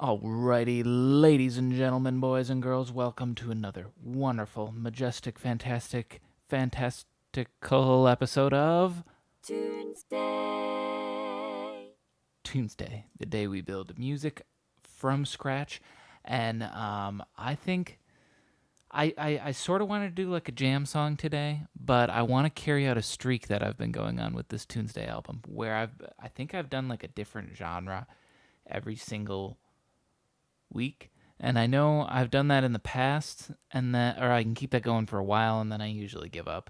Alrighty, ladies and gentlemen, boys and girls, welcome to another wonderful, majestic, fantastical episode of Tunesday. Tunesday, the day we build music from scratch. And I think I sort of want to do like a jam song today, but I want to carry out a streak that I've been going on with this Tunesday album, where I think I've done like a different genre every single week. And I know I've done that in the past, or I can keep that going for a while, and then I usually give up.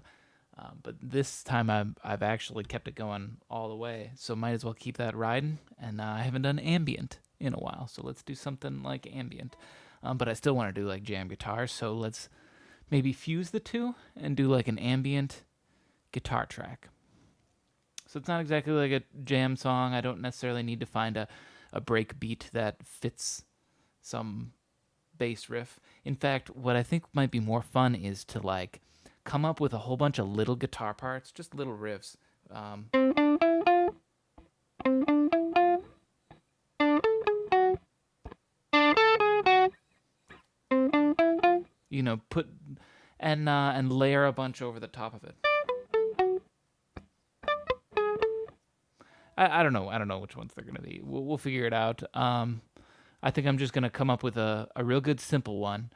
But this time I've actually kept it going all the way, so might as well keep that riding. And I haven't done ambient in a while, so let's do something like ambient. But I still want to do like jam guitar, so let's maybe fuse the two and do like an ambient guitar track. So it's not exactly like a jam song. I don't necessarily need to find a break beat that fits some bass riff. In fact, what I think might be more fun is to like come up with a whole bunch of little guitar parts, just little riffs. Put and layer a bunch over the top of it. I don't know. I don't know which ones they're gonna be. We'll figure it out. I think I'm just gonna come up with a real good simple one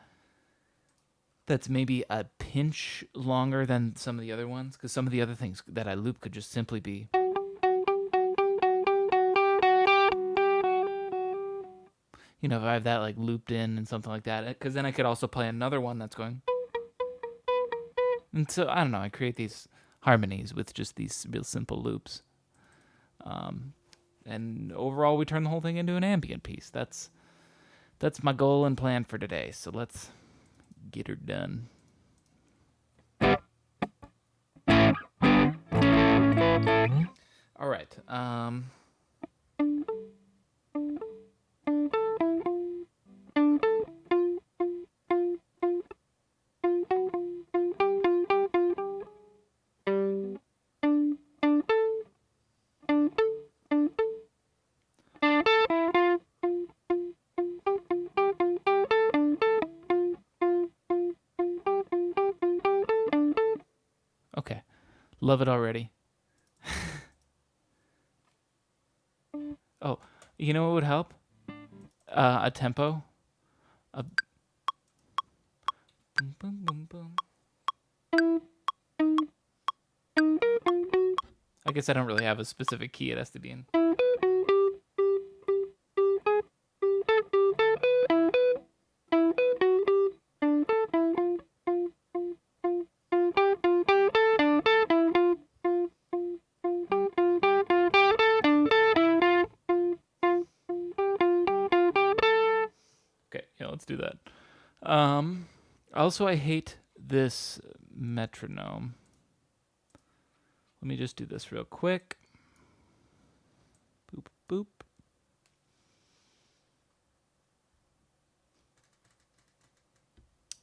that's maybe a pinch longer than some of the other ones, because some of the other things that I loop could just simply be. If I have that like looped in and something like that, because then I could also play another one that's going. And so I don't know. I create these harmonies with just these real simple loops. And overall, we turn the whole thing into an ambient piece. That's my goal and plan for today. So let's get her done. All right. Okay. Love it already. Oh, you know what would help? A tempo. A boom, boom, boom, boom. I guess I don't really have a specific key it has to be in. Let's do that. Also, I hate this metronome. Let me just do this real quick. Boop, boop.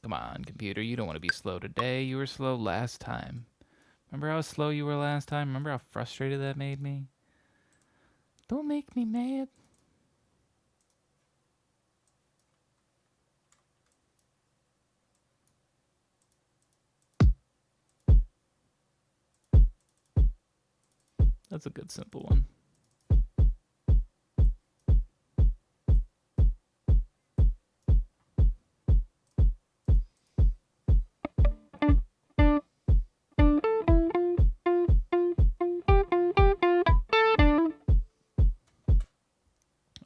Come on, computer. You don't want to be slow today. You were slow last time. Remember how slow you were last time? Remember how frustrated that made me? Don't make me mad. That's a good simple one.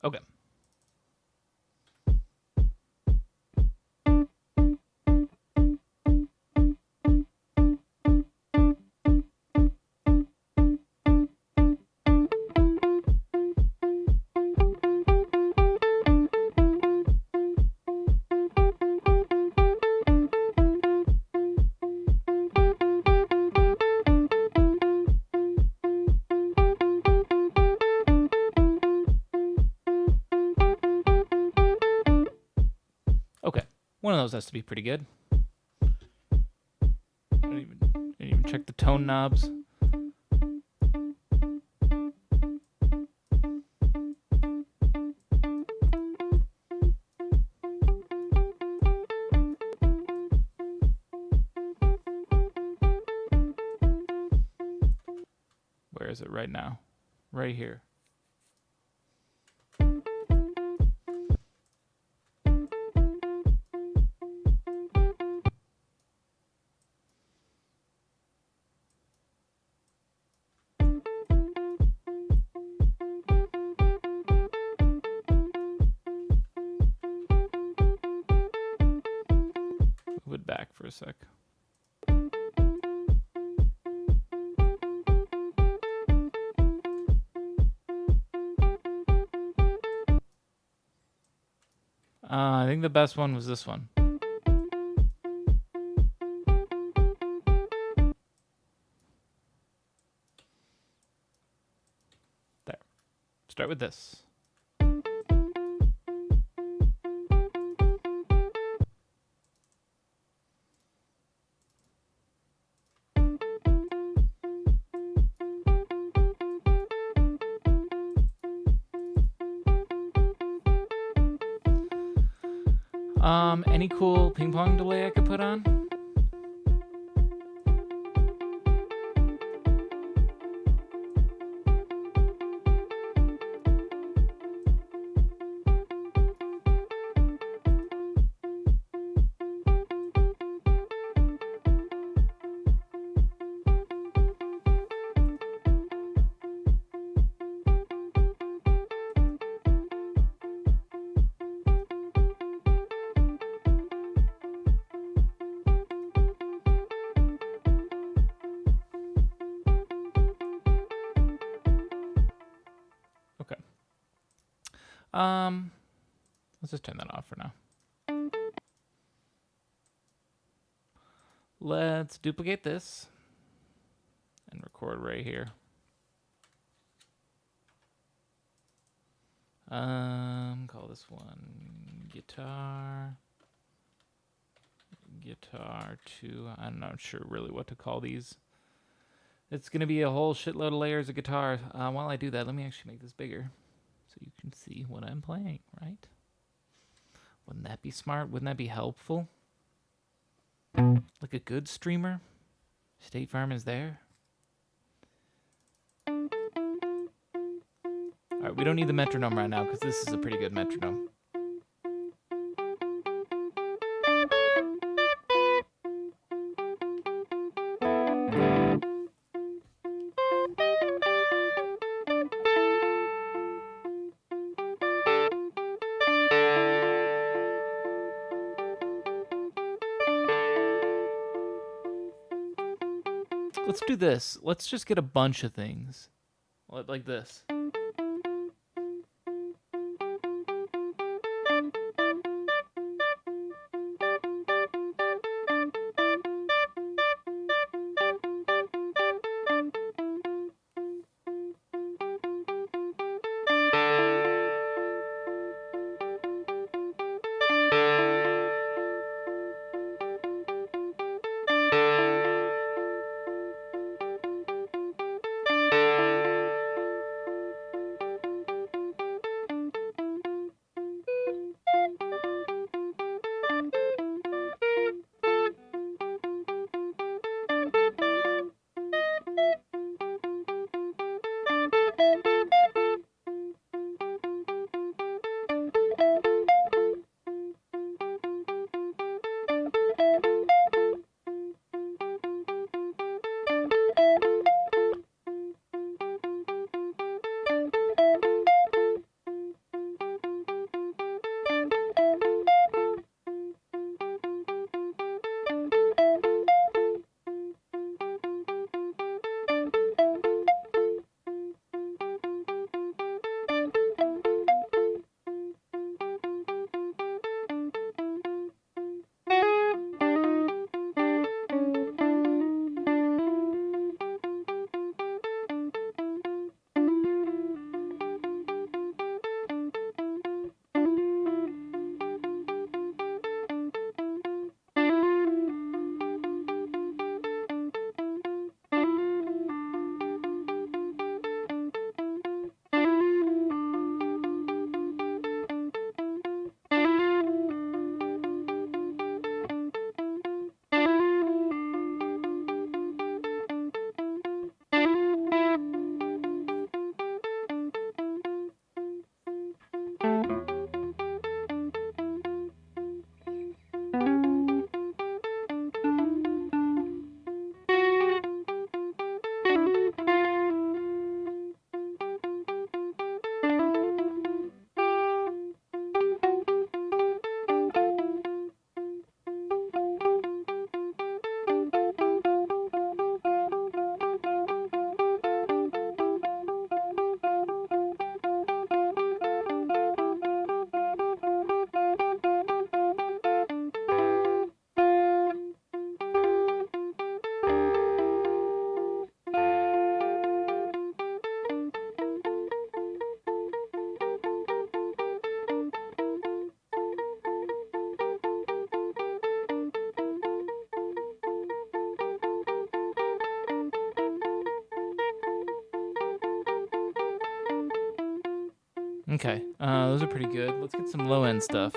Okay. Okay, one of those has to be pretty good. I didn't even check the tone knobs. Where is it right now? Right here. Move it back for a sec. I think the best one was this one. There. Start with this. Any cool ping pong delay I could put on? Okay. Let's just turn that off for now. Let's duplicate this and record right here. Call this one guitar 2. I'm not sure really what to call these. It's going to be a whole shitload of layers of guitar. While I do that, let me actually make this bigger so you can see what I'm playing, right? Wouldn't that be smart? Wouldn't that be helpful? Like a good streamer? State Farm is there. Alright, we don't need the metronome right now because this is a pretty good metronome. Let's do this. Let's just get a bunch of things. Like this. Okay, those are pretty good. Let's get some low end stuff.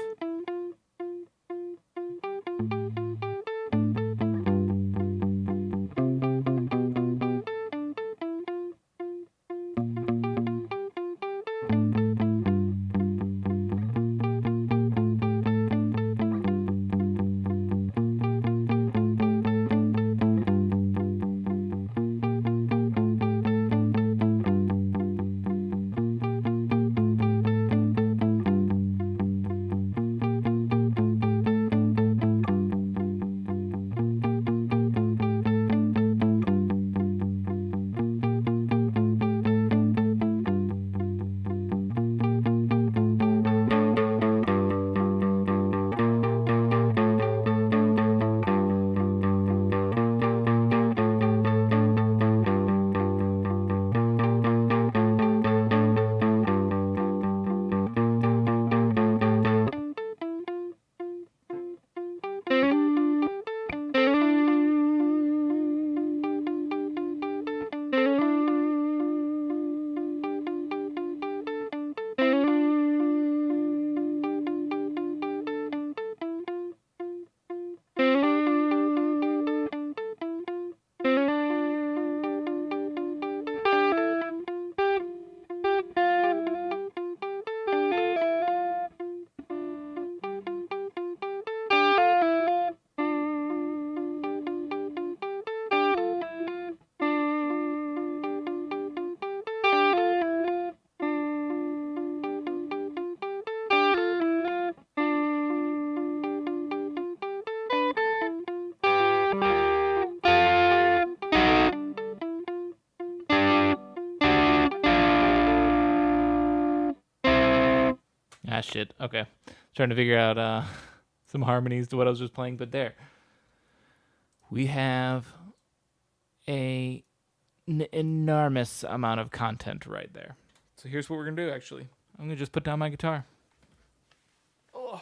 Ah, shit. Okay. Trying to figure out some harmonies to what I was just playing, but there. We have an enormous amount of content right there. So here's what we're going to do, actually. I'm going to just put down my guitar. Oh.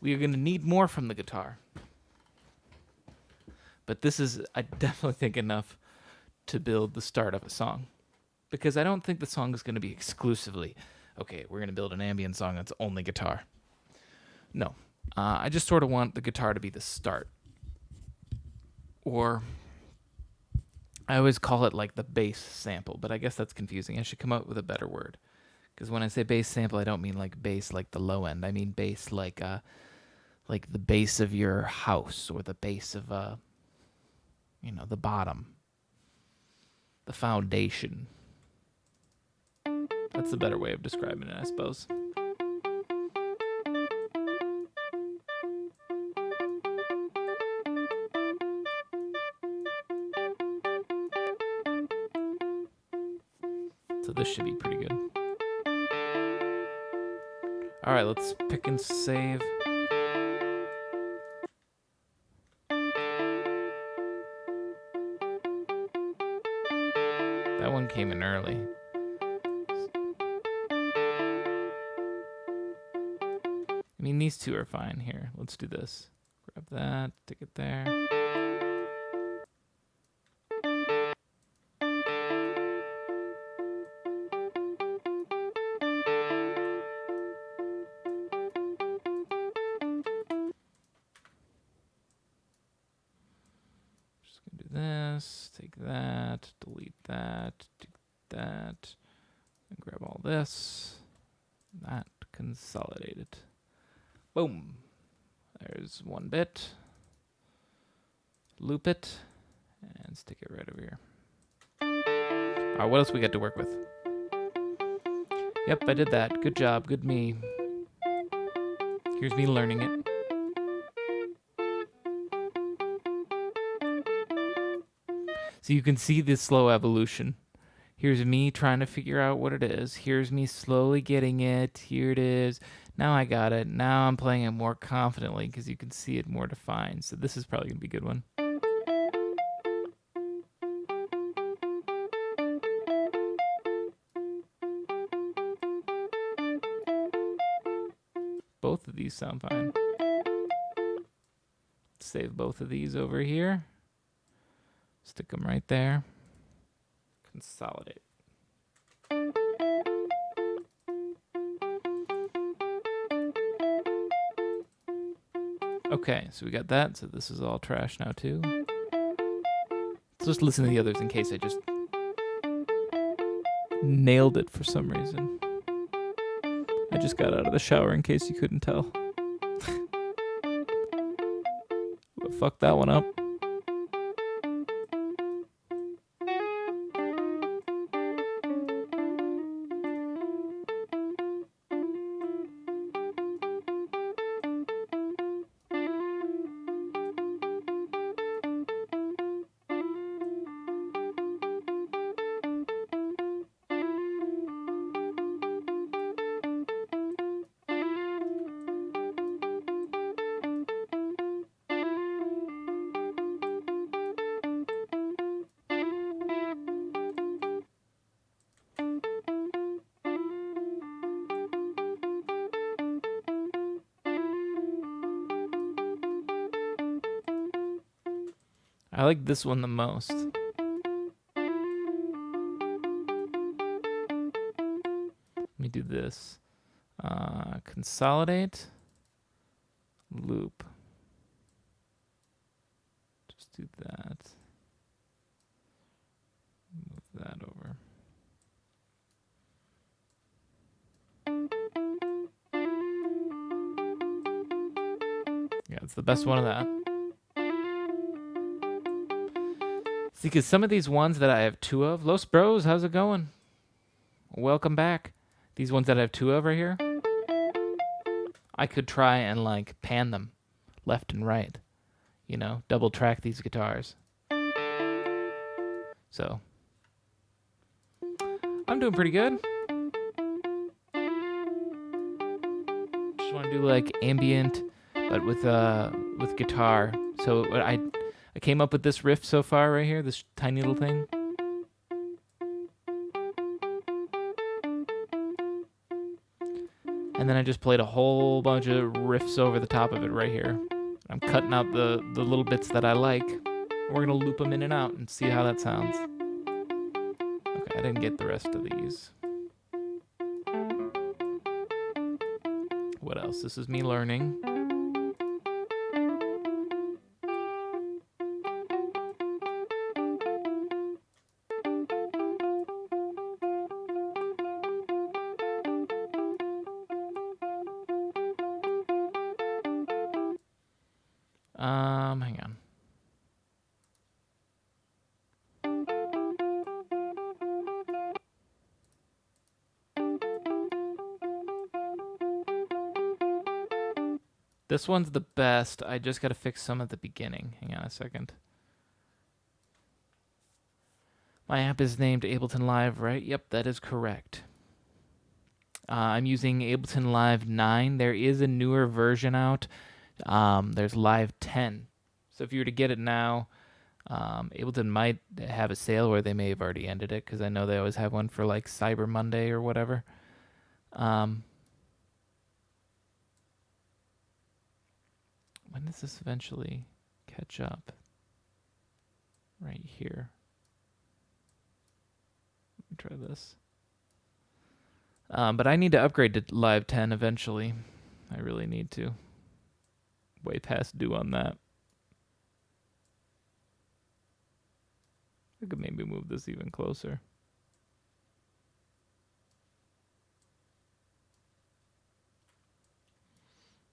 We are going to need more from the guitar. But this is, I definitely think, enough to build the start of a song. Because I don't think the song is going to be exclusively, okay, we're going to build an ambient song that's only guitar. No. I just sort of want the guitar to be the start. Or I always call it like the bass sample, but I guess that's confusing. I should come up with a better word. Because when I say bass sample, I don't mean like bass like the low end. I mean bass like the base of your house, or the base of the bottom, the foundation. That's a better way of describing it, I suppose. So this should be pretty good. All right, let's pick and save. That one came in early. I mean, these two are fine. Here, let's do this. Grab that, stick it there. Just gonna do this, take that, delete that, do that, and grab all this. That, consolidate it. Boom. There's one bit. Loop it, and stick it right over here. All right, what else we got to work with? Yep, I did that. Good job, good me. Here's me learning it. So you can see this slow evolution. Here's me trying to figure out what it is. Here's me slowly getting it. Here it is. Now I got it. Now I'm playing it more confidently because you can see it more defined. So this is probably going to be a good one. Both of these sound fine. Save both of these over here. Stick them right there. consolidate. Okay, so we got that. So this is all trash now too. Let's just listen to the others in case I just nailed it for some reason. I just got out of the shower in case you couldn't tell. But fuck that one up. I like this one the most. Let me do this. Consolidate. Loop. Just do that. Move that over. Yeah, it's the best one of that. See, because some of these ones that I have two of, Los Bros, how's it going? Welcome back. These ones that I have two of right here, I could try and like pan them left and right, you know, double track these guitars. So I'm doing pretty good. Just want to do like ambient, but with guitar. So I came up with this riff so far right here, this tiny little thing. And then I just played a whole bunch of riffs over the top of it right here. I'm cutting out the little bits that I like. We're going to loop them in and out and see how that sounds. Okay, I didn't get the rest of these. What else? This is me learning. Hang on. This one's the best. I just got to fix some at the beginning. Hang on a second. My app is named Ableton Live, right? Yep, that is correct. I'm using Ableton Live 9. There is a newer version out. There's Live 10. So if you were to get it now, Ableton might have a sale where they may have already ended it, because I know they always have one for like Cyber Monday or whatever. When does this eventually catch up? Right here. Let me try this. But I need to upgrade to Live 10 eventually. I really need to. Way past due on that. I could maybe move this even closer.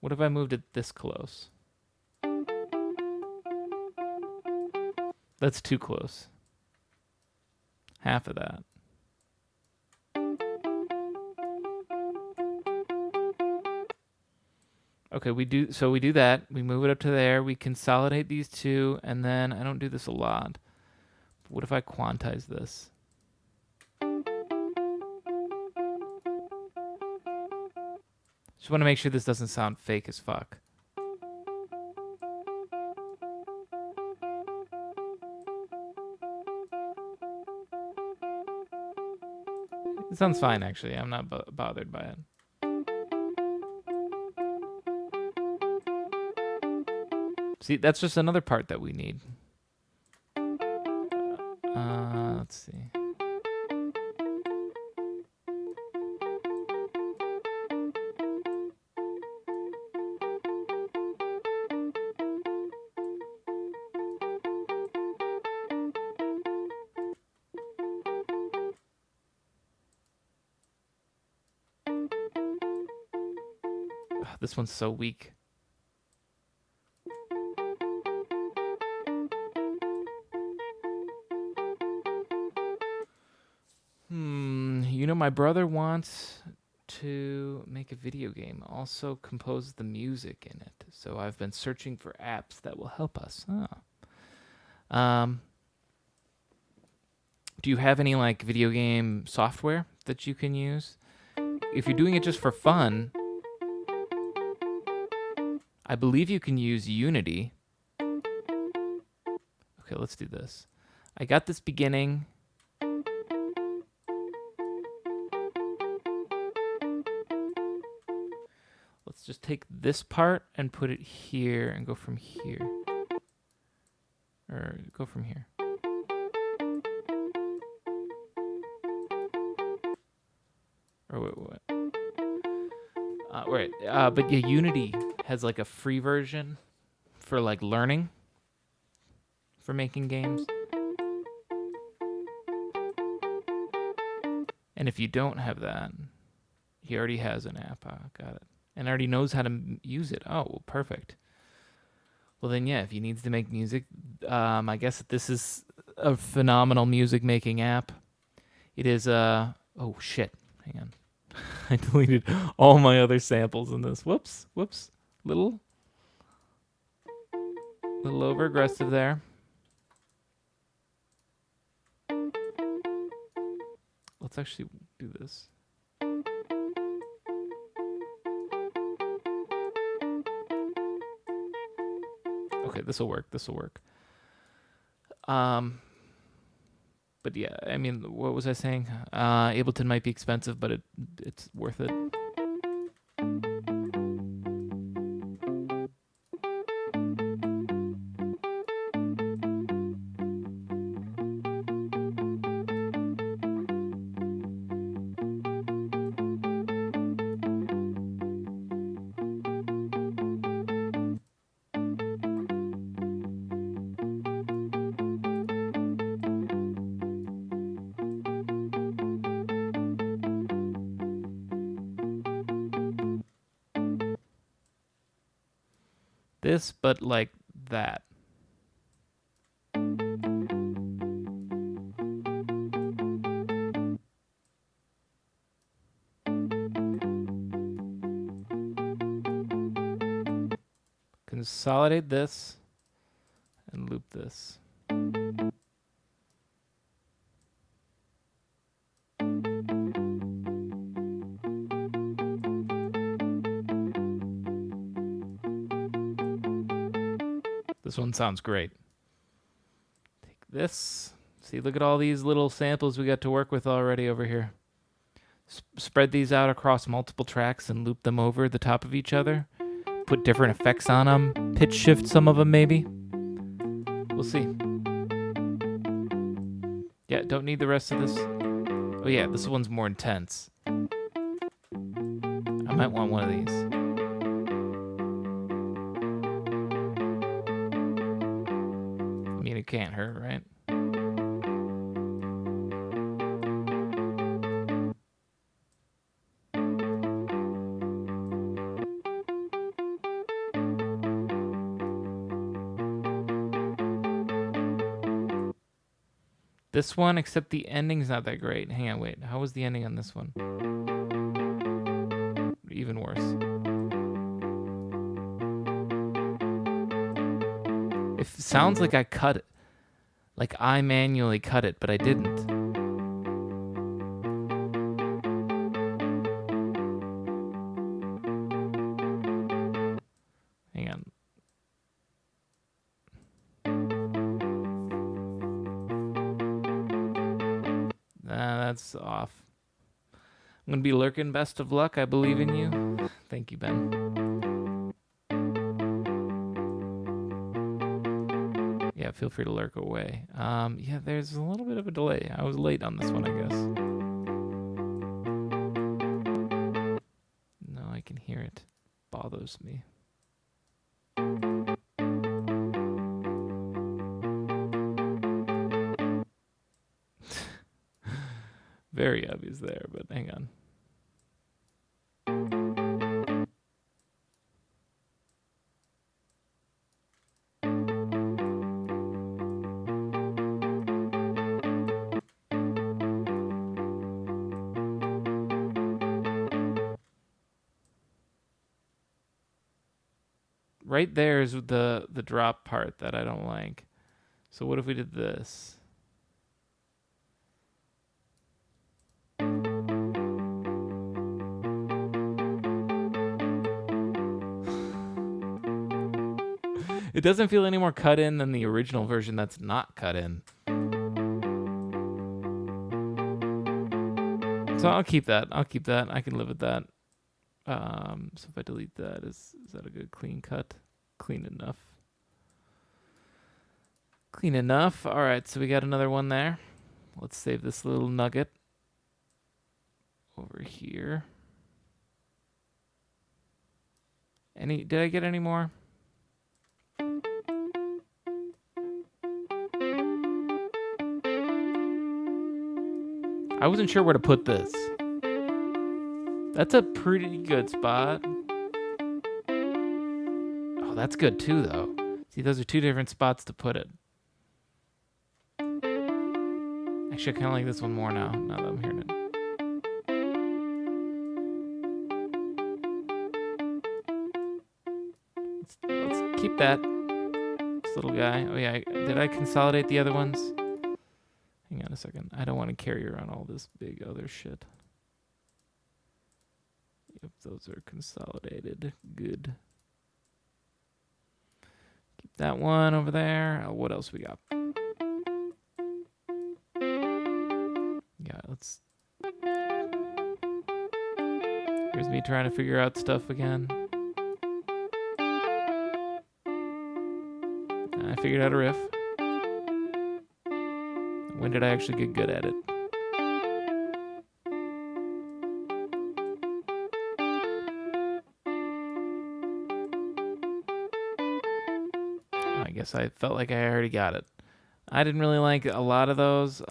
What if I moved it this close? That's too close. Half of that. Okay, we do that. We move it up to there. We consolidate these two, and then I don't do this a lot. But what if I quantize this? Just want to make sure this doesn't sound fake as fuck. It sounds fine, actually. I'm not bothered by it. See, that's just another part that we need. Let's see. This one's so weak. You know, my brother wants to make a video game, also compose the music in it. So I've been searching for apps that will help us. Do you have any like video game software that you can use? If you're doing it just for fun, I believe you can use Unity. Okay, let's do this. I got this beginning. Let's just take this part and put it here and go from here. Or go from here. Or what? But yeah, Unity has like a free version for like learning, for making games. And if you don't have that, he already has an app. Got it. And already knows how to use it. Oh, well, perfect. Well, then, yeah, if he needs to make music, I guess this is a phenomenal music making app. It is oh shit, hang on. I deleted all my other samples in this. Whoops. Little over aggressive there. Let's actually do this. Okay, this will work. But yeah, I mean, what was I saying? Ableton might be expensive, but it's worth it. This, but like that. Consolidate this and loop this. This one sounds great. Take this. See, look at all these little samples we got to work with already over here. Spread these out across multiple tracks and loop them over the top of each other. Put different effects on them. Pitch shift some of them, maybe. We'll see. Yeah, don't need the rest of this. Oh yeah, this one's more intense. I might want one of these. I mean, it can't hurt, right? This one, except the ending's not that great. Hang on, wait. How was the ending on this one? Even worse. It sounds like I cut it. Like I manually cut it, but I didn't. Hang on. That's off. I'm gonna be lurking. Best of luck. I believe in you. Thank you, Ben. Yeah, feel free to lurk away. Yeah, there's a little bit of a delay. I was late on this one, I guess. No, I can hear it. Bothers me. Very obvious there, but hang on. right there is the drop part that I don't like. So what if we did this? It doesn't feel any more cut in than the original version that's not cut in. So I'll keep that. I'll keep that. I can live with that. So if I delete that, is that a good clean cut? Clean enough. Clean enough. All right, so we got another one there. Let's save this little nugget over here. Did I get any more? I wasn't sure where to put this. That's a pretty good spot. Oh, that's good too, though. See, those are two different spots to put it. Actually, I kind of like this one more now that I'm hearing it. Let's keep that. This little guy. Oh, yeah. Did I consolidate the other ones? Hang on a second. I don't want to carry around all this big other shit. Yep, those are consolidated. Good. Keep that one over there. What else we got? Yeah, let's... Here's me trying to figure out stuff again. I figured out a riff. When did I actually get good at it? I guess I felt like I already got it. I didn't really like a lot of those.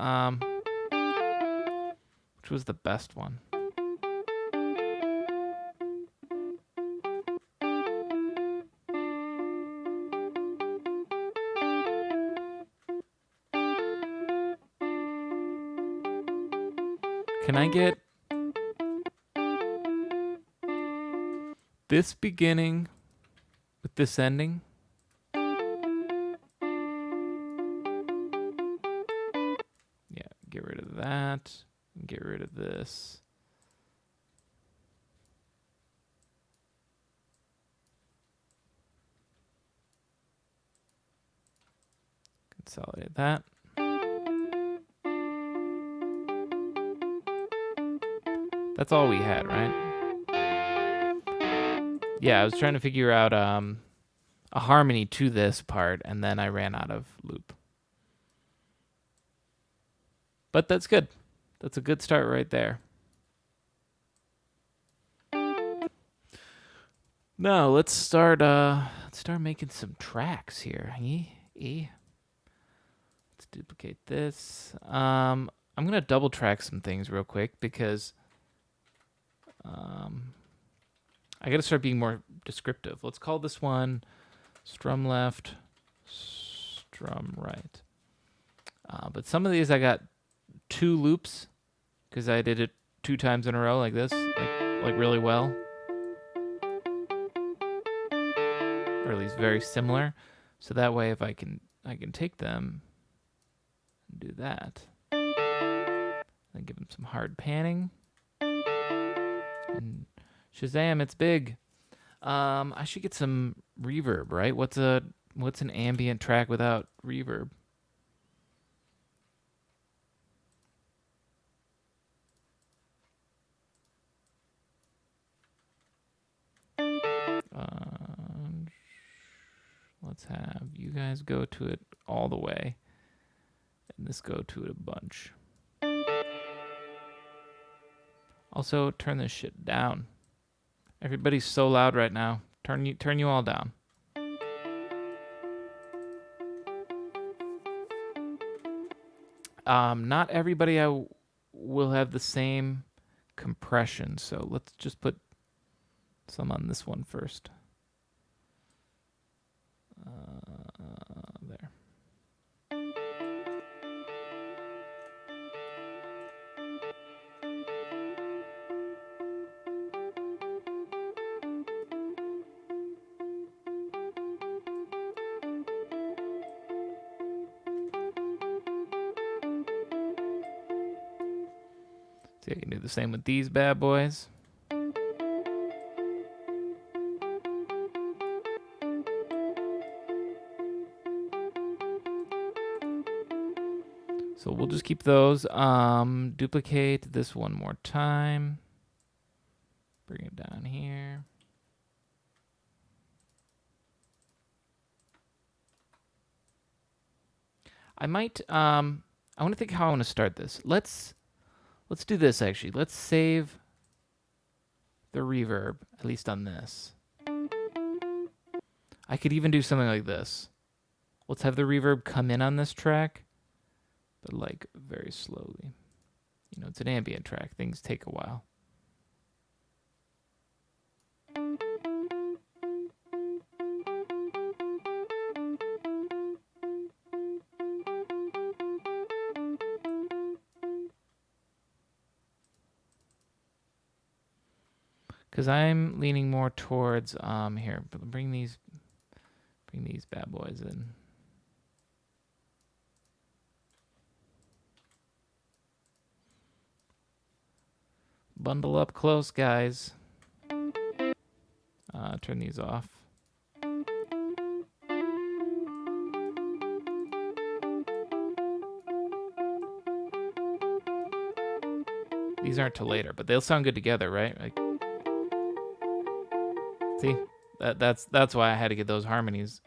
Which was the best one? Can I get this beginning with this ending? Yeah, get rid of that. Get rid of this. Consolidate that. That's all we had, right? Yeah, I was trying to figure out a harmony to this part, and then I ran out of loop. But that's good. That's a good start right there. Now let's start making some tracks here. Let's duplicate this. I'm gonna double track some things real quick because I gotta start being more descriptive. Let's call this one strum left, strum right. But some of these I got 2 loops because I did it 2 times in a row like this, like really well, or at least very similar. So that way, if I can take them and do that, then give them some hard panning, and Shazam, it's big. I should get some reverb, right? What's an ambient track without reverb? Let's have you guys go to it all the way, and this go to it a bunch. Also, turn this shit down. Everybody's so loud right now. Turn you all down. Not everybody will have the same compression, so let's just put some on this one first. There. See, I can do the same with these bad boys. So we'll just keep those. Duplicate this one more time. Bring it down here. I might I want to think how I want to start this. Let's do this actually. Let's save the reverb, at least on this. I could even do something like this. Let's have the reverb come in on this track, but like very slowly. You know, it's an ambient track. Things take a while. Because I'm leaning more towards here. Bring these bad boys in. Bundle up close, guys. Turn these off. These aren't till later, but they'll sound good together, right? Like, see, that's why I had to get those harmonies.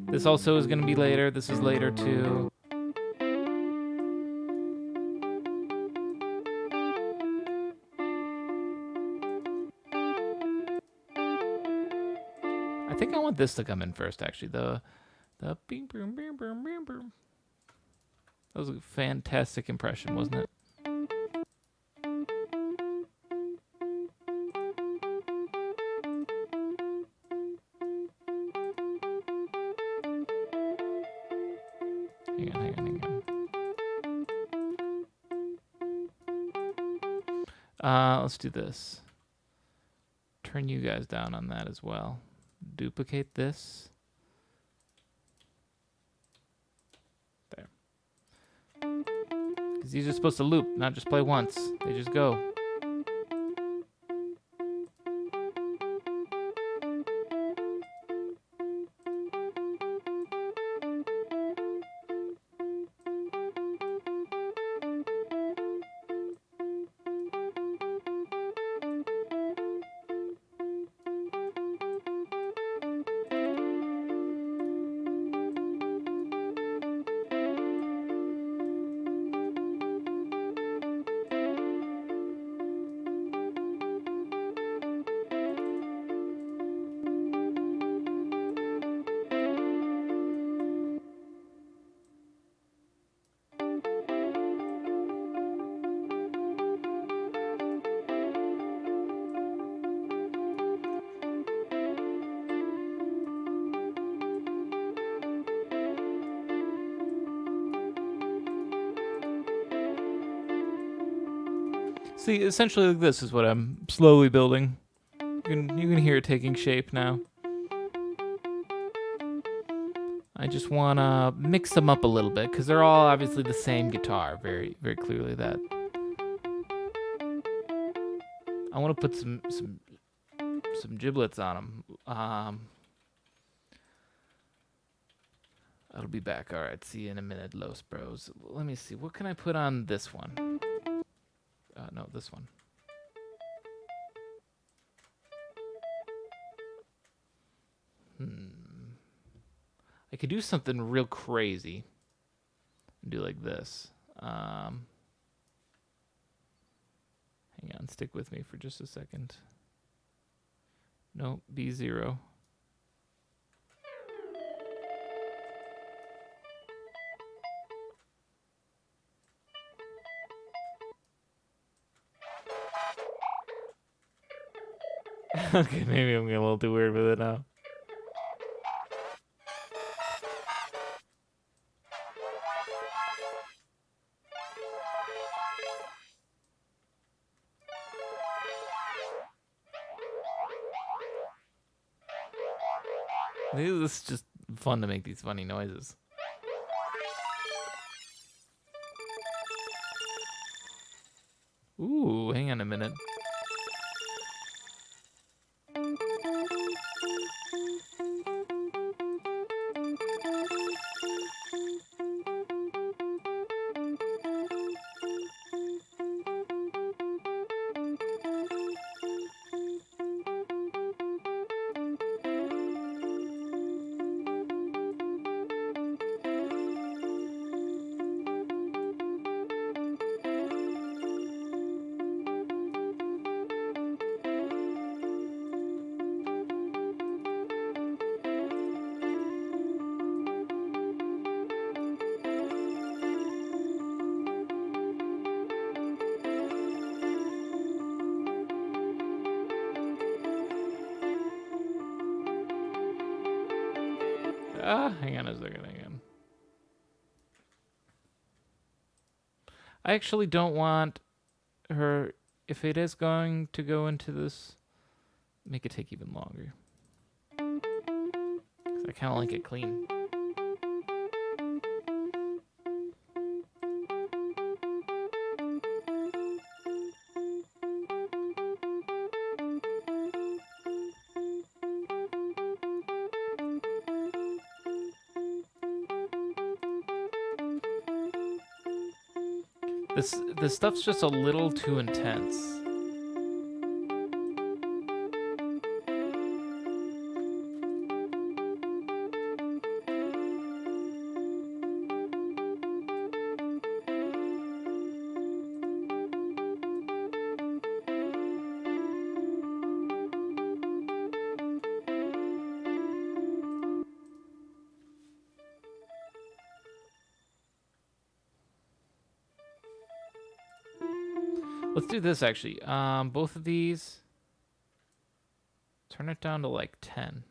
This also is going to be later. This is later too. I think I want this to come in first, actually. The bing boom bing boom bing boom. That was a fantastic impression, wasn't it? Hang on. Let's do this. Turn you guys down on that as well. Duplicate this. There. Because these are supposed to loop, not just play once. They just go. See, essentially like this is what I'm slowly building. You can hear it taking shape now. I just want to mix them up a little bit because they're all obviously the same guitar, very very clearly that. I want to put some giblets on them. I'll be back. All right, see you in a minute, Los Bros. Let me see. What can I put on this one? No, this one. I could do something real crazy. Do like this. Hang on, stick with me for just a second. No, B0. Okay, maybe I'm getting a little too weird with it now. This is just fun to make these funny noises. Ooh, hang on a minute. Hang on a second again. I actually don't want her, if it is going to go into this, make it take even longer. 'Cause I kind of like it clean. This stuff's just a little too intense. Let's do this actually. Both of these, turn it down to like 10.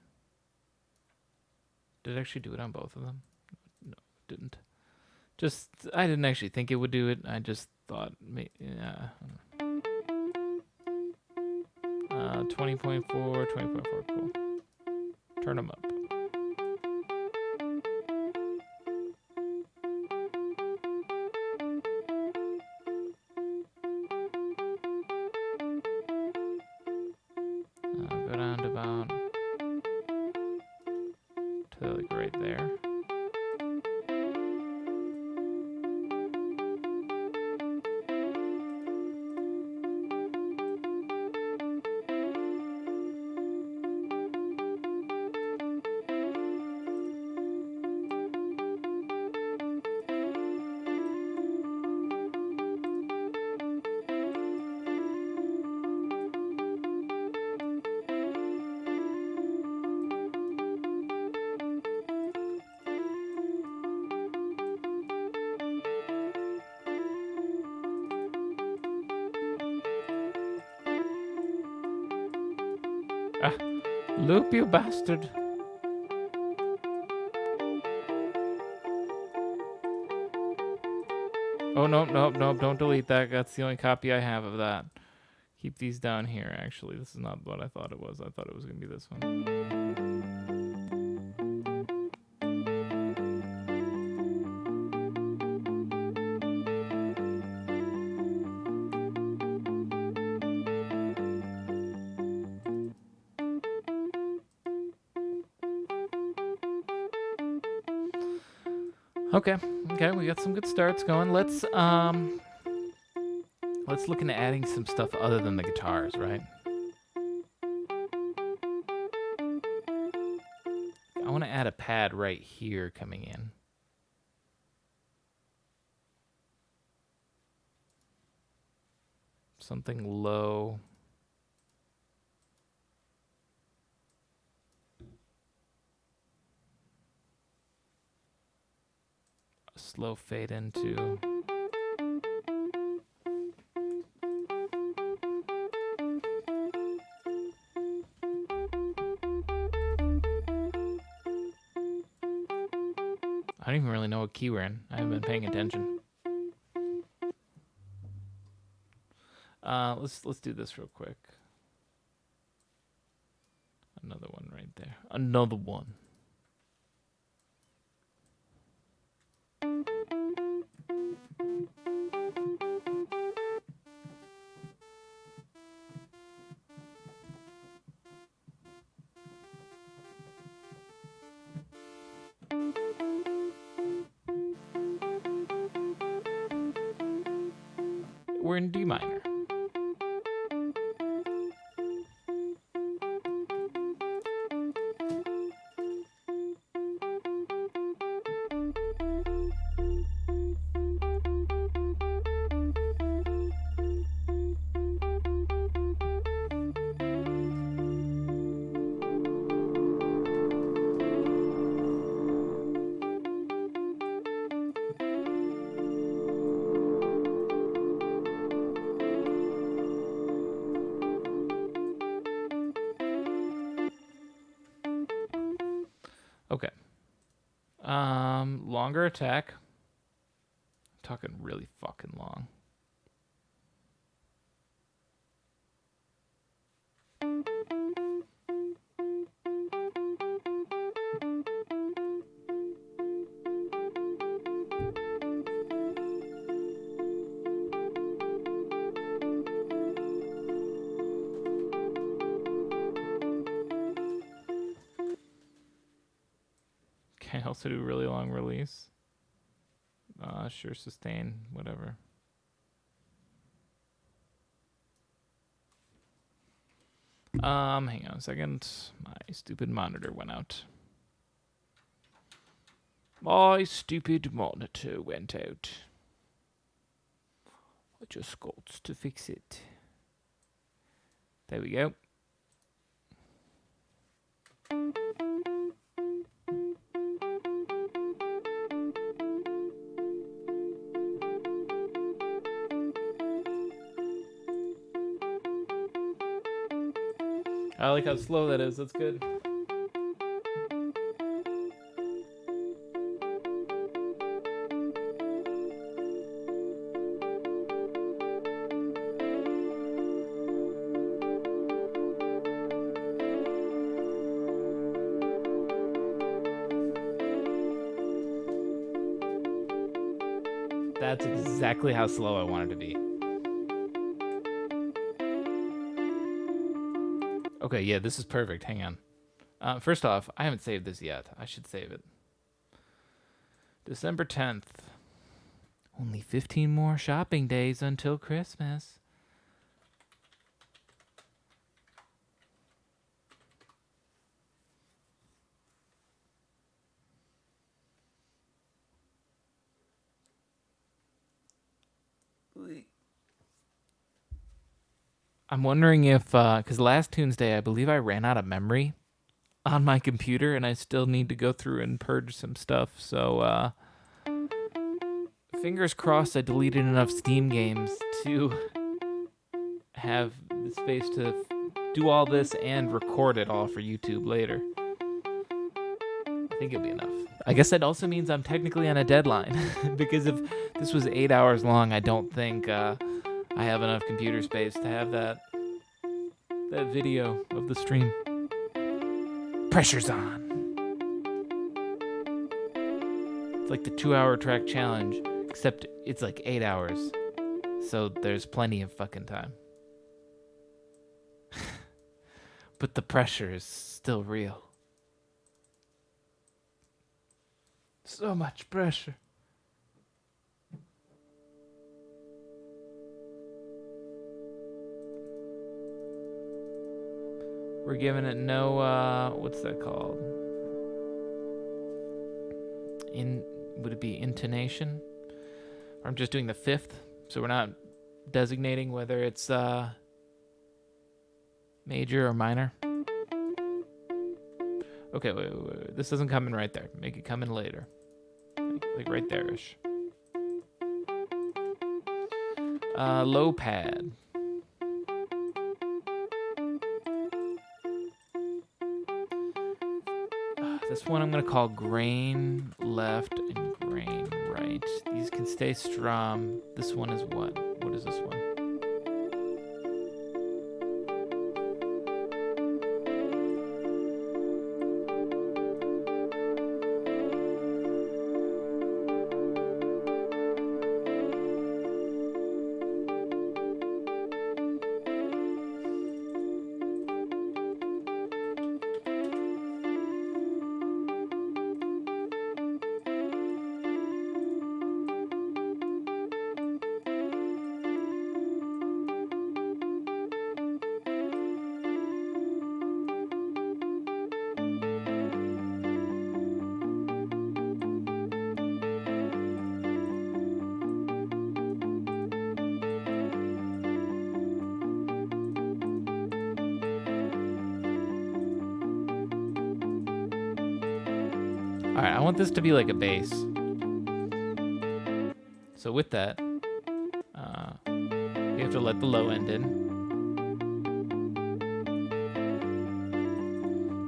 Did it actually do it on both of them? No, it didn't. Just, I didn't actually think it would do it. I just thought, yeah. 20.4, 20.4, cool. Turn them up. Go down to about, to like right there. Ah, loop, you bastard. Oh, no, don't delete that. That's the only copy I have of that. Keep these down here, actually. This is not what I thought it was. I thought it was going to be this one. Okay, we got some good starts going. Let's look into adding some stuff other than the guitars, right? I want to add a pad right here coming in. Something low. A slow fade into. I don't even really know what key we're in. I haven't been paying attention. Let's do this real quick. Another one right there. Another one. we're in D minor. Okay. Longer attack. I'm talking really fucking long. Can I also do really long release? Sure, sustain, whatever. Hang on a second. My stupid monitor went out. My stupid monitor went out. I just got to fix it. There we go. I like how slow that is. That's good. That's exactly how slow I want it to be. Okay, yeah, this is perfect. Hang on. First off, I haven't saved this yet. I should save it. December 10th. Only 15 more shopping days until Christmas. I'm wondering if, because last Tuesday, I believe I ran out of memory on my computer, and I still need to go through and purge some stuff. So, fingers crossed I deleted enough Steam games to have the space to do all this and record it all for YouTube later. I think it'll be enough. I guess that also means I'm technically on a deadline, because if this was 8 hours long, I don't think I have enough computer space to have that video of the stream. Pressure's on. It's like the 2-hour track challenge, except it's like 8 hours. So there's plenty of fucking time. But the pressure is still real. So much pressure. We're giving it no, what's that called? Would it be intonation? Or I'm just doing the fifth, so we're not designating whether it's major or minor. Okay, wait. This doesn't come in right there. Make it come in later. Like right there-ish. Low pad. This one I'm going to call grain left and grain right. These can stay strum. This one is what? What is this one? All right, I want this to be like a bass. So with that, you have to let the low end in.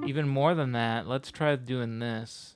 Even more than that, let's try doing this.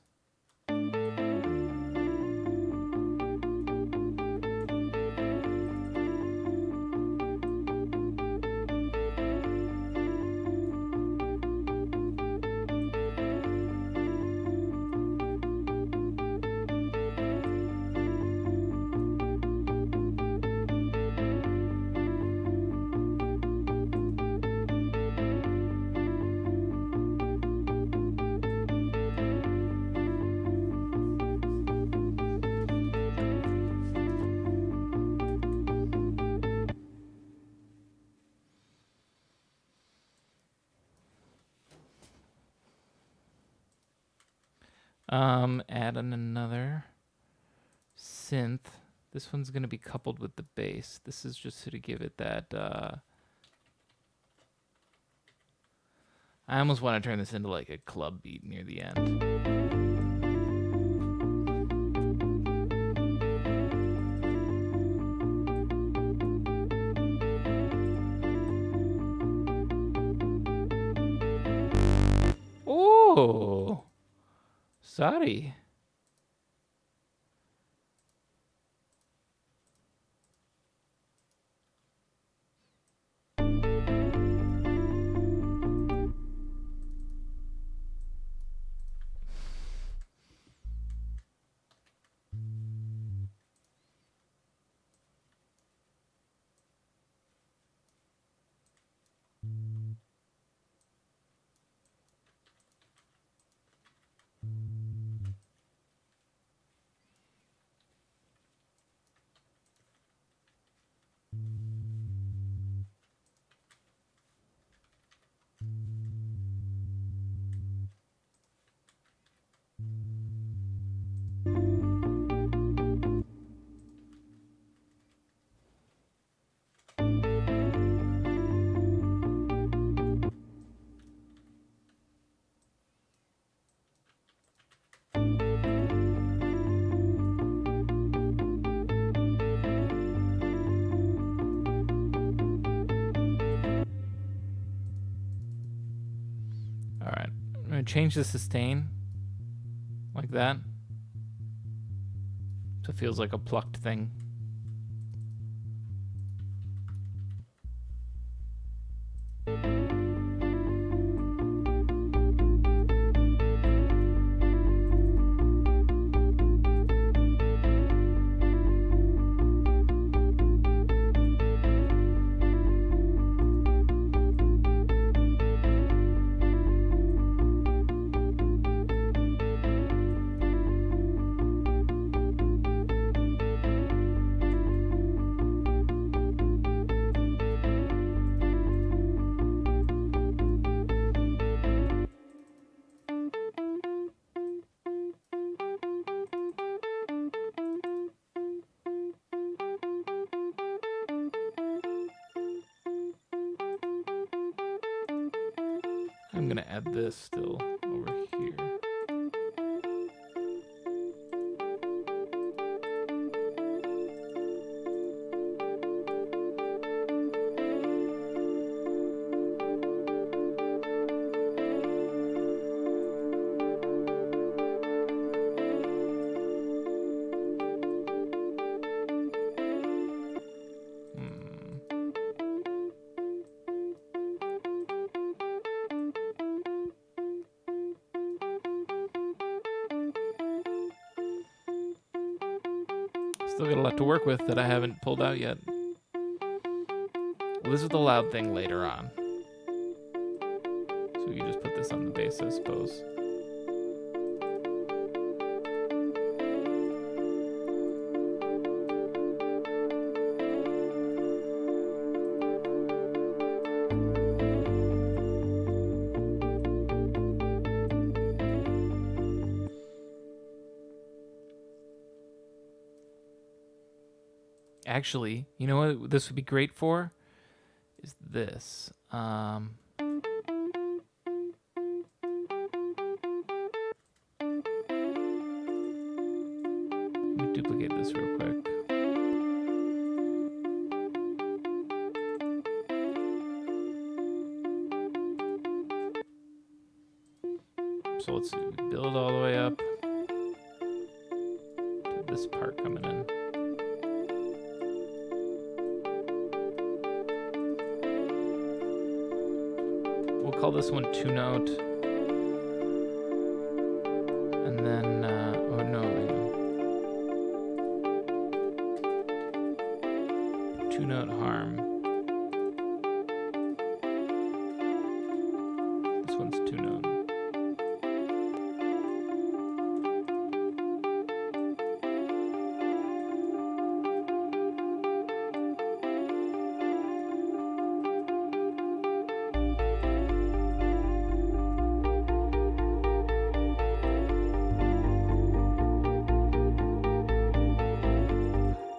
Add in another synth. This one's going to be coupled with the bass. This is just to give it that, I almost want to turn this into like a club beat near the end. Oh, sorry. All right, I'm going to change the sustain like that. So it feels like a plucked thing. I'm going to add this still over here. Still got a lot to work with that I haven't pulled out yet. Well, this is the loud thing later on. So we can just put this on the bass, I suppose. Actually, you know what this would be great for? Is this. So let's see, we build all the way up to this part coming in. We'll call this one 2-note. And then, oh no, 2-note harm. This one's 2-note.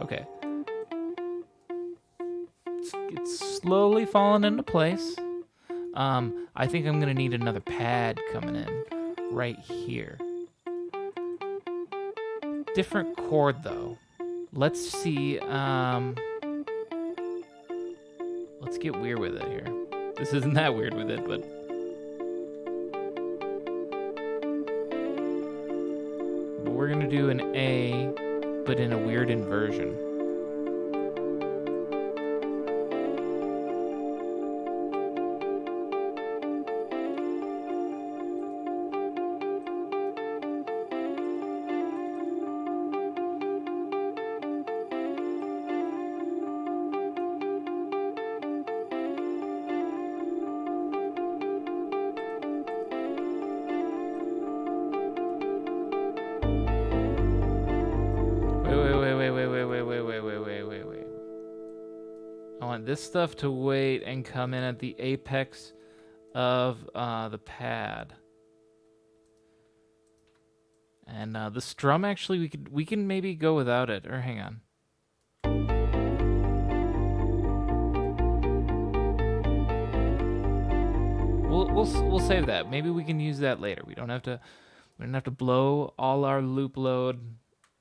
Okay. It's slowly falling into place. I think I'm gonna need another pad coming in right here. Different chord though. Let's see. Let's get weird with it here. This isn't that weird with it, but. But we're gonna do an A, but in a weird inversion. Wait. I want this stuff to wait and come in at the apex of the pad. And the strum, actually, we can maybe go without it. Or hang on. We'll save that. Maybe we can use that later. We don't have to blow all our loop load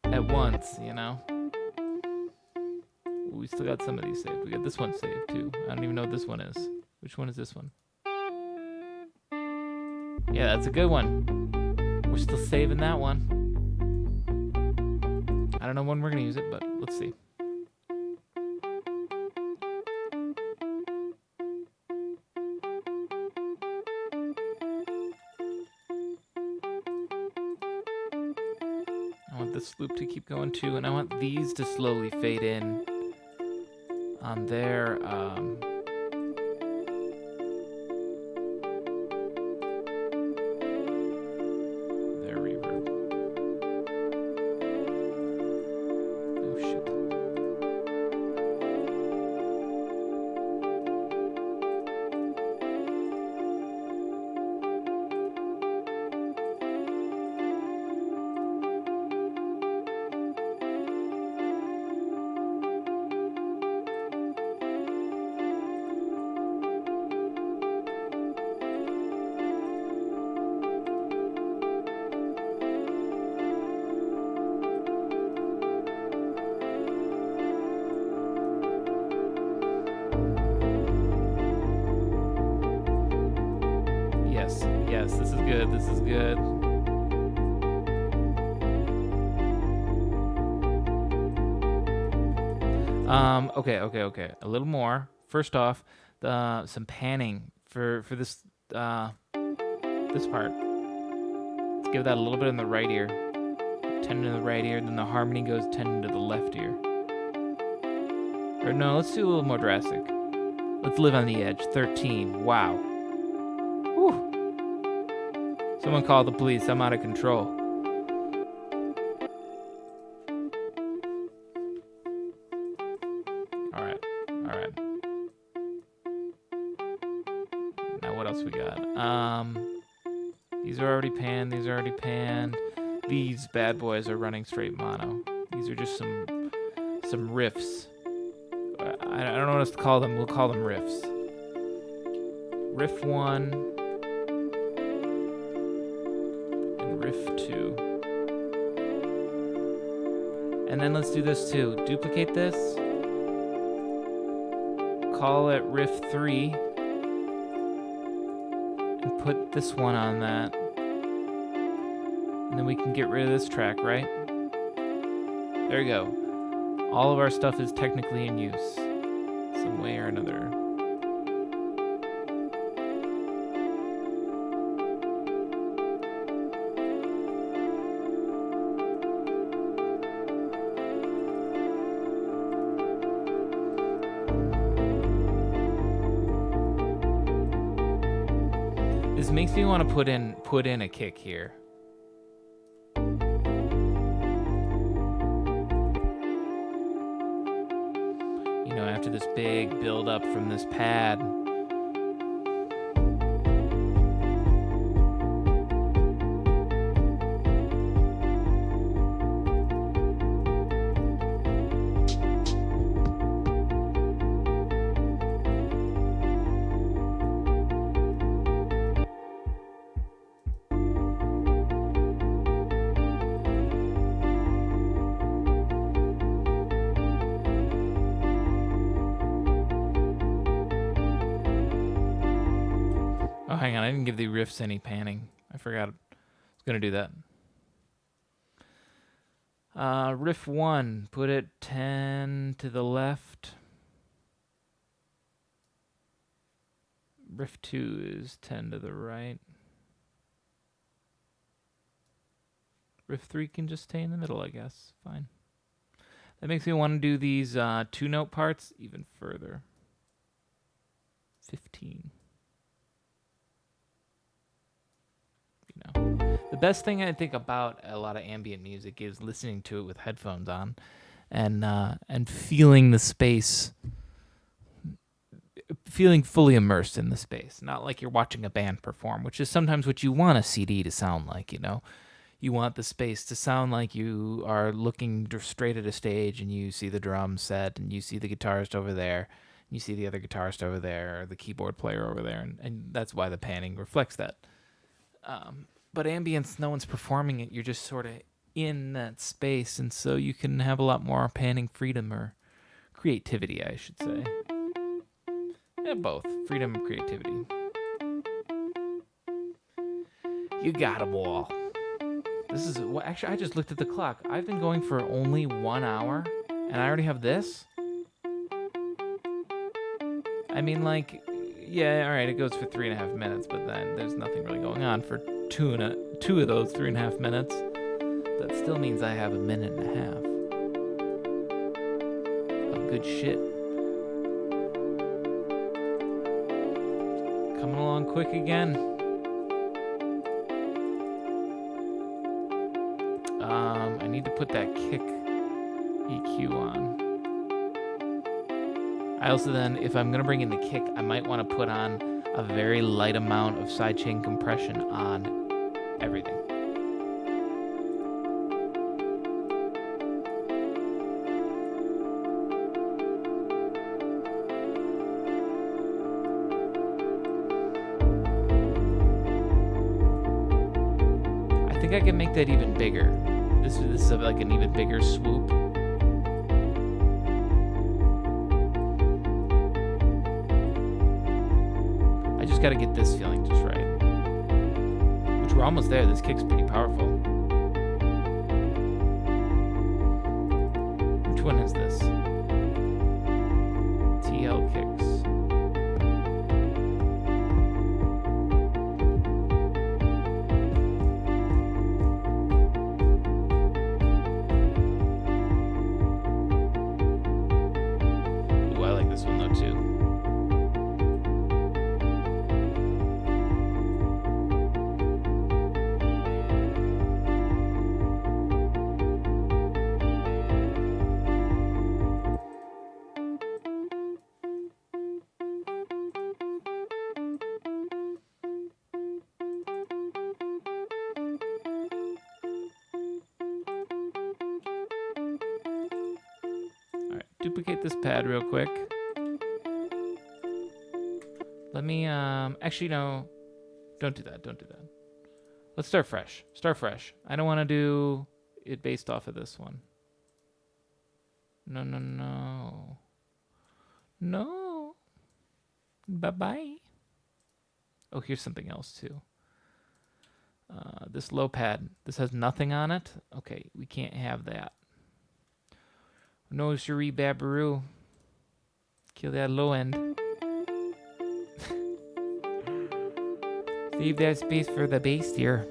at once, you know. We still got some of these saved. We got this one saved too. I don't even know what this one is. Which one is this one? Yeah, that's a good one. We're still saving that one. I don't know when we're gonna use it, but let's see. I want this loop to keep going too, and I want these to slowly fade in on their reverb. Oh shit. Yes, this is good. This is good. Okay. A little more. First off, some panning for this this part. Let's give that a little bit in the right ear. 10 to the right ear, then the harmony goes 10 to the left ear. Or no, let's do a little more drastic. Let's live on the edge. 13. Wow. Whew. Someone call the police. I'm out of control. All right. Now what else we got? These are already panned. These bad boys are running straight mono. These are just some riffs. I don't know what else to call them. We'll call them riffs. Riff 1 and riff 2. And then let's do this too. Duplicate this. Call it riff 3. And put this one on that. And then we can get rid of this track, right? There we go. All of our stuff is technically in use, some way or another. This makes me want to put in a kick here. You know, after this big build up from this pad. Oh, hang on. I didn't give the riffs any panning. I forgot. I was going to do that. Riff 1. Put it 10 to the left. Riff 2 is 10 to the right. Riff 3 can just stay in the middle, I guess. Fine. That makes me want to do these 2-note parts even further. 15. The best thing I think about a lot of ambient music is listening to it with headphones on, and feeling the space, feeling fully immersed in the space. Not like you're watching a band perform, which is sometimes what you want a CD to sound like. You know, you want the space to sound like you are looking straight at a stage, and you see the drum set, and you see the guitarist over there, and you see the other guitarist over there, or the keyboard player over there, and that's why the panning reflects that. But ambience, no one's performing it. You're just sort of in that space, and so you can have a lot more panning freedom or creativity, I should say. Yeah, both. Freedom and creativity. You got 'em all. This is... Well, actually, I just looked at the clock. I've been going for only 1 hour, and I already have this? I mean, like... Yeah, alright, it goes for 3.5 minutes, but then there's nothing really going on for two of those 3.5 minutes. That still means I have 1.5 minutes of good shit. Coming along quick again. I need to put that kick EQ on. I also then, if I'm going to bring in the kick, I might want to put on a very light amount of sidechain compression on everything. I think I can make that even bigger. This is like an even bigger swoop. I just gotta get this feeling just right. Which we're almost there. This kick's pretty powerful. Which one is this? TL kicks. Ooh, I like this one though too. Duplicate this pad real quick. Let me, actually, no. Don't do that. Don't do that. Let's start fresh. Start fresh. I don't want to do it based off of this one. No, no, no. No. Bye-bye. Oh, here's something else, too. This low pad, this has nothing on it. Okay, we can't have that. No siree, babaroo. Kill that low end. Leave that space for the bass deer.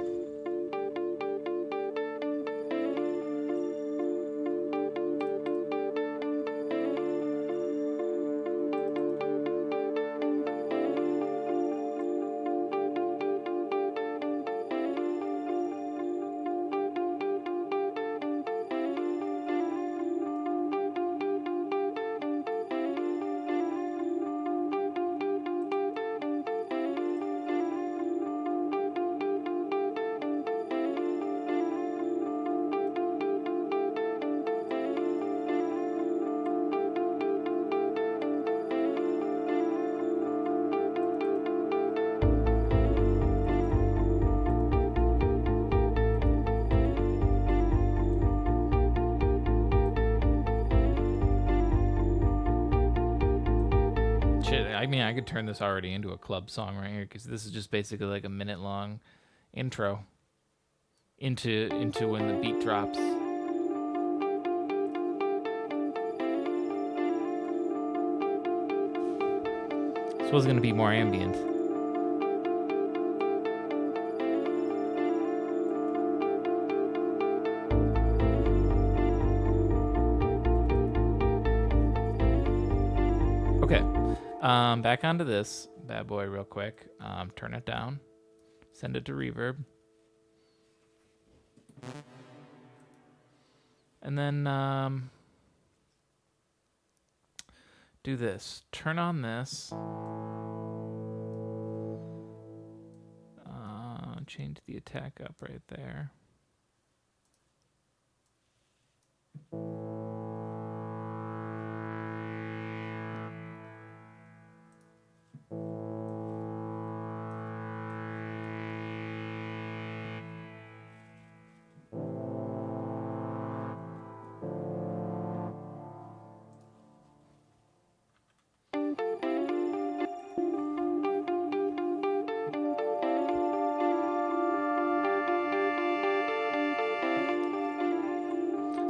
I mean, I could turn this already into a club song right here because this is just basically like a minute-long intro into when the beat drops. This was gonna be more ambient. Okay. Back onto this bad boy real quick. Turn it down. Send it to reverb. And then do this. Turn on this. Change the attack up right there.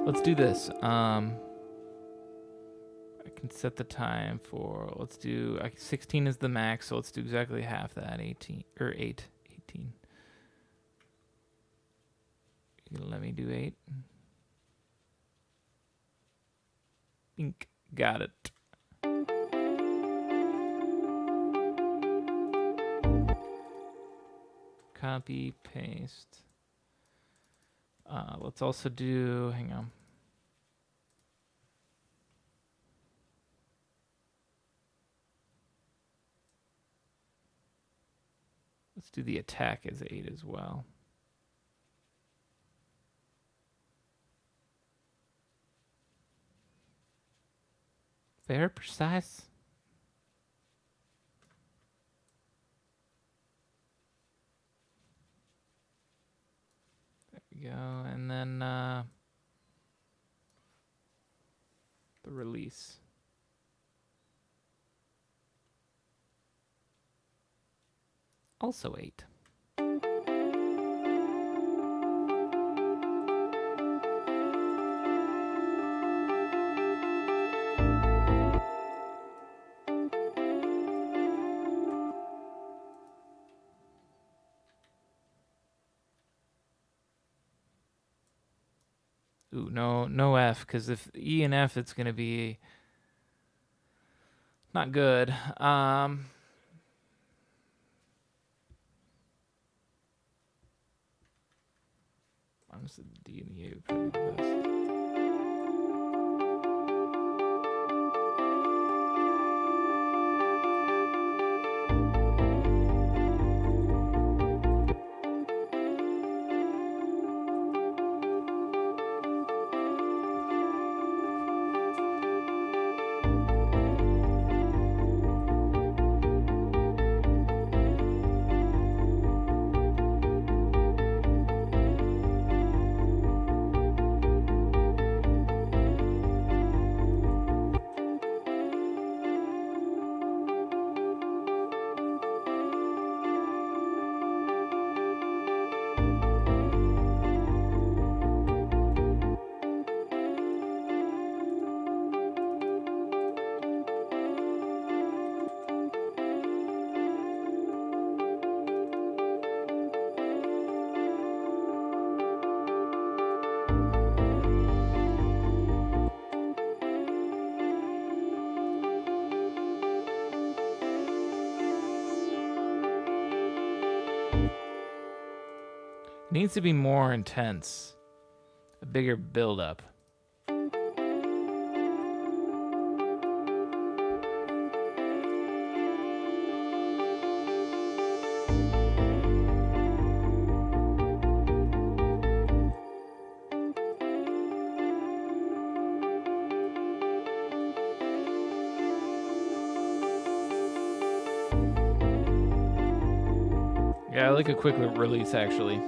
Let's do this. I can set the time for, let's do, 16 is the max, so let's do exactly half that, 18, or 8, 18. You gonna let me do 8? Bink, got it. Copy, paste. Let's also do, hang on. Let's do the attack as 8 as well. Very precise. There we go. And then the release. Also 8. Ooh, no F, because if E and F, it's gonna be not good. Honestly, the D and the A would probably be the best. Needs to be more intense. A bigger build-up. Yeah, I like a quick release, actually.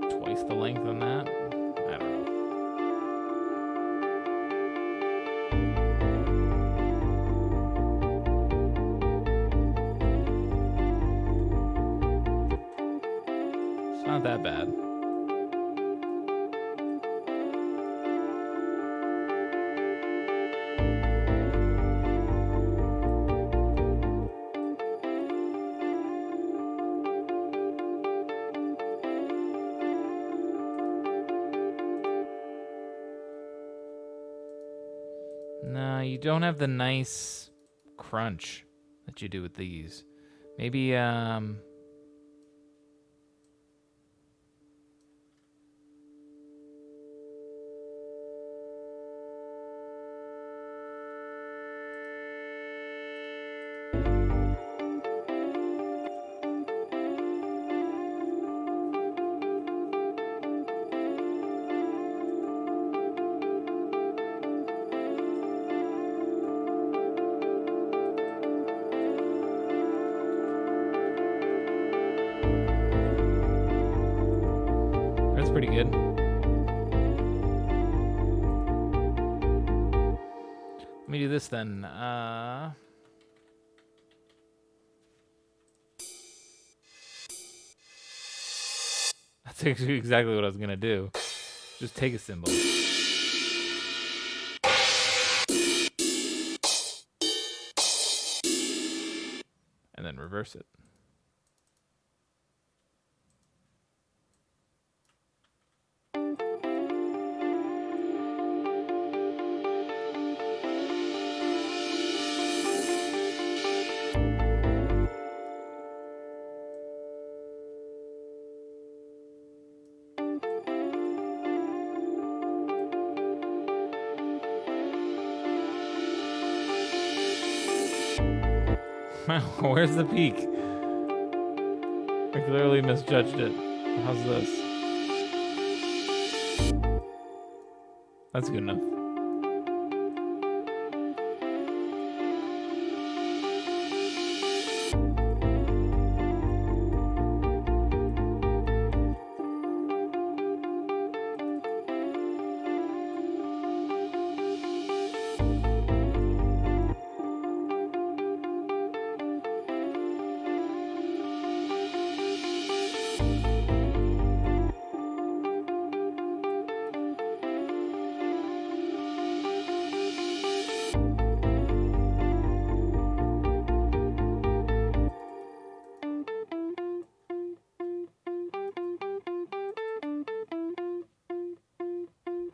Twice the length on that? I don't know. It's not that bad. No, you don't have the nice crunch that you do with these. Maybe, that's pretty good. Let me do this then. That's actually exactly what I was gonna do. Just take a cymbal. And then reverse it. Where's the peak? I clearly misjudged it. How's this? That's good enough.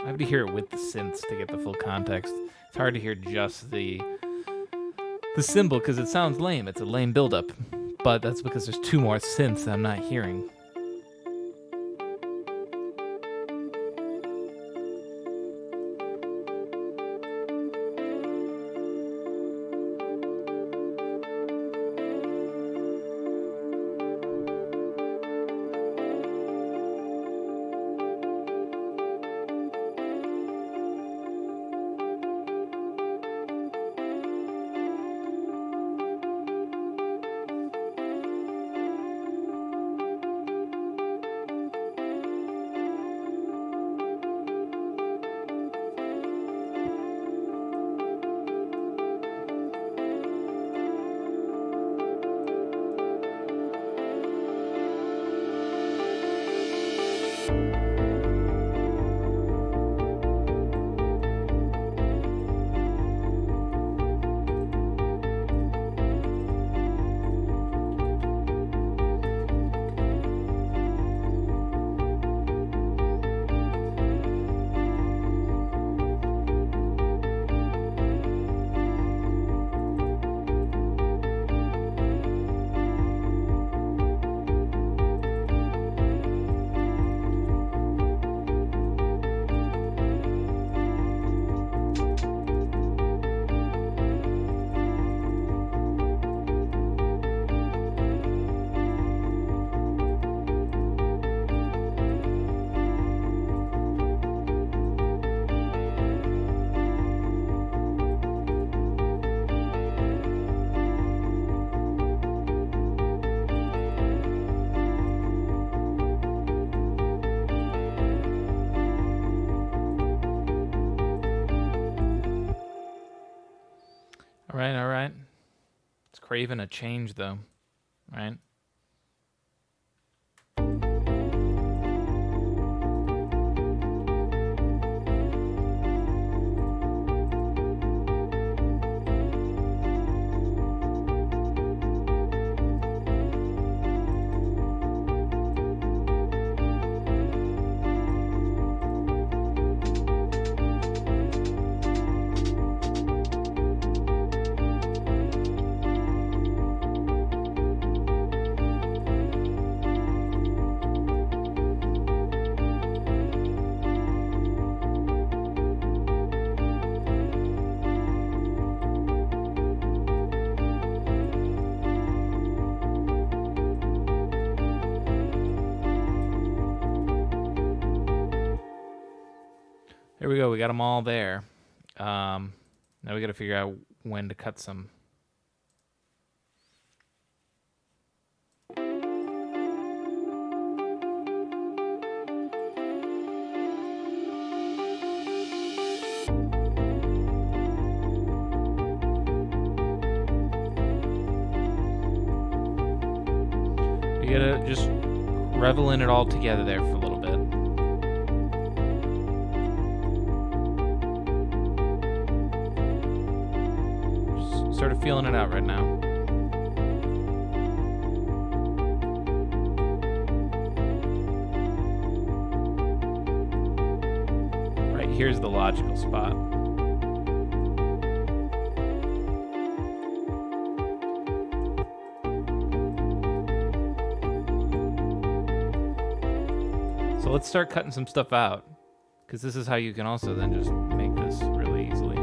I have to hear it with the synths to get the full context. It's hard to hear just the cymbal because it sounds lame. It's a lame buildup. But that's because there's 2 more synths that I'm not hearing. All right. It's craving a change, though, right? There we go. We got them all there. Now we got to figure out when to cut some. We got to just revel in it all together there for a little bit. Sort of feeling it out right now. Right here's the logical spot. So let's start cutting some stuff out, because this is how you can also then just make this really easily.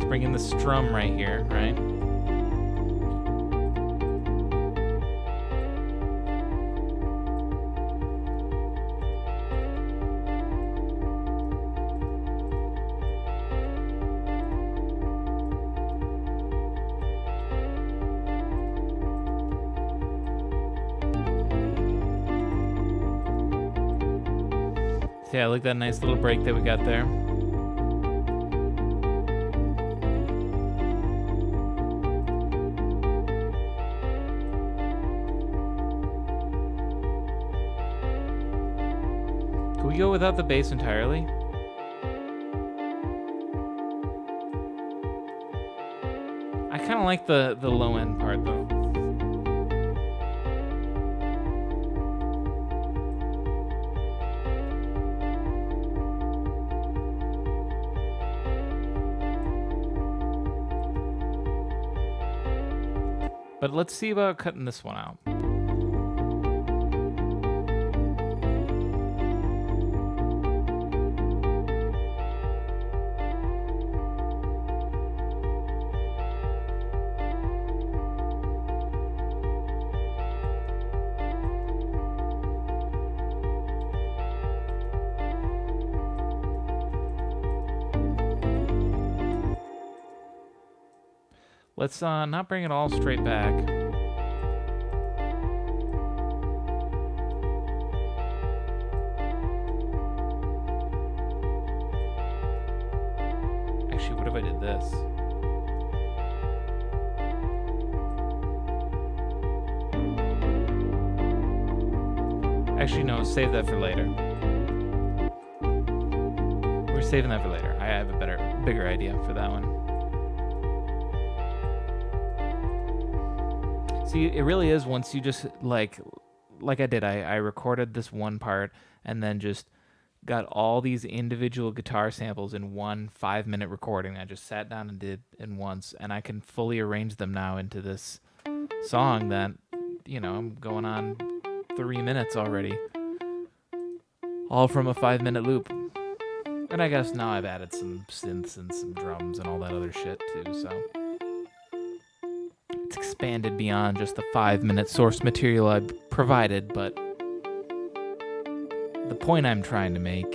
Bring in the strum right here, right? So yeah, look at that nice little break that we got there. Can we go without the bass entirely? I kind of like the low end part though. But let's see about cutting this one out. Let's not bring it all straight back. Actually, what if I did this? Actually, no, save that for later. We're saving that for later. I have a bigger idea for that one. See, it really is once you just, like I did, I recorded this one part and then just got all these individual guitar samples in one 5-minute recording. I just sat down and did in once, and I can fully arrange them now into this song that, I'm going on 3 minutes already. All from a 5-minute loop. And I guess now I've added some synths and some drums and all that other shit too, so it's expanded beyond just the 5-minute source material I provided, but the point I'm trying to make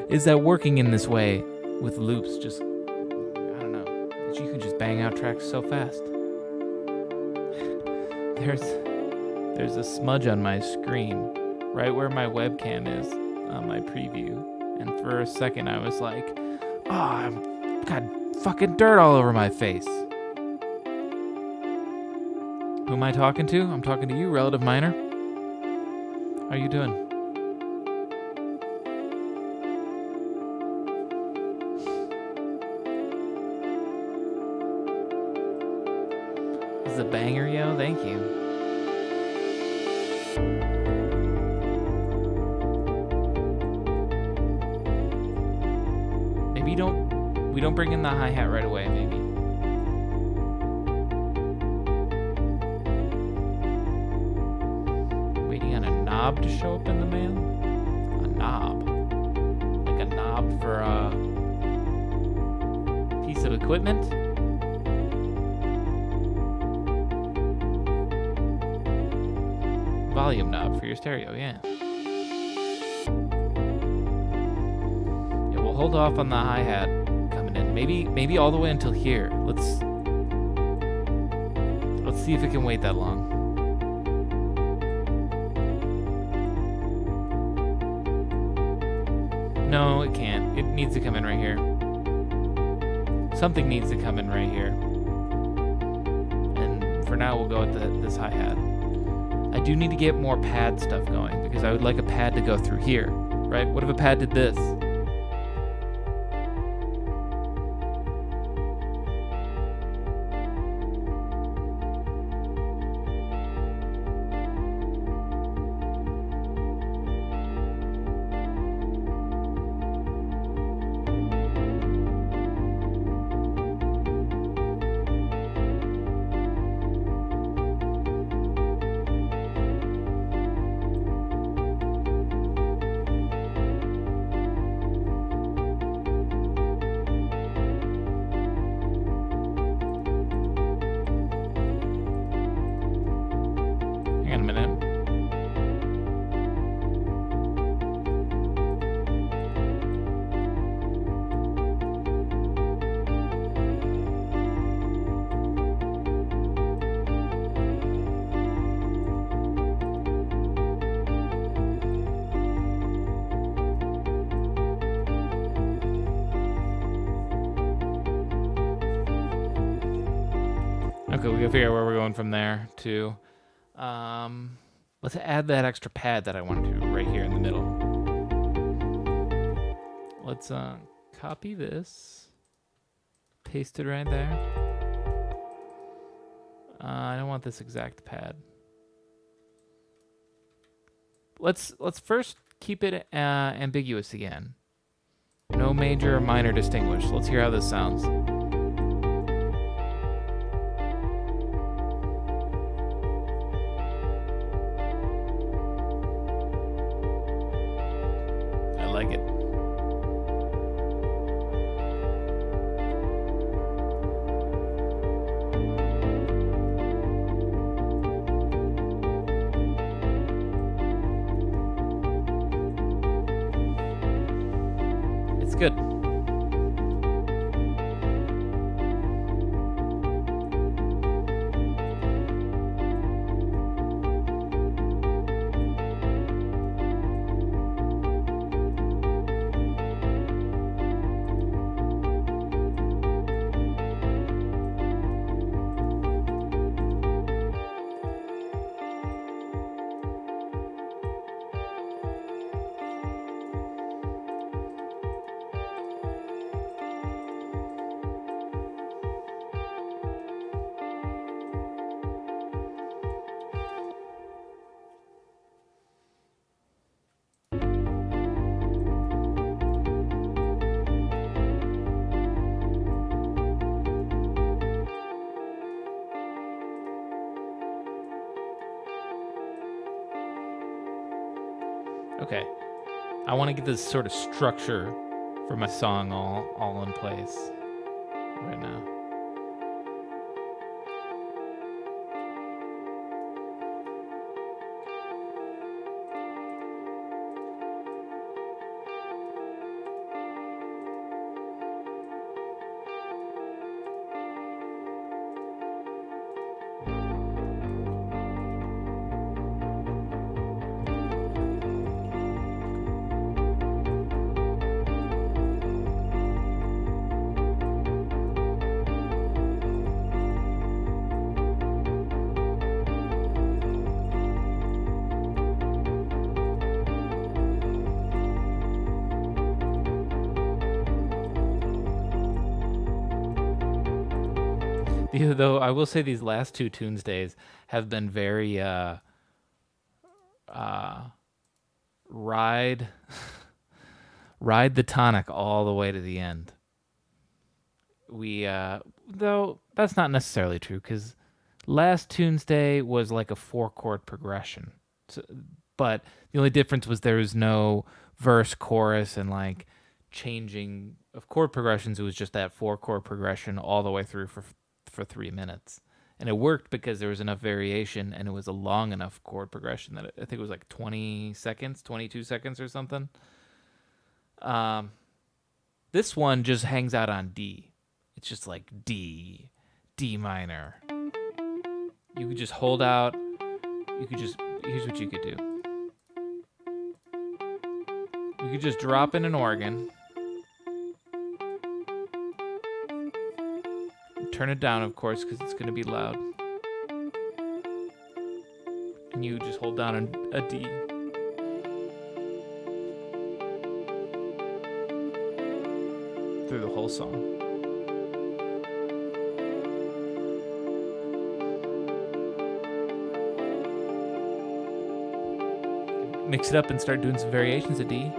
is that working in this way with loops just, I don't know, that you can just bang out tracks so fast. There's a smudge on my screen right where my webcam is on my preview, and for a second I was like, oh, I've got fucking dirt all over my face. Who am I talking to? I'm talking to you, Relative Minor. How you doing? This is a banger, yo. Thank you. Maybe we don't bring in the hi-hat right away, maybe. Knob to show up in the mail? A knob. Like a knob for a piece of equipment? Volume knob for your stereo, yeah. Yeah, we'll hold off on the hi-hat coming in. Maybe all the way until here. Let's see if it can wait that long. No, it can't. It needs to come in right here. Something needs to come in right here. And for now, we'll go with this hi-hat. I do need to get more pad stuff going, because I would like a pad to go through here, right? What if a pad did this? Okay, we gotta figure out where we're going from there to, let's add that extra pad that I wanted to right here in the middle. Let's copy this, paste it right there. I don't want this exact pad. Let's first keep it ambiguous again. No major or minor distinguished. Let's hear how this sounds. like it. It's good. Okay, I want to get this sort of structure for my song all in place right now. Though I will say these last two Tunesdays have been very ride ride the tonic all the way to the end. We though that's not necessarily true because last Tuesday was like a 4-chord progression. So, but the only difference was there was no verse, chorus, and like changing of chord progressions. It was just that 4-chord progression all the way through for 3 minutes. And it worked because there was enough variation and it was a long enough chord progression that I think it was like 20 seconds, 22 seconds or something. This one just hangs out on D. It's just like D minor. You could just hold out. Here's what you could do. You could just drop in an organ. Turn it down, of course, because it's going to be loud. And you just hold down a D. Through the whole song. Mix it up and start doing some variations of D.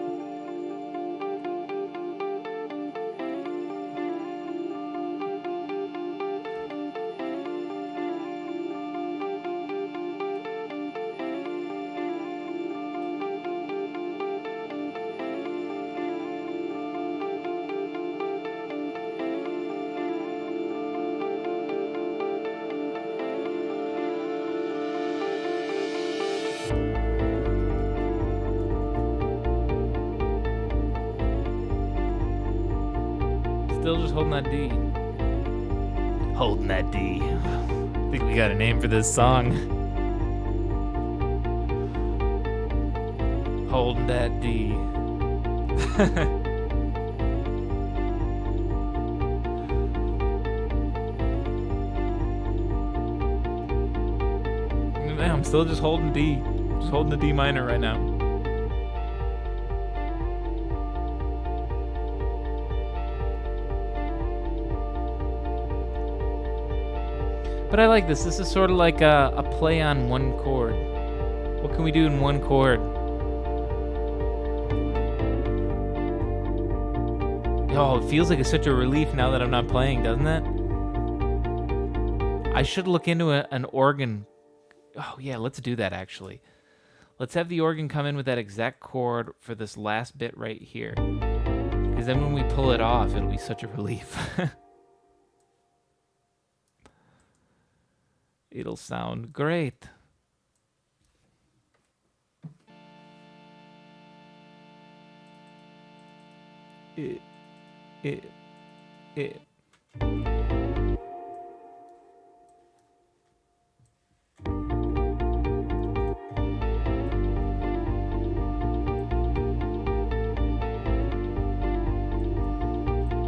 Still just holding that D. Holding that D. I think we got a name for this song. Holding that D. I'm still just holding D. Just holding the D minor right now. But I like this. This is sort of like a play on one chord. What can we do in one chord? Oh, it feels like it's such a relief now that I'm not playing, doesn't it? I should look into an organ. Oh, yeah, let's do that, actually. Let's have the organ come in with that exact chord for this last bit right here. Because then when we pull it off, it'll be such a relief. It'll sound great. It.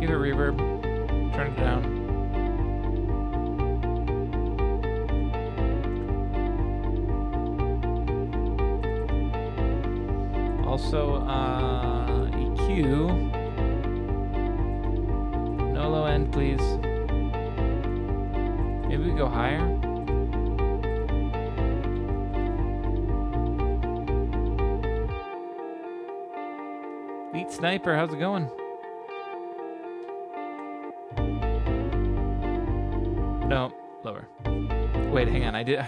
Give it reverb. Turn it down. Also, EQ. No low end, please. Maybe we go higher. Elite Sniper, how's it going? No, lower. Wait, hang on. I did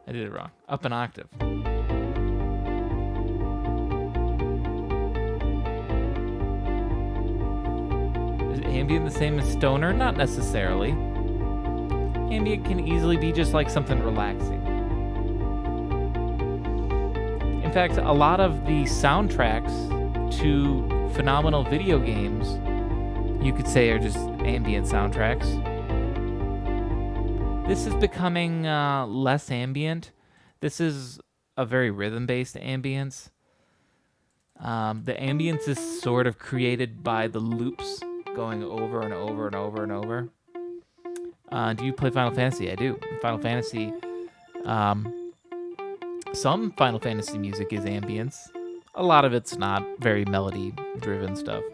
it wrong. Up an octave. Is ambient the same as stoner? Not necessarily. Ambient can easily be just like something relaxing. In fact, a lot of the soundtracks to phenomenal video games, you could say, are just ambient soundtracks. This is becoming less ambient. This is a very rhythm-based ambience. The ambience is sort of created by the loops going over and over and over and over. Do you play Final Fantasy? I do. Final Fantasy, some Final Fantasy music is ambience. A lot of it's not very melody-driven stuff.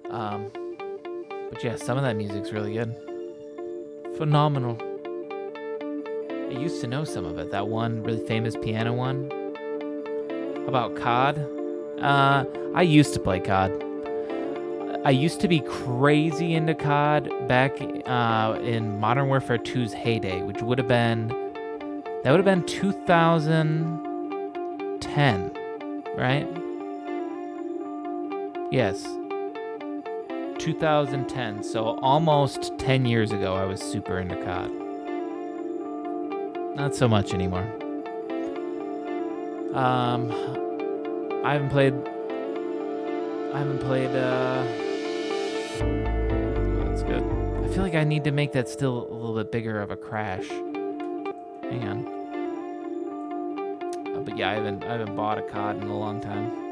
But yeah, some of that music's really good. Phenomenal. I used to know some of it. That one really famous piano one. About COD. I used to play COD. I used to be crazy into COD back in Modern Warfare 2's heyday, which would have been 2010, right? Yes. 2010, so almost 10 years ago I was super into COD. Not so much anymore. I haven't played oh, that's good. I feel like I need to make that still a little bit bigger of a crash. Hang on. But yeah, I haven't bought a COD in a long time.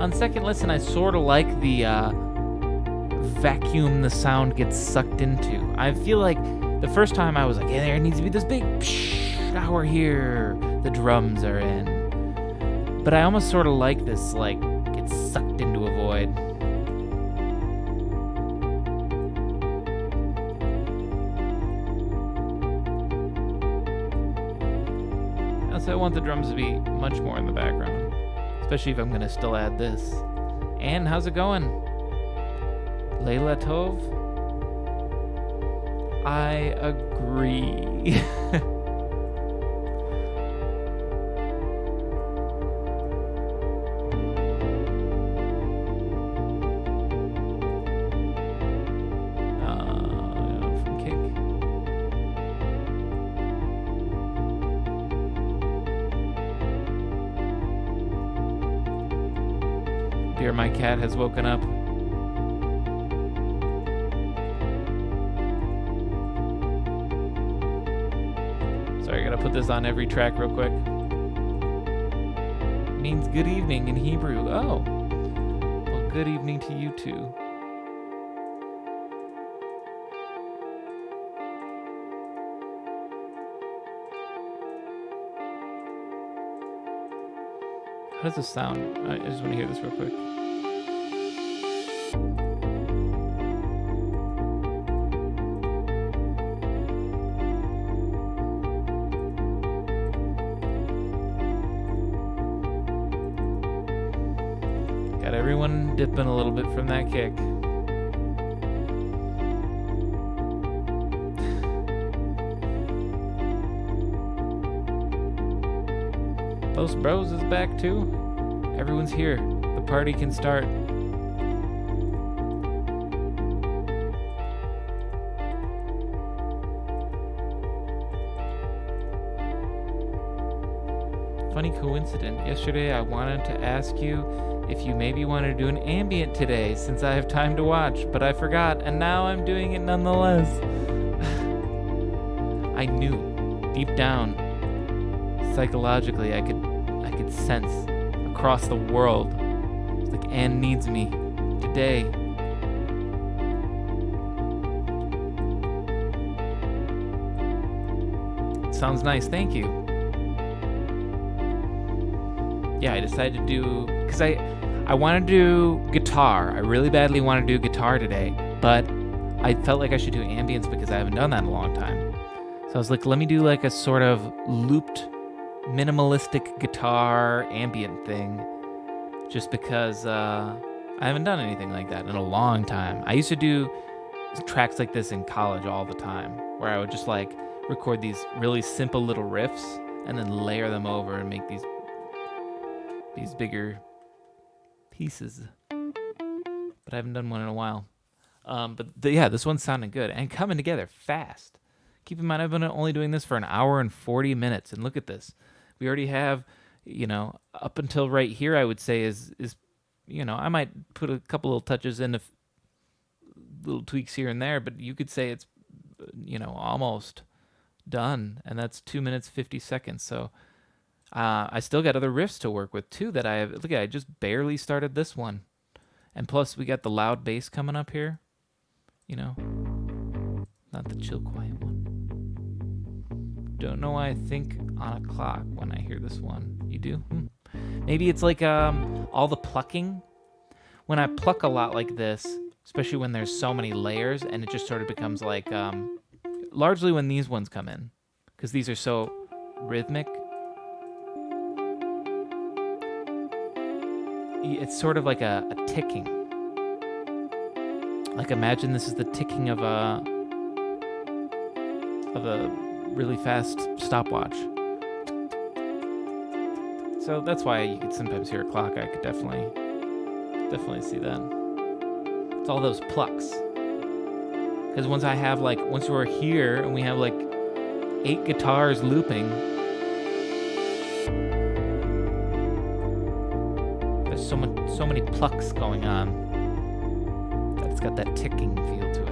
On second listen, I sort of like the vacuum the sound gets sucked into. I feel like the first time I was like, yeah, there needs to be this big shower here. The drums are in. But I almost sort of like this, like, gets sucked into a void. Also, I want the drums to be much more in the background. Especially if I'm gonna still add this. And how's it going? Layla Tov? I agree. From Kick. Dear, my cat has woken up. Sorry, I gotta put this on every track real quick. Means good evening in Hebrew. Oh. Well, good evening to you too. How does this sound? I just want to hear this real quick. Everyone dipping a little bit from that kick. Los Bros is back too. Everyone's here. The party can start. Funny coincidence. Yesterday I wanted to ask you if you maybe want to do an ambient today since I have time to watch, but I forgot and now I'm doing it nonetheless. I knew deep down psychologically I could sense across the world. It's like Anne needs me today. Sounds nice, thank you. Yeah, I decided to do, because I want to do guitar. I really badly want to do guitar today, but I felt like I should do ambience because I haven't done that in a long time. So I was like, let me do like a sort of looped, minimalistic guitar ambient thing, just because I haven't done anything like that in a long time. I used to do tracks like this in college all the time, where I would just like record these really simple little riffs and then layer them over and make these bigger pieces. But I haven't done one in a while. Yeah, this one's sounding good and coming together fast. Keep in mind, I've been only doing this for an hour and 40 minutes, and look at this. We already have, up until right here, I would say is I might put a couple little touches in, little tweaks here and there, but you could say it's, almost done, and that's 2 minutes 50 seconds. So I still got other riffs to work with too that I have. Look at, I just barely started this one, and plus we got the loud bass coming up here. Not the chill quiet one. Don't know why I think on a clock when I hear this one. You do? Maybe it's like all the plucking. When I pluck a lot like this, especially when there's so many layers, and it just sort of becomes like, largely when these ones come in, because these are so rhythmic. It's sort of like a ticking. Like imagine this is the ticking of a really fast stopwatch. So that's why you could sometimes hear a clock. I could definitely see that. It's all those plucks. Because once we're here and we have like 8 guitars looping, there's so many plucks going on that it's got that ticking feel to it.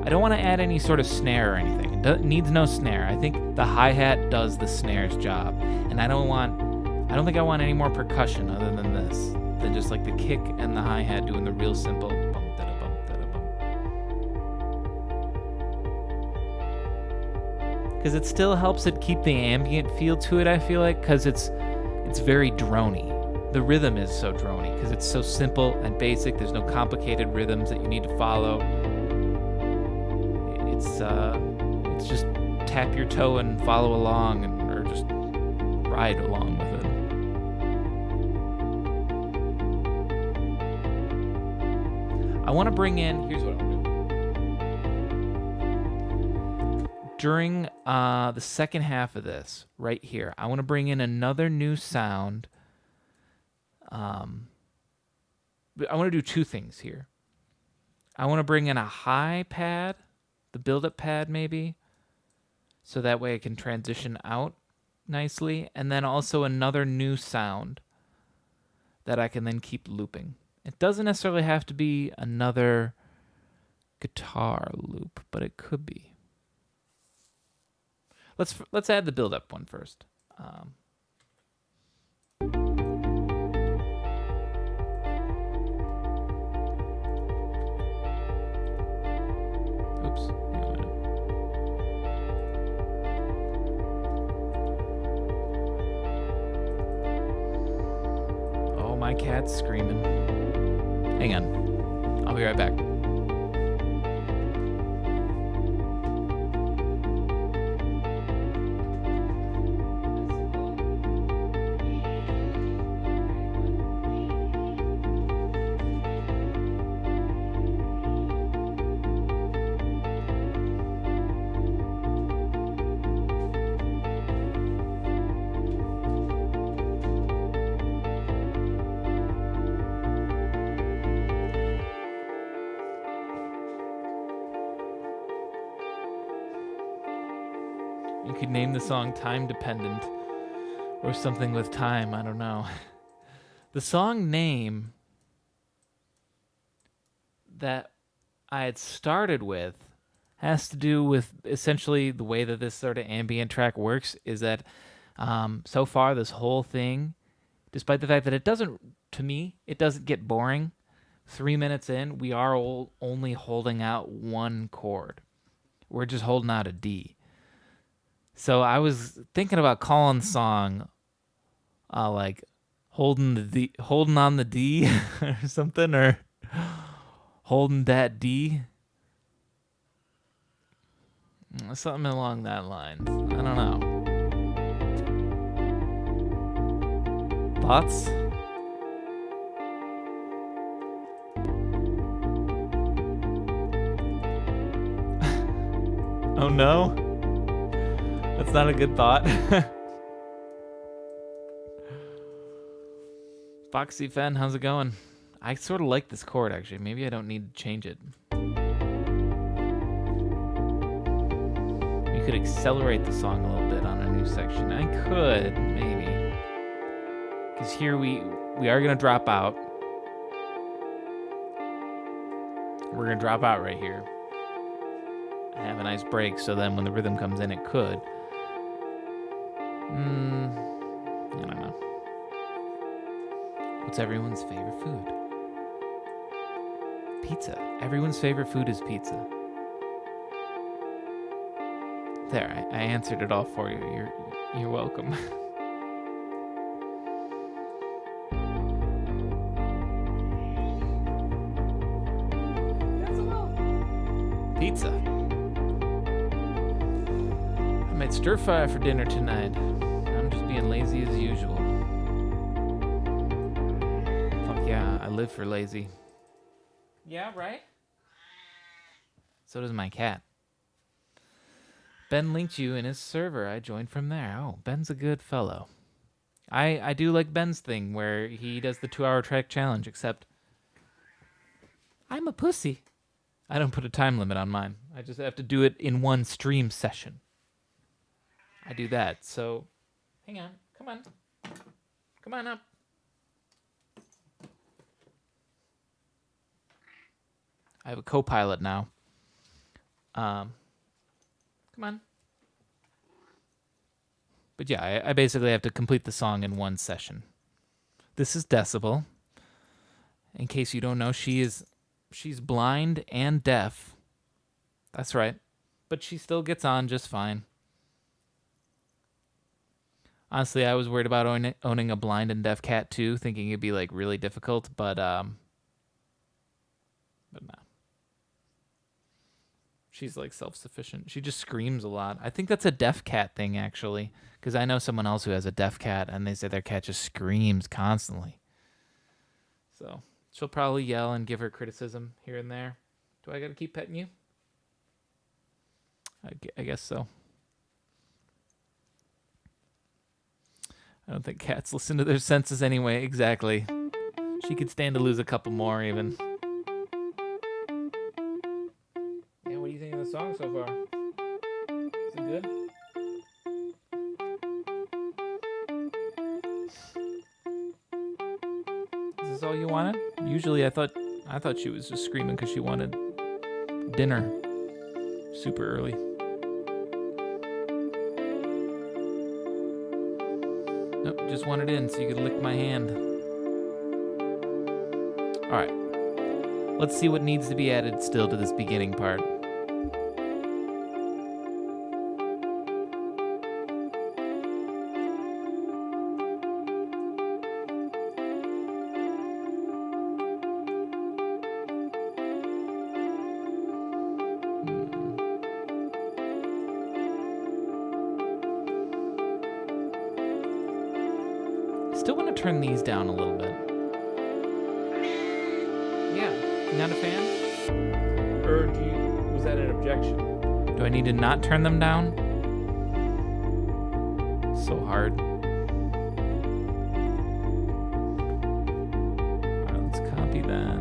I don't want to add any sort of snare or anything. It needs no snare. I think the hi-hat does the snare's job. And I don't think I want any more percussion other than this. Than just like the kick and the hi-hat doing the real simple bump, da da bump, da da bump. Because it still helps it keep the ambient feel to it, I feel like, because it's very drony. The rhythm is so drony because it's so simple and basic. There's no complicated rhythms that you need to follow. It's just tap your toe and follow along, or just ride along with it. I want to bring in, here's what I'm doing. During the second half of this, right here, I want to bring in another new sound. I want to do 2 things here. I want to bring in a high pad, the build-up pad maybe, so that way I can transition out nicely, and then also another new sound that I can then keep looping. It doesn't necessarily have to be another guitar loop, but it could be. Let's add the build-up one first. Oops. Oh, my cat's screaming. Hang on. I'll be right back. could name the song Time Dependent or something with time. I don't know. The song name that I had started with has to do with essentially the way that this sort of ambient track works is that so far this whole thing, despite the fact that it doesn't, to me, it doesn't get boring. 3 minutes in, we are only holding out one chord. We're just holding out a D. So I was thinking about calling the song like holding on the D or something, or holding that D. Something along that line. I don't know. Thoughts? Oh no? That's not a good thought. Foxy Fen, how's it going? I sort of like this chord actually. Maybe I don't need to change it. You could accelerate the song a little bit on a new section. I could, maybe. Because here we are going to drop out. We're going to drop out right here. Have a nice break, so then when the rhythm comes in, it could. I don't know. What's everyone's favorite food? Pizza. Everyone's favorite food is pizza. There, I answered it all for you. You're welcome. Pizza. I made stir fry for dinner tonight. I'm just being lazy as usual. Fuck yeah, I live for lazy. Yeah, right? So does my cat. Ben linked you in his server. I joined from there. Oh, Ben's a good fellow. I do like Ben's thing where he does the 2-hour track challenge, except I'm a pussy. I don't put a time limit on mine. I just have to do it in one stream session. I do that. So, hang on. Come on. Come on up. I have a co-pilot now. Come on. But yeah, I basically have to complete the song in one session. This is Decibel. In case you don't know, she's blind and deaf. That's right. But she still gets on just fine. Honestly, I was worried about owning a blind and deaf cat too, thinking it'd be like really difficult, but no. She's like self-sufficient. She just screams a lot. I think that's a deaf cat thing actually, because I know someone else who has a deaf cat and they say their cat just screams constantly. So she'll probably yell and give her criticism here and there. Do I gotta keep petting you? I guess so. I don't think cats listen to their senses anyway. Exactly. She could stand to lose a couple more even. Yeah, what do you think of the song so far? Is it good? Is this all you wanted? Usually I thought she was just screaming because she wanted dinner super early. Nope, just wanted in so you could lick my hand. Alright. Let's see what needs to be added still to this beginning part. Still want to turn these down a little bit. Yeah, not a fan? Or was that an objection? Do I need to not turn them down? So hard. Alright, let's copy that.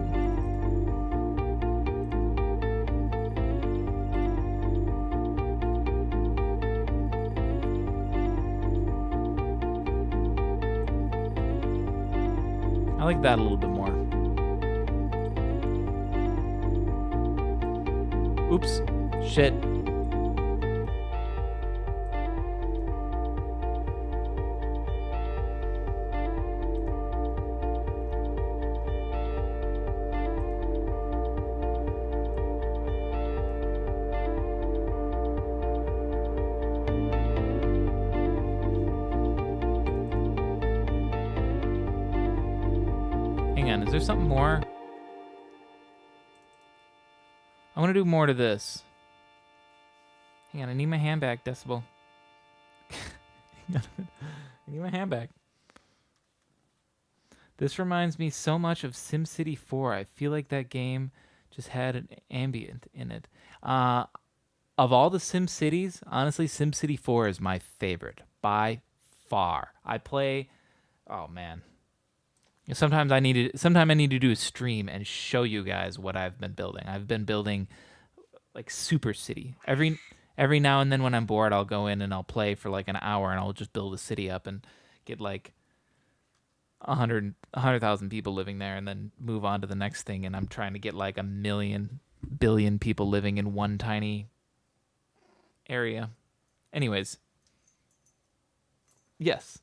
I like that a little bit more. Oops. Shit. Hang on, is there something more? I want to do more to this. Hang on, I need my hand back, Decibel. I need my hand back. This reminds me so much of SimCity 4. I feel like that game just had an ambient in it. Of all the SimCities, honestly, SimCity 4 is my favorite by far. I play. Oh man. Sometimes I need to do a stream and show you guys what I've been building. I've been building like Super City. Every now and then when I'm bored, I'll go in and I'll play for like an hour and I'll just build a city up and get like 100,000 people living there and then move on to the next thing. And I'm trying to get like 1,000,000,000,000 people living in one tiny area. Anyways, yes,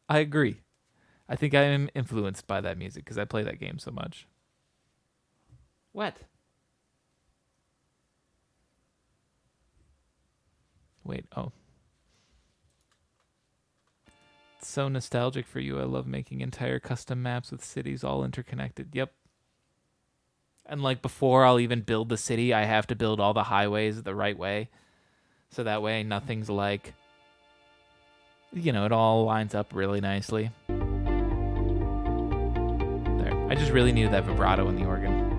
I agree. I think I am influenced by that music because I play that game so much. What? Wait, oh. It's so nostalgic for you. I love making entire custom maps with cities all interconnected. Yep. And like before I'll even build the city, I have to build all the highways the right way. So that way nothing's like, it all lines up really nicely. There. I just really needed that vibrato in the organ.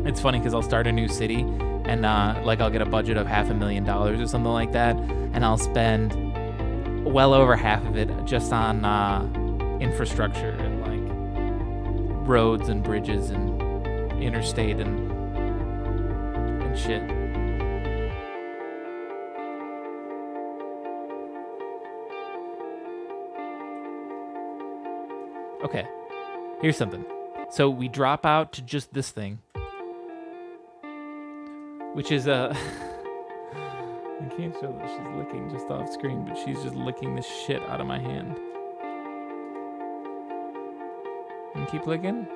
It's funny because I'll start a new city and like I'll get a budget of $500,000 or something like that, and I'll spend well over half of it just on infrastructure and like roads and bridges and interstate and shit. Okay, here's something. So we drop out to just this thing, which is I can't show that she's licking just off screen, but she's just licking the shit out of my hand. And keep licking.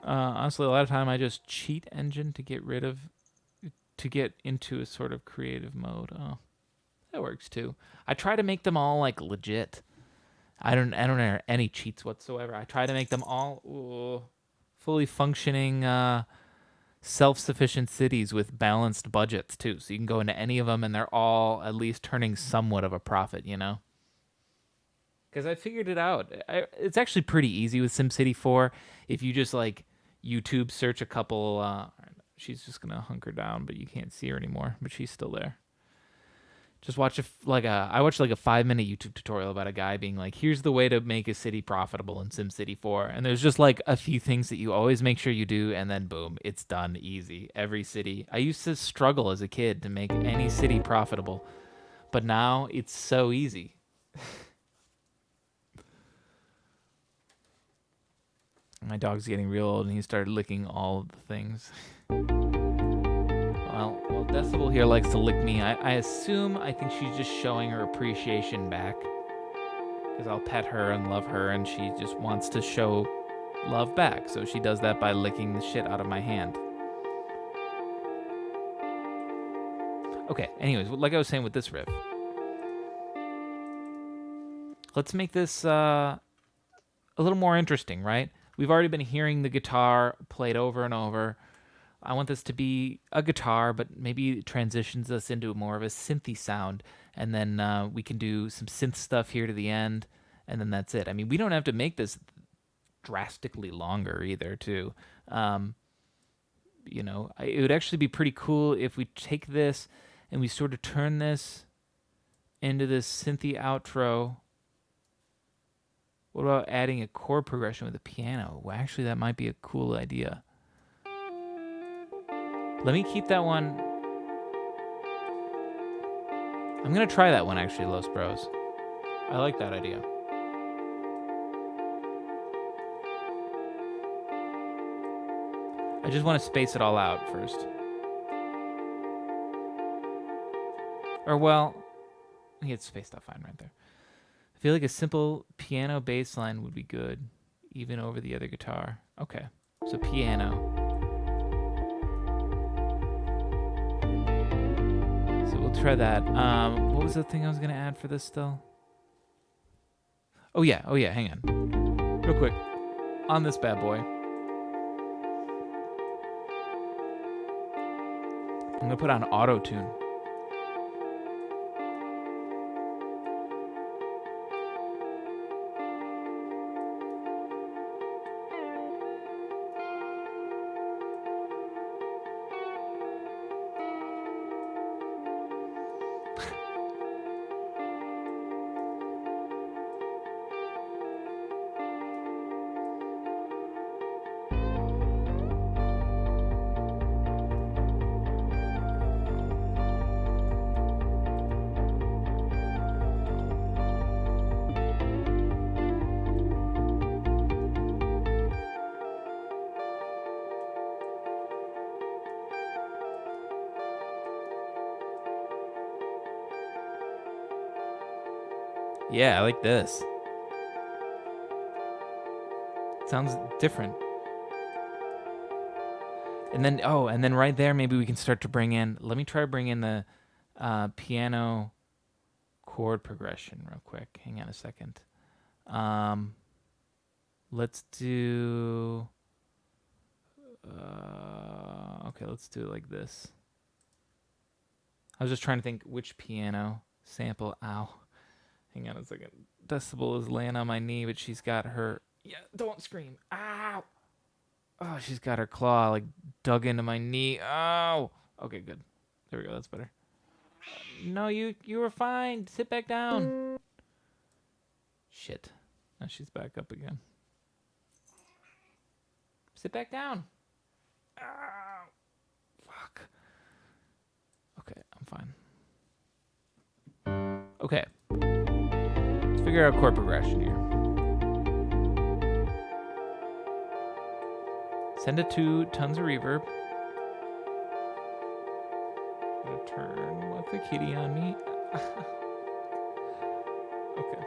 Honestly, a lot of time I just cheat engine to get into a sort of creative mode. Oh, that works too. I try to make them all like legit. I don't enter any cheats whatsoever. I try to make them all fully functioning, self-sufficient cities with balanced budgets too. So you can go into any of them and they're all at least turning somewhat of a profit, Because I figured it out. It's actually pretty easy with SimCity 4. If you just like YouTube search a couple, she's just gonna hunker down, but you can't see her anymore. But she's still there. Just watch I watched like a 5-minute YouTube tutorial about a guy being like, here's the way to make a city profitable in SimCity 4. And there's just like a few things that you always make sure you do, and then boom, it's done easy. Every city. I used to struggle as a kid to make any city profitable, but now it's so easy. My dog's getting real old and he started licking all of the things. Well, Decibel here likes to lick me. I think she's just showing her appreciation back. Because I'll pet her and love her, and she just wants to show love back. So she does that by licking the shit out of my hand. Okay, anyways, like I was saying with this riff. Let's make this a little more interesting, right? We've already been hearing the guitar played over and over. I want this to be a guitar, but maybe it transitions us into more of a synthy sound, and then we can do some synth stuff here to the end, and then that's it. I mean, we don't have to make this drastically longer either, too. It would actually be pretty cool if we take this and we sort of turn this into this synthy outro. What about adding a chord progression with a piano? Well, actually, that might be a cool idea. Let me keep that one. I'm going to try that one, actually, Los Bros. I like that idea. I just want to space it all out first. Or, well, it's spaced out fine right there. I feel like a simple piano bass line would be good, even over the other guitar. Okay, so piano. So we'll try that. What was the thing I was going to add for this still? Oh, yeah, hang on. Real quick. On this bad boy, I'm going to put on auto-tune. Yeah, I like this. Sounds different. And then right there, maybe we can start to bring in. Let me try to bring in the piano chord progression real quick. Hang on a second. Let's do. Okay, let's do it like this. I was just trying to think which piano sample. Ow. Hang on a second. Decibel is laying on my knee, but she's got her. Yeah, don't scream. Ow. Oh, she's got her claw like dug into my knee. Oh. Okay, good. There we go. That's better. No, you were fine. Sit back down. Shit. Now she's back up again. Sit back down. Ow. Fuck. Okay, I'm fine. Okay. Let's figure out chord progression here. Send it to tons of reverb. I'm gonna turn with the kitty on me. Okay.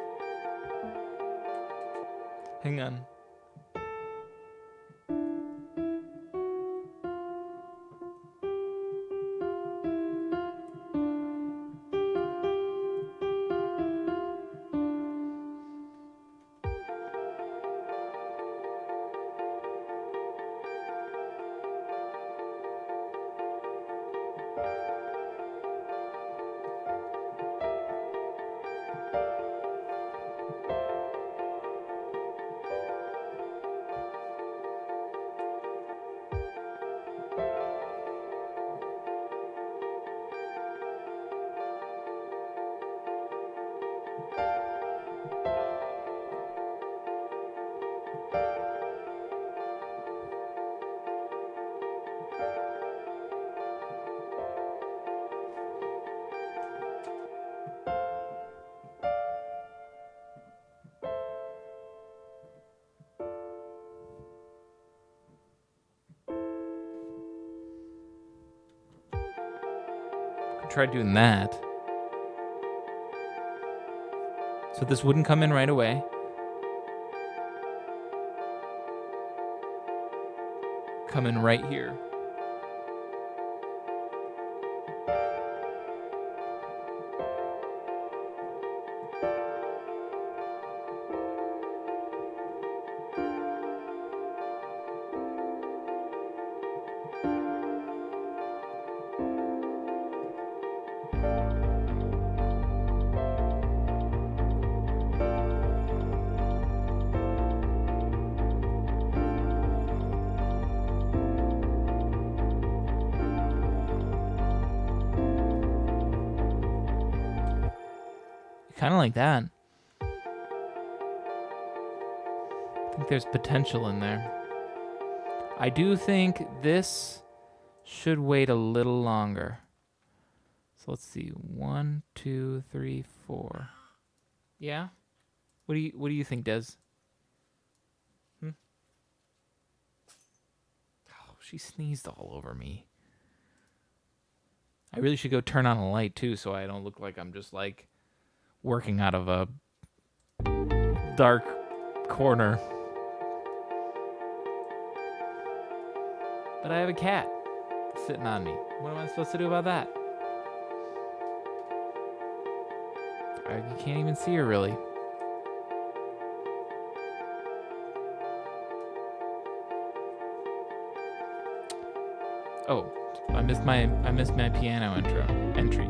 Hang on. Try doing that. So this wouldn't come in right away. Come in right here. Kind of like that. I think there's potential in there. I do think this should wait a little longer. So let's see. 1, 2, 3, 4. Yeah? What do you think, Des? Hmm? Oh, she sneezed all over me. I really should go turn on a light too so I don't look like I'm just like working out of a dark corner. But I have a cat sitting on me. What am I supposed to do about that? You can't even see her really. Oh, I missed my piano entry. I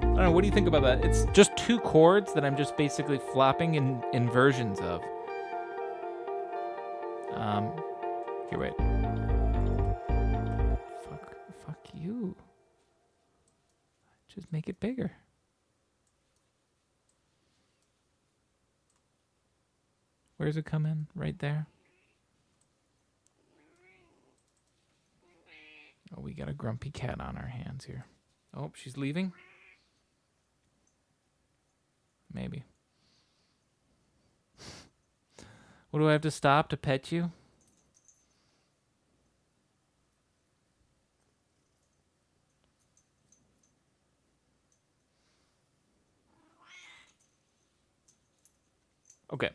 don't know, what do you think about that? It's just 2 chords that I'm just basically flopping in versions of. Here, wait. Fuck you. Just make it bigger. Where does it come in? Right there? Oh, we got a grumpy cat on our hands here. Oh, she's leaving? Maybe. What, do I have to stop to pet you? Okay.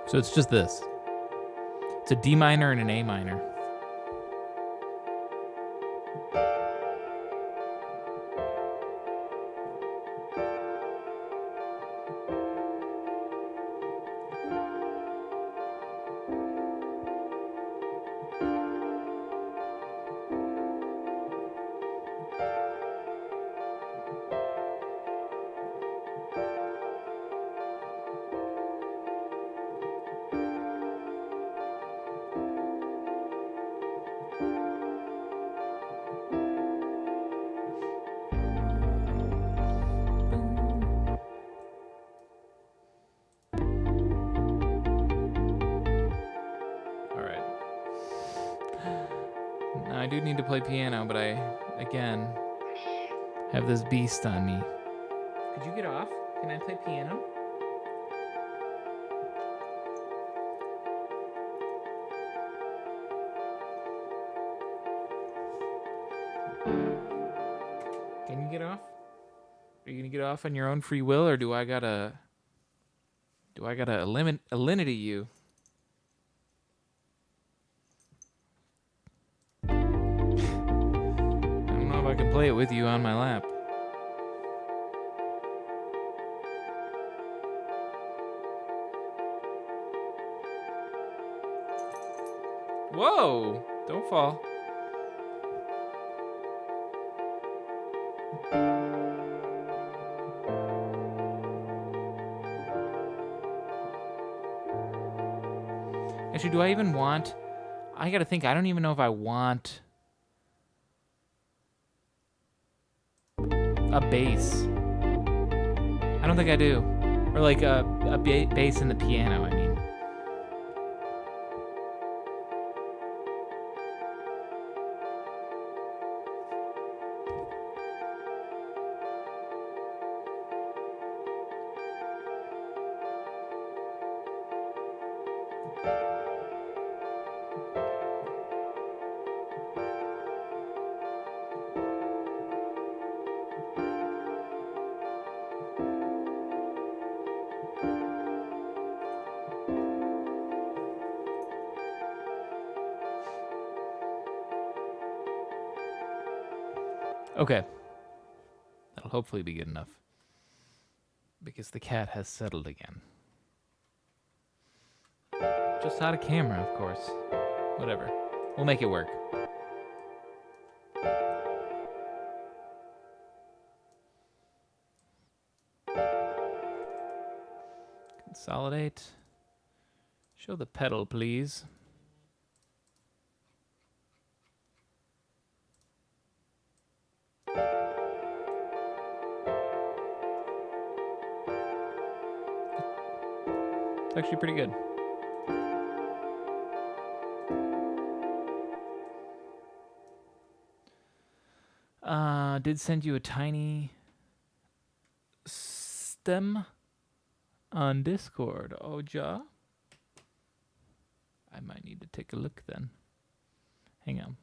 So it's just this. It's a D minor and an A minor. I do need to play piano, but I, again, have this beast on me. Could you get off? Can I play piano? Can you get off? Are you gonna get off on your own free will, or do I gotta eliminate you? I don't know if I can play it with you on my lap. Whoa! Don't fall. Actually, do I even want... I gotta think. I don't even know if I want a bass. I don't think I do. Or like a bass in the piano, I mean. Okay. That'll hopefully be good enough. Because the cat has settled again. Just out of camera, of course. Whatever. We'll make it work. Consolidate. Show the pedal, please. actually pretty good. Did send you a tiny stem on Discord. Oh, ja. I might need to take a look then. Hang on.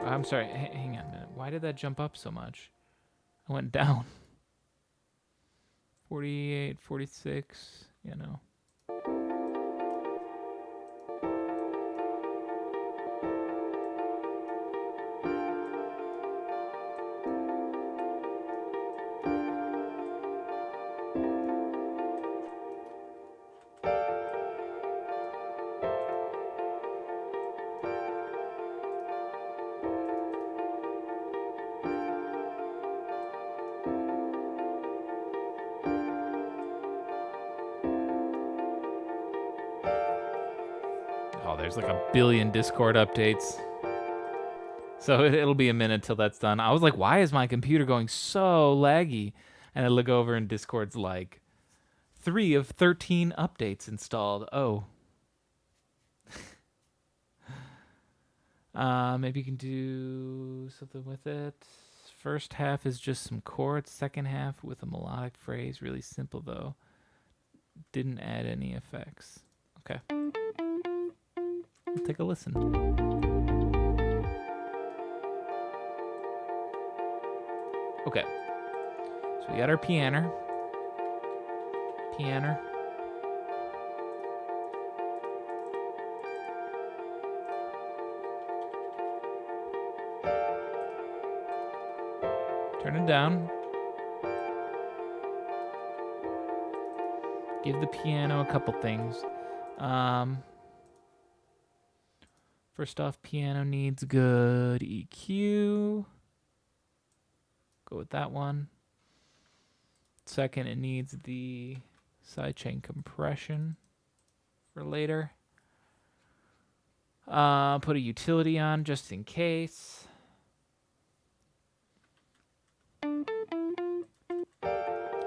I'm sorry. Hang on a minute. Why did that jump up so much? I went down. 48, 46, you know. Oh, there's like a billion Discord updates. So it'll be a minute till that's done. I was like, why is my computer going so laggy? And I look over and Discord's like, 3 of 13 updates installed. Oh. Maybe you can do something with it. First half is just some chords. Second half with a melodic phrase. Really simple, though. Didn't add any effects. Okay. We'll take a listen. Okay. So we got our piano. Turn it down. Give the piano a couple things. First off, piano needs good EQ. Go with that one. Second, it needs the sidechain compression for later. Put a utility on just in case.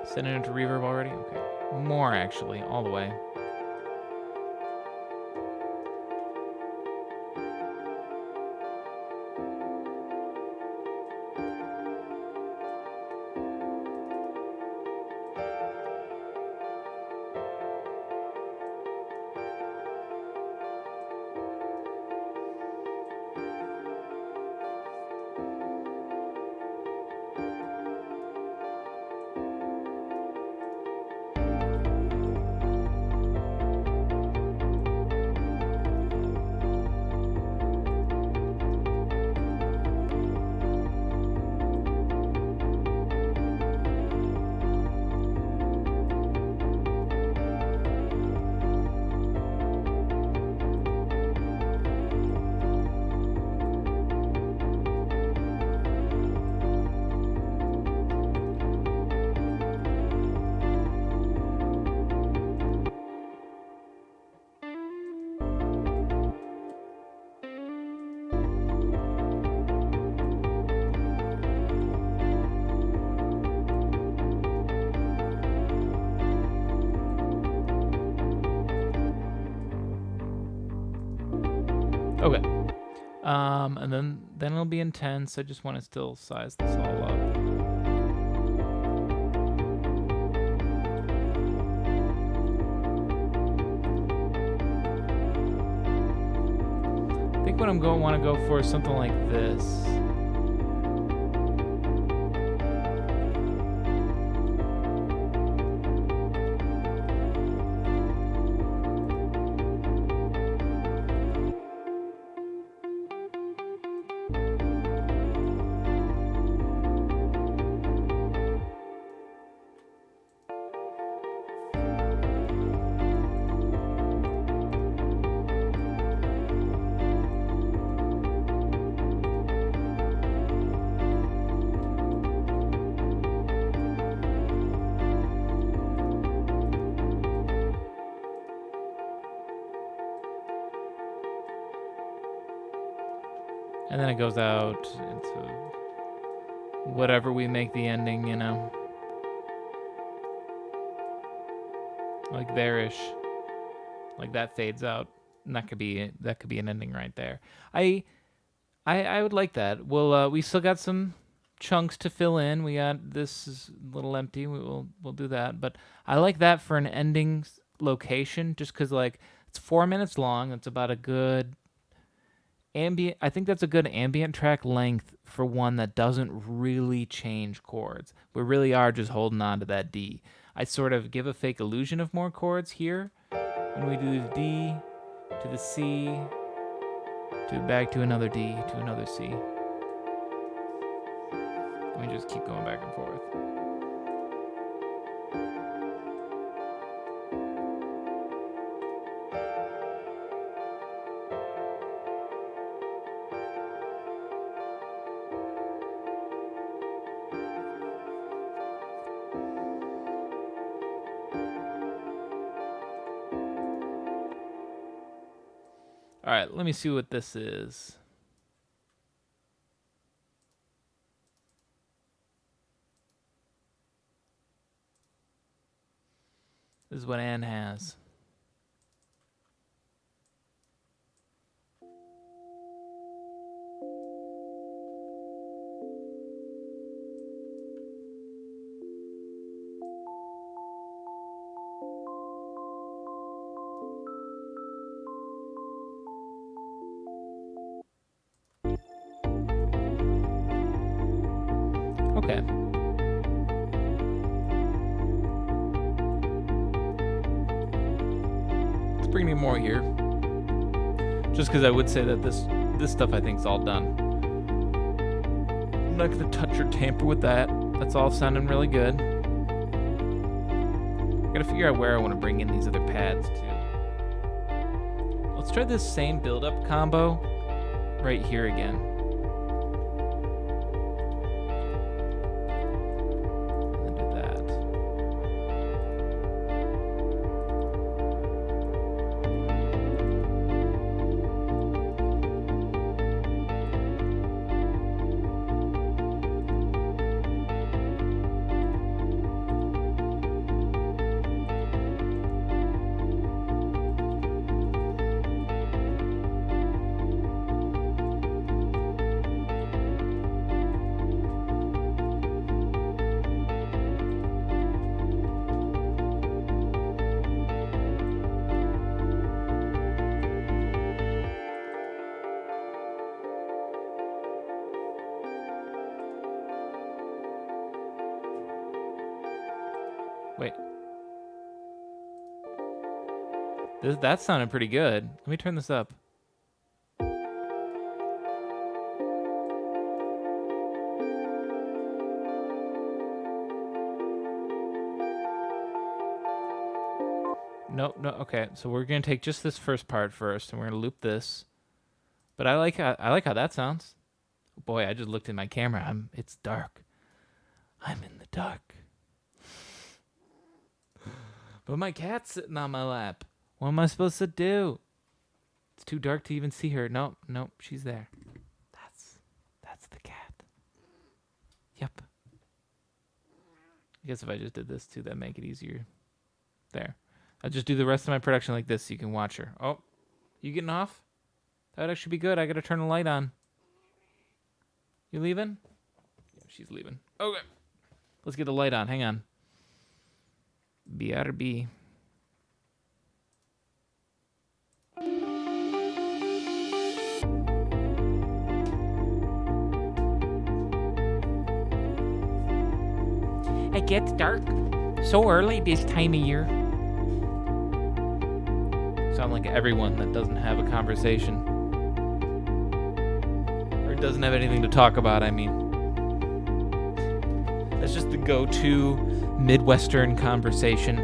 Send it into reverb already? Okay. More, actually, all the way. Okay. And then it'll be intense. I just want to still size this all up. I think what I'm going to want to go for is something like this. And then it goes out into whatever we make the ending, you know. Like there-ish. Like that fades out. And that could be an ending right there. I would like that. We still got some chunks to fill in. We got this is a little empty. We'll do that. But I like that for an ending location, just because like it's 4 minutes long. It's about a good ambient. I think that's a good ambient track length for one that doesn't really change chords. We really are just holding on to that D. I sort of give a fake illusion of more chords here, and we do the D to the C. To back to another D, to another C. We just keep going back and forth. All right, let me see what this is. This is what Anne has. Okay. Let's bring me more here. Just because I would say that this stuff I think is all done. I'm not going to touch or tamper with that. That's all sounding really good. I got to figure out where I want to bring in these other pads too. Let's try this same build-up combo right here again. Wait. That sounded pretty good. Let me turn this up. No, okay. So we're gonna take just this first part first, and we're gonna loop this. But I like how that sounds. Boy, I just looked in my camera. It's dark. I'm in the dark. But my cat's sitting on my lap. What am I supposed to do? It's too dark to even see her. Nope, she's there. That's the cat. Yep. I guess if I just did this too, that'd make it easier. There. I'll just do the rest of my production like this so you can watch her. Oh, you getting off? That would actually be good. I gotta turn the light on. You leaving? Yeah, she's leaving. Okay. Let's get the light on. Hang on. BRB. It gets dark so early this time of year. Sound like everyone that doesn't have a conversation. Or doesn't have anything to talk about, I mean. That's just the go-to Midwestern conversation.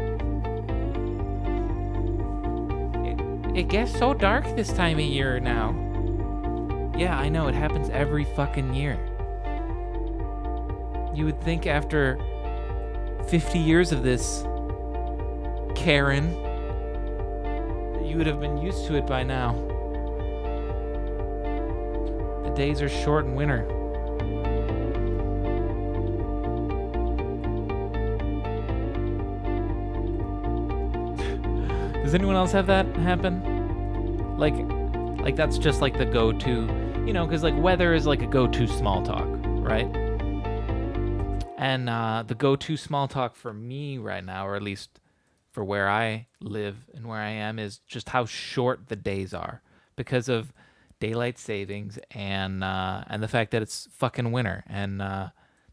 It gets so dark this time of year now. Yeah, I know, it happens every fucking year. You would think after 50 years of this, Karen, that you would have been used to it by now. The days are short in winter. Does anyone else have that happen? Like that's just like the go-to, because like weather is like a go-to small talk, right? And the go-to small talk for me right now, or at least for where I live and where I am, is just how short the days are because of daylight savings and the fact that it's fucking winter, and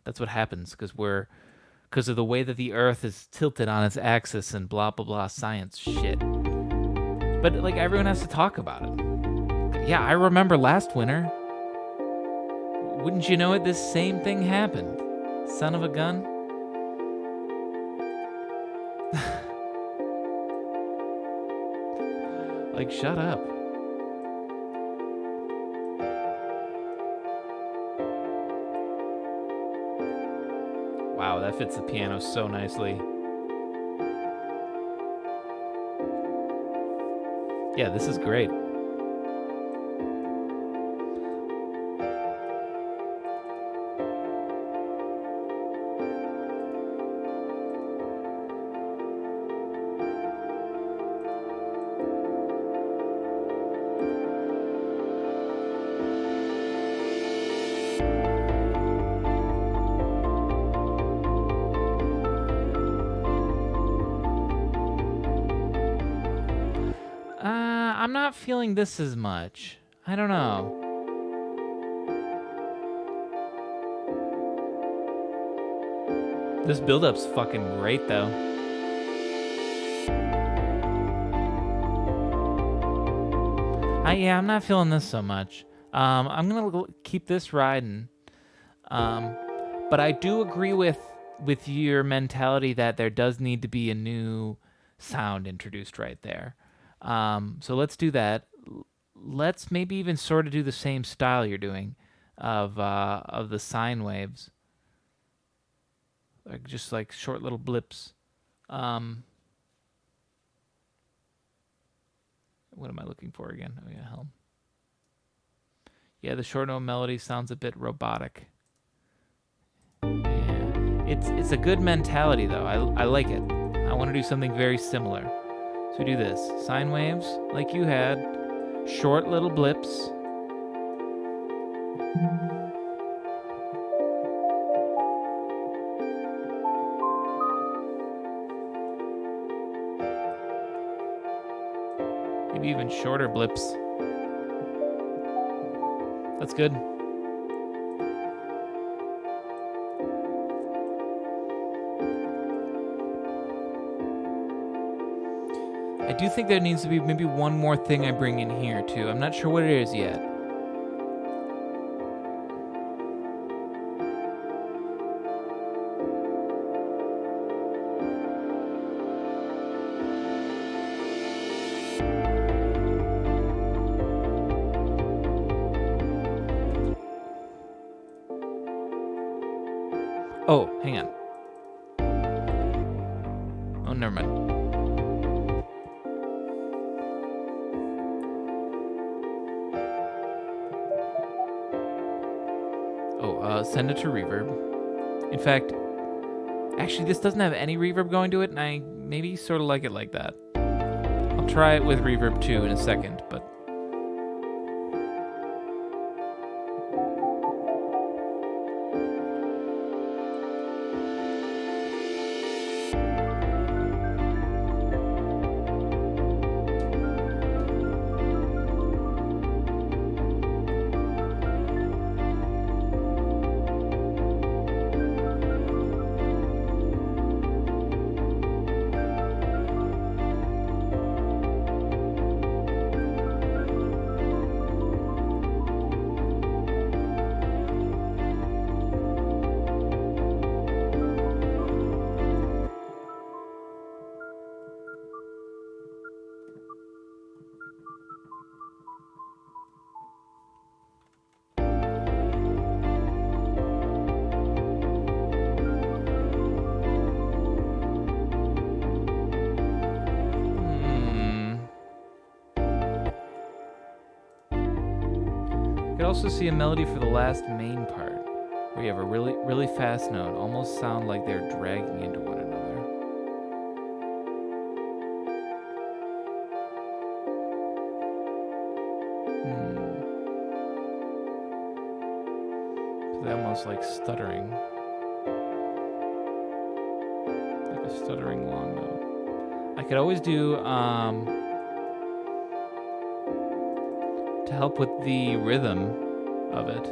that's what happens because of the way that the Earth is tilted on its axis and blah blah blah science shit. But like everyone has to talk about it. Yeah, I remember last winter. Wouldn't you know it? This same thing happened. Son of a gun. Like, shut up. Wow, that fits the piano so nicely. Yeah, this is great. I'm not feeling this as much. I don't know. This build-up's fucking great, though. I'm not feeling this so much. I'm gonna keep this riding. But I do agree with your mentality that there does need to be a new sound introduced right there. So let's do that. Let's maybe even sort of do the same style you're doing of the sine waves, like just like short little blips. What am I looking for again? Oh yeah, helm. Yeah, the short note melody sounds a bit robotic. Yeah, it's a good mentality though. I like it. I want to do something very similar. So we do this. Sine waves, like you had. Short little blips. Maybe even shorter blips. That's good. I do think there needs to be maybe one more thing I bring in here too. I'm not sure what it is yet. Oh, hang on. Oh, never mind. Send it to reverb. In fact, actually this doesn't have any reverb going to it, and I maybe sort of like it like that. I'll try it with reverb too in a second, but could also see a melody for the last main part, where you have a really, really fast note, almost sound like they're dragging into one another. So they're almost like stuttering. Like a stuttering long note. I could always do, to help with the rhythm of it.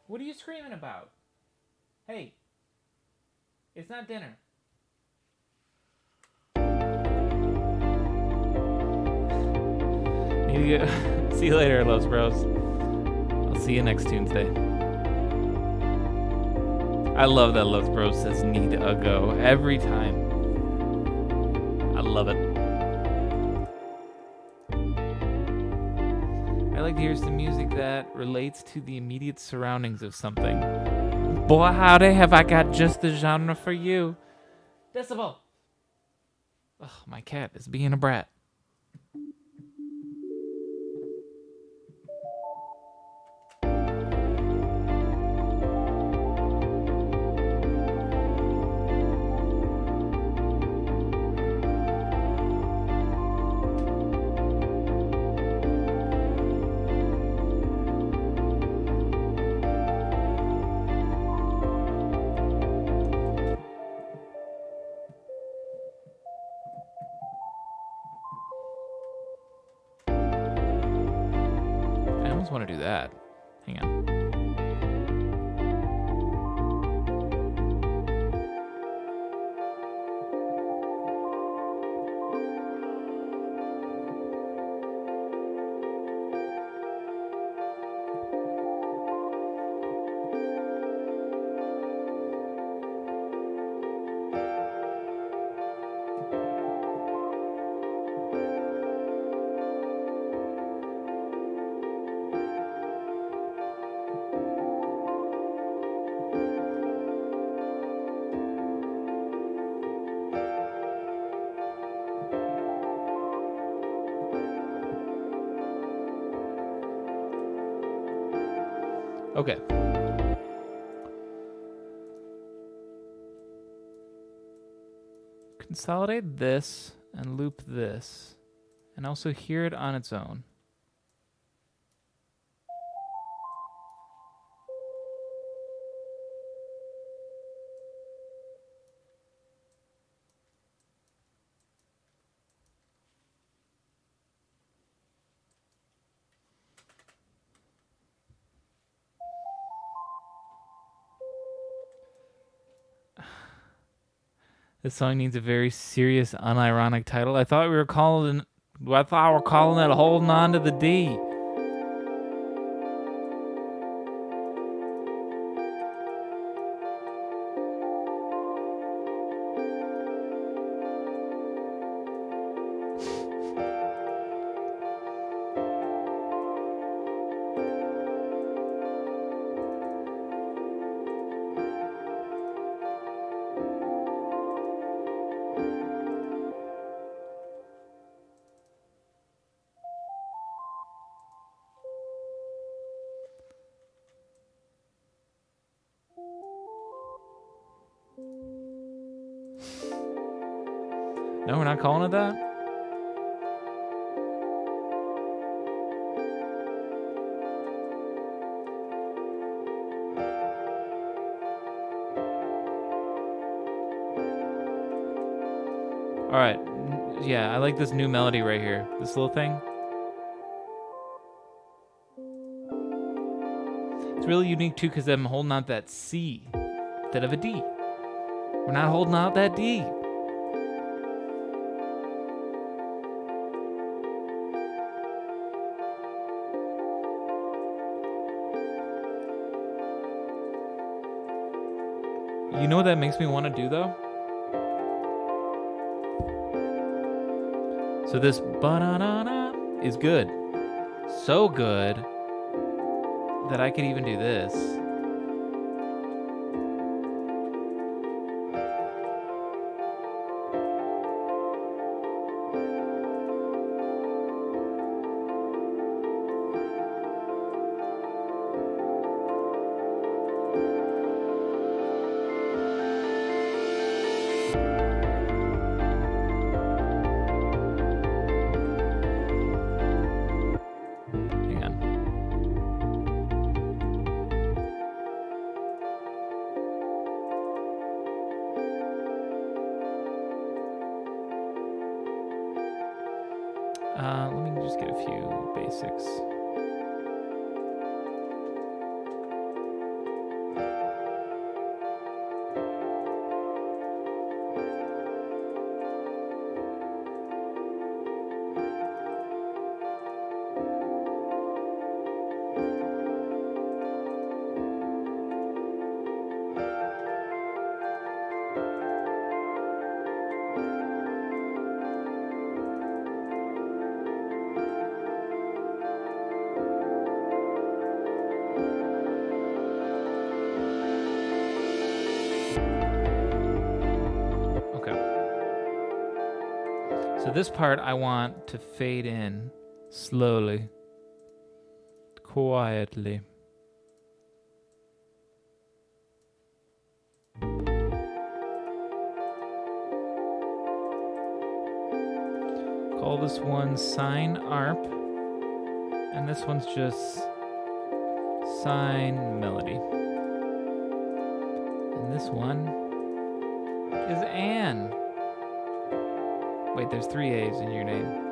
What are you screaming about? Hey, it's not dinner. See you later, Loves Bros. I'll see you next Tuesday. I love that Loves Bros says need a go every time. I love it. I like to hear some music that relates to the immediate surroundings of something. Boy, howdy, have I got just the genre for you. Decibel. Ugh, my cat is being a brat. I almost want to do that. Hang on. Okay. Consolidate this and loop this, and also hear it on its own. This song needs a very serious, unironic title. I thought we were calling it Holding On to the D. No, we're not calling it that? Alright. Yeah, I like this new melody right here. This little thing. It's really unique too because I'm holding out that C instead of a D. We're not holding out that D. You know what that makes me want to do though? So this ba-da-da-da is good. So good that I could even do this. Let me just get a few basics. So this part I want to fade in slowly, quietly. Call this one sine arp, and this one's just sine melody. And this one is Anne. Wait, there's 3 A's in your name.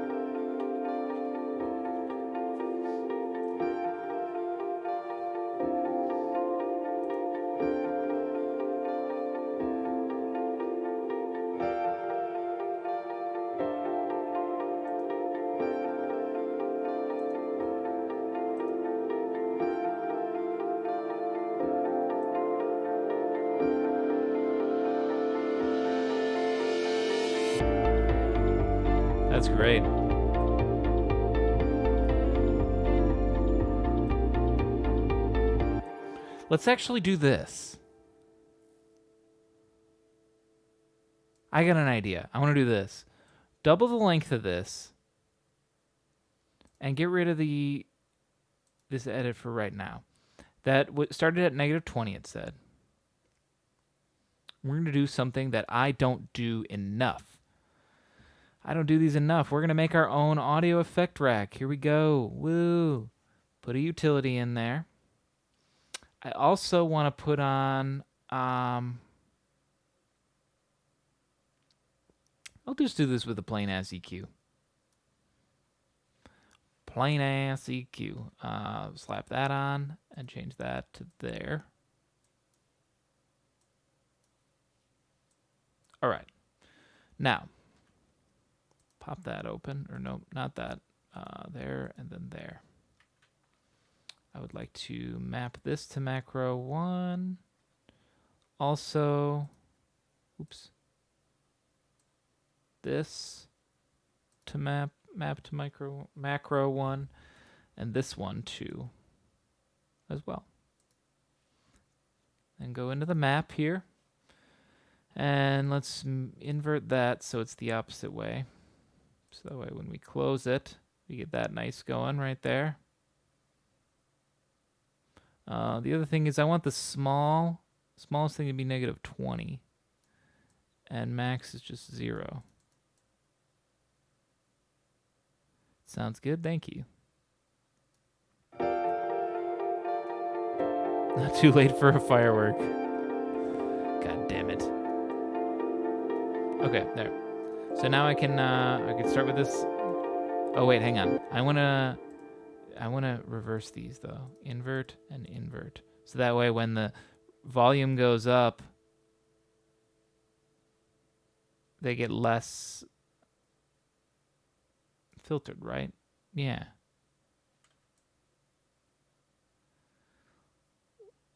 That's great. Let's actually do this. I got an idea. I want to do this. Double the length of this and get rid of this edit for right now. That started at -20, it said. We're going to do something that I don't do enough. I don't do these enough. We're going to make our own audio effect rack. Here we go. Woo. Put a utility in there. I also want to put on... I'll just do this with a plain ass EQ. Plain ass EQ. Slap that on and change that to there. All right. Now... pop that open, or no, not that, there, and then there. I would like to map this to macro 1. Also, oops, this to map to macro 1, and this one too, as well. And go into the map here, and let's invert that so it's the opposite way. So that way when we close it, we get that nice going right there. The other thing is I want the smallest thing to be -20. And max is just 0. Sounds good, thank you. Not too late for a firework. God damn it. Okay, there. So now I can start with this. Oh wait, hang on. I wanna reverse these though. Invert and invert. So that way when the volume goes up, they get less filtered, right? Yeah.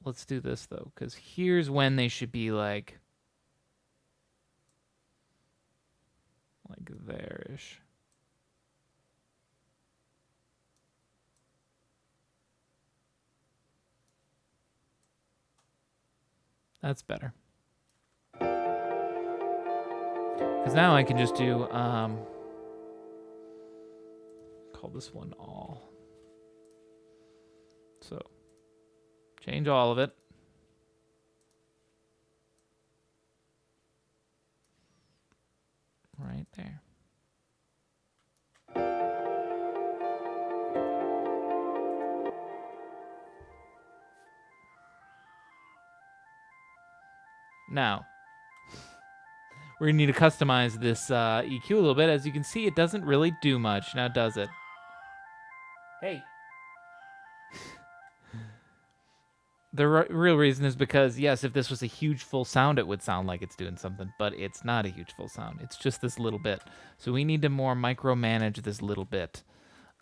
Let's do this though, because here's when they should be like there-ish. That's better. Because now I can just do, call this one all. So, change all of it. Right there. Now, we're going to need to customize this EQ a little bit. As you can see, it doesn't really do much. Now, does it? Hey. The real reason is because, yes, if this was a huge full sound, it would sound like it's doing something, but it's not a huge full sound. It's just this little bit. So we need to more micromanage this little bit.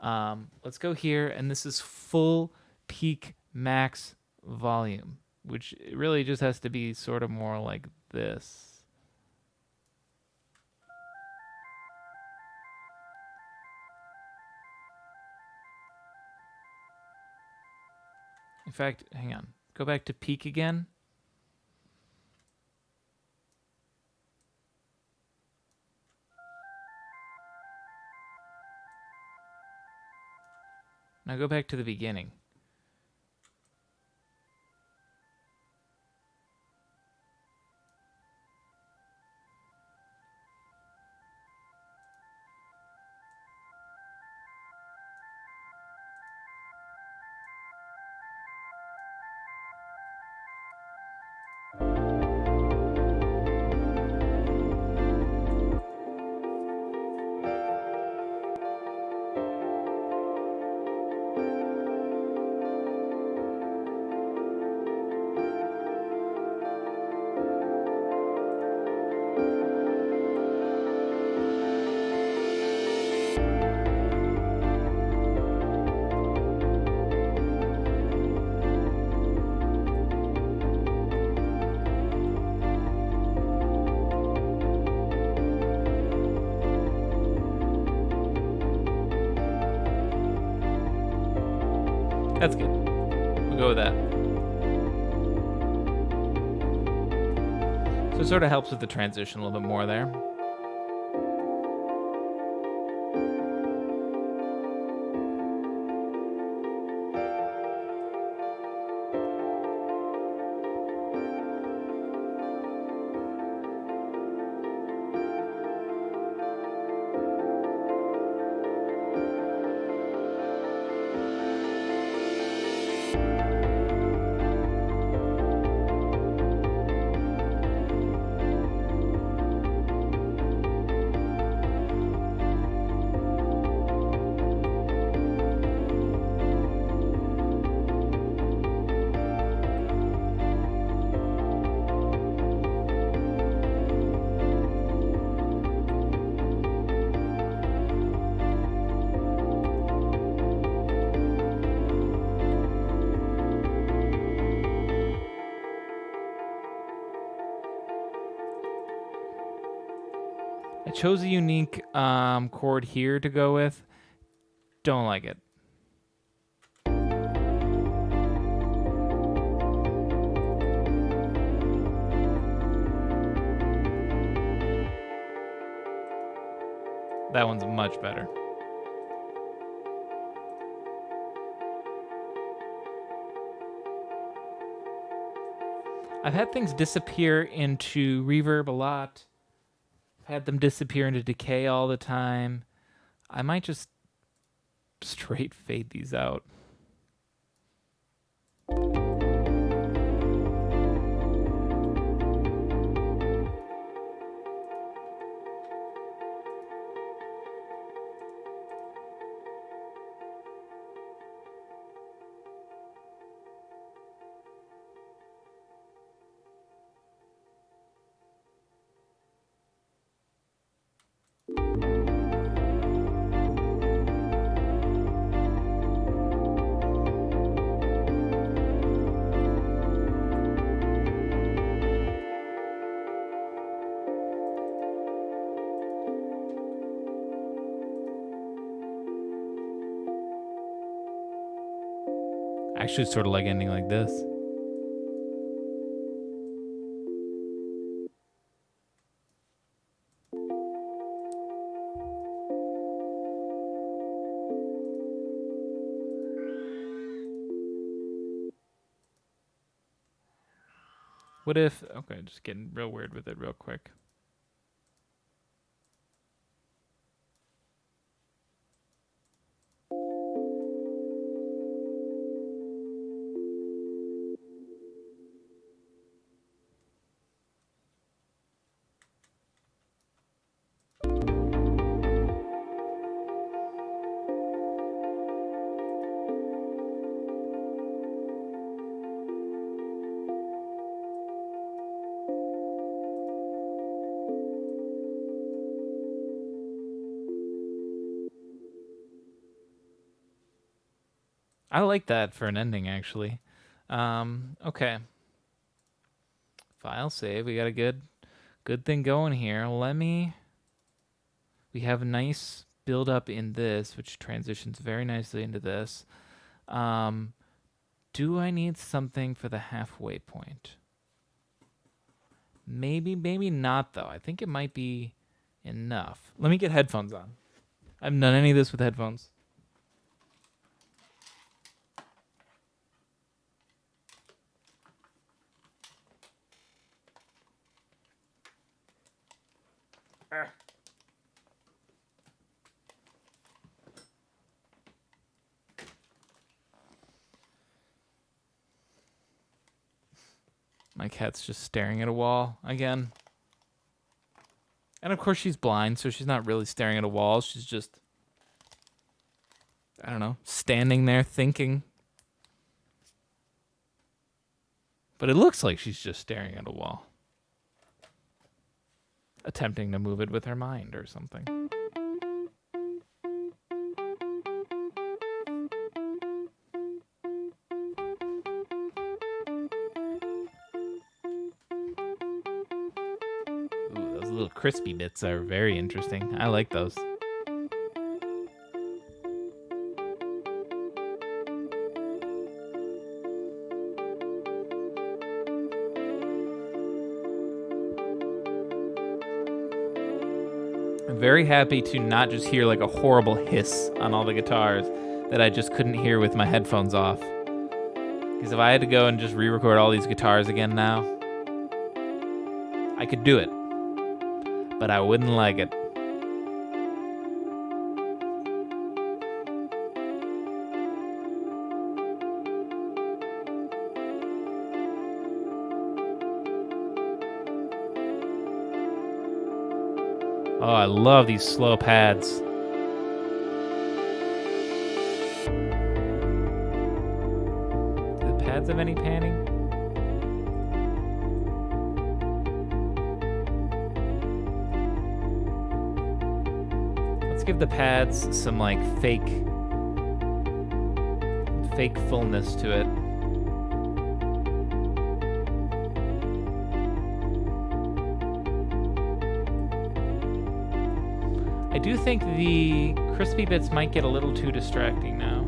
Let's go here, and this is full peak max volume, which really just has to be sort of more like this. In fact, hang on. Go back to peak again. Now go back to the beginning. That's good. We'll go with that. So it sort of helps with the transition a little bit more there. I chose a unique chord here to go with. Don't like it. That one's much better. I've had things disappear into reverb a lot. I've had them disappear into decay all the time. I might just straight fade these out. I actually sort of like ending like this. What if? Okay, just getting real weird with it real quick. I like that for an ending, actually. Okay. File save. We got a good thing going here. We have a nice build up in this, which transitions very nicely into this. Do I need something for the halfway point? Maybe not, though. I think it might be enough. Let me get headphones on. I haven't done any of this with headphones. My cat's just staring at a wall again. And of course she's blind, so she's not really staring at a wall. She's just, I don't know, standing there thinking. But it looks like she's just staring at a wall. Attempting to move it with her mind or something. Ooh, those little crispy bits are very interesting. I like those. I'm very happy to not just hear like a horrible hiss on all the guitars that I just couldn't hear with my headphones off. Because if I had to go and just re-record all these guitars again now, I could do it. But I wouldn't like it. Oh, I love these slow pads. Do the pads have any panning? Let's give the pads some like fake fullness to it. I do think the crispy bits might get a little too distracting now.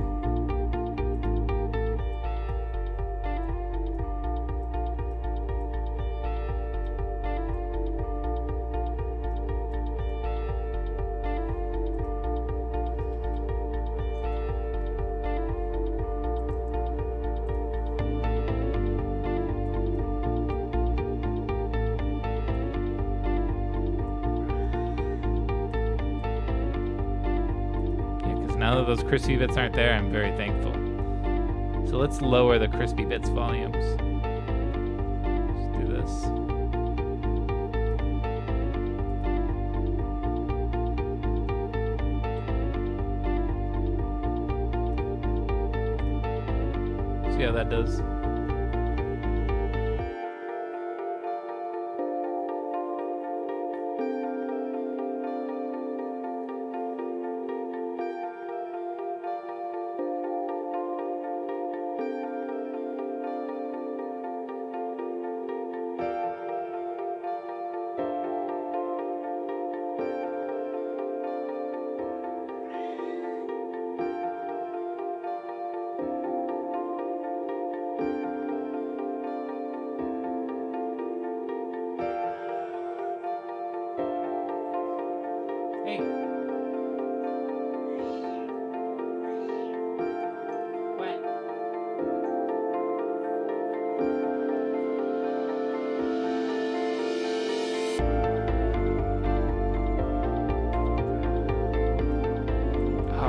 Now that those crispy bits aren't there, I'm very thankful. So let's lower the crispy bits volumes. Let's do this. See how that does.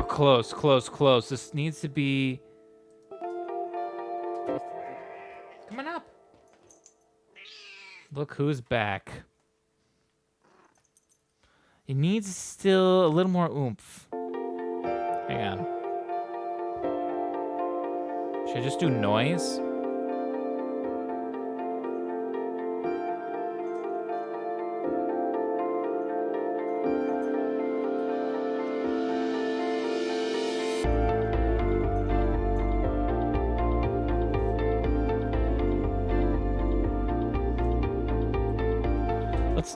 close, close, close. This needs to be... Come on up. Look who's back. It needs still a little more oomph. Hang on. Should I just do noise?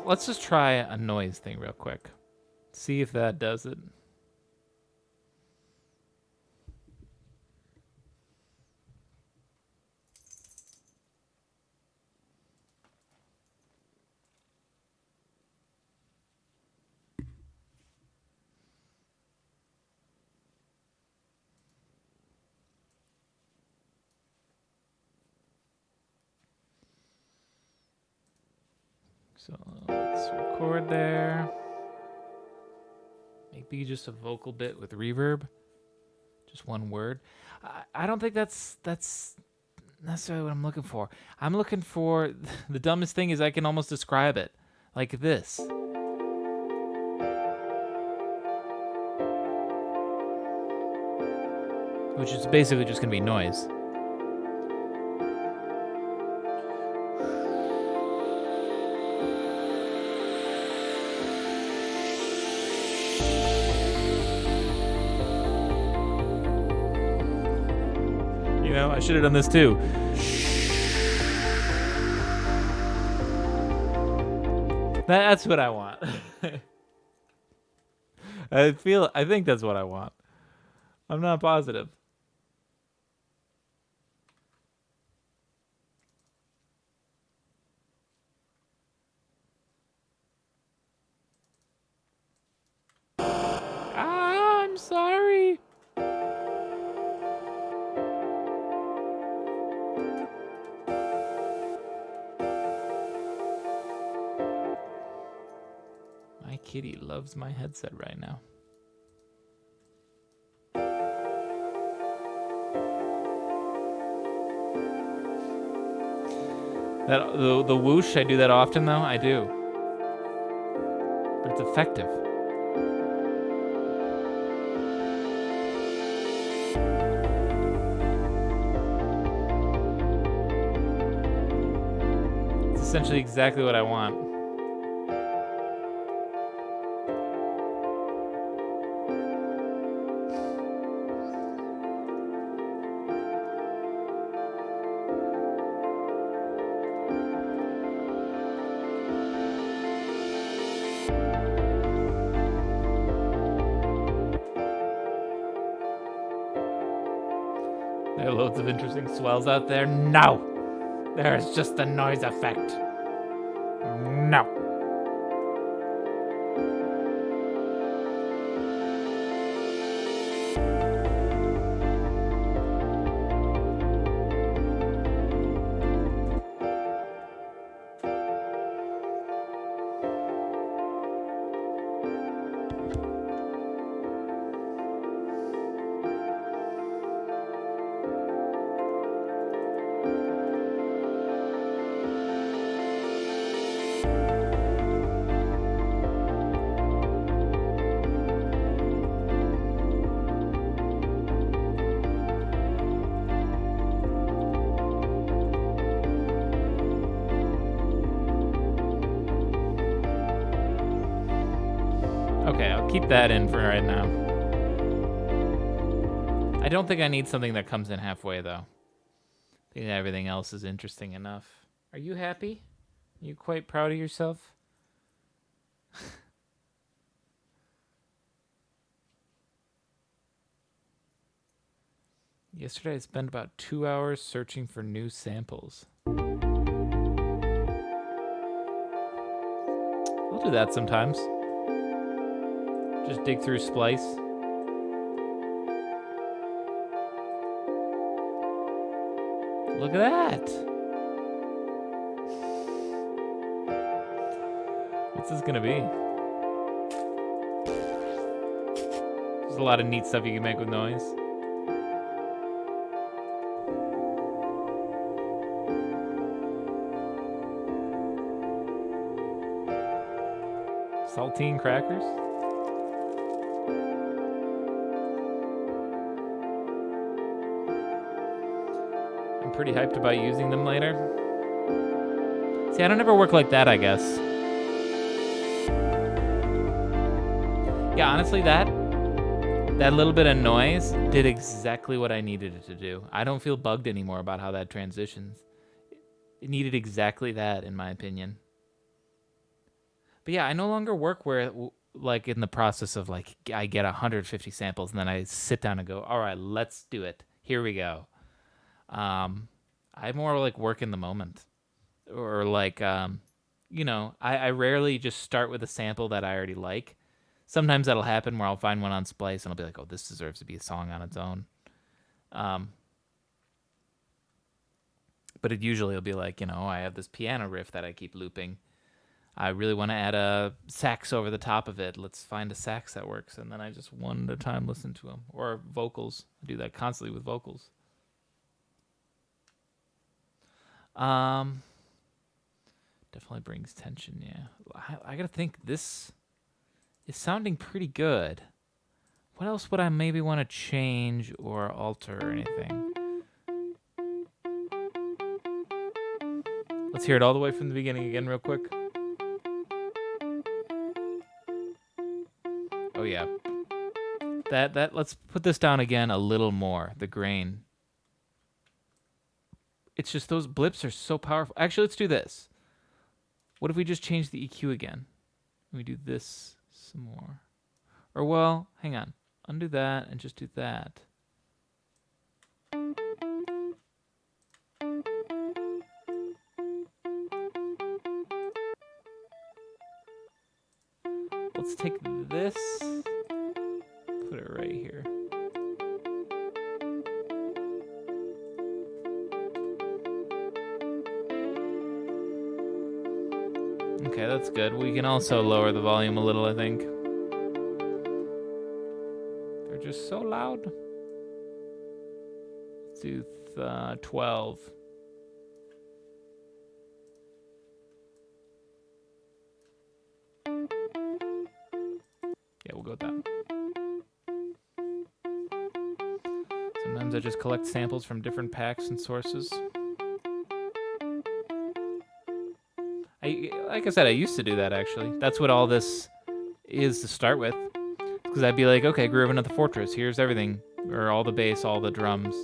Let's just try a noise thing real quick. See if that does it. So let's record there. Maybe just a vocal bit with reverb. Just one word. I don't think that's necessarily what I'm looking for. I'm looking for... The dumbest thing is I can almost describe it. Like this. Which is basically just going to be noise. You know, I should have done this too. That's what I want. I think that's what I want. I'm not positive. I'm sorry. My kitty loves my headset right now. The whoosh, I do that often though. I do. But it's effective. It's essentially exactly what I want. There are loads of interesting swells out there. No! There is just the noise effect. No. Okay, I'll keep that in for right now. I don't think I need something that comes in halfway, though. I think everything else is interesting enough. Are you happy? Are you quite proud of yourself? Yesterday I spent about 2 hours searching for new samples. I'll do that sometimes. Just dig through Splice. Look at that. What's this gonna be? Just a lot of neat stuff you can make with noise. Saltine crackers? I'm pretty hyped about using them later. See, I don't ever work like that, I guess. Yeah, honestly, that little bit of noise did exactly what I needed it to do. I don't feel bugged anymore about how that transitions. It needed exactly that, in my opinion. But yeah, I no longer work where, like, in the process of, like, I get 150 samples and then I sit down and go, all right, let's do it. Here we go. I more, like, work in the moment. Or, like, you know, I rarely just start with a sample that I already like. Sometimes that'll happen where I'll find one on Splice and I'll be like, oh, this deserves to be a song on its own. But it usually will be like, you know, I have this piano riff that I keep looping. I really want to add a sax over the top of it. Let's find a sax that works. And then I just one at a time listen to them. Or vocals. I do that constantly with vocals. Definitely brings tension, yeah. I gotta think, this is sounding pretty good. What else would I maybe want to change or alter or anything? Let's hear it all the way from the beginning again real quick. Oh yeah. That let's put this down again a little more, the grain. It's just those blips are so powerful. Actually, let's do this. What if we just change the EQ again? We do this some more. Or well, hang on. Undo that and just do that. Let's take this, put it right here. Okay, that's good. We can also lower the volume a little, I think. They're just so loud. Let's do 12. Yeah, we'll go with that. Sometimes I just collect samples from different packs and sources. Like I said, I used to do that, actually. That's what all this is to start with. Because I'd be like, okay, grooving at the Fortress. Here's everything. Or all the bass, all the drums.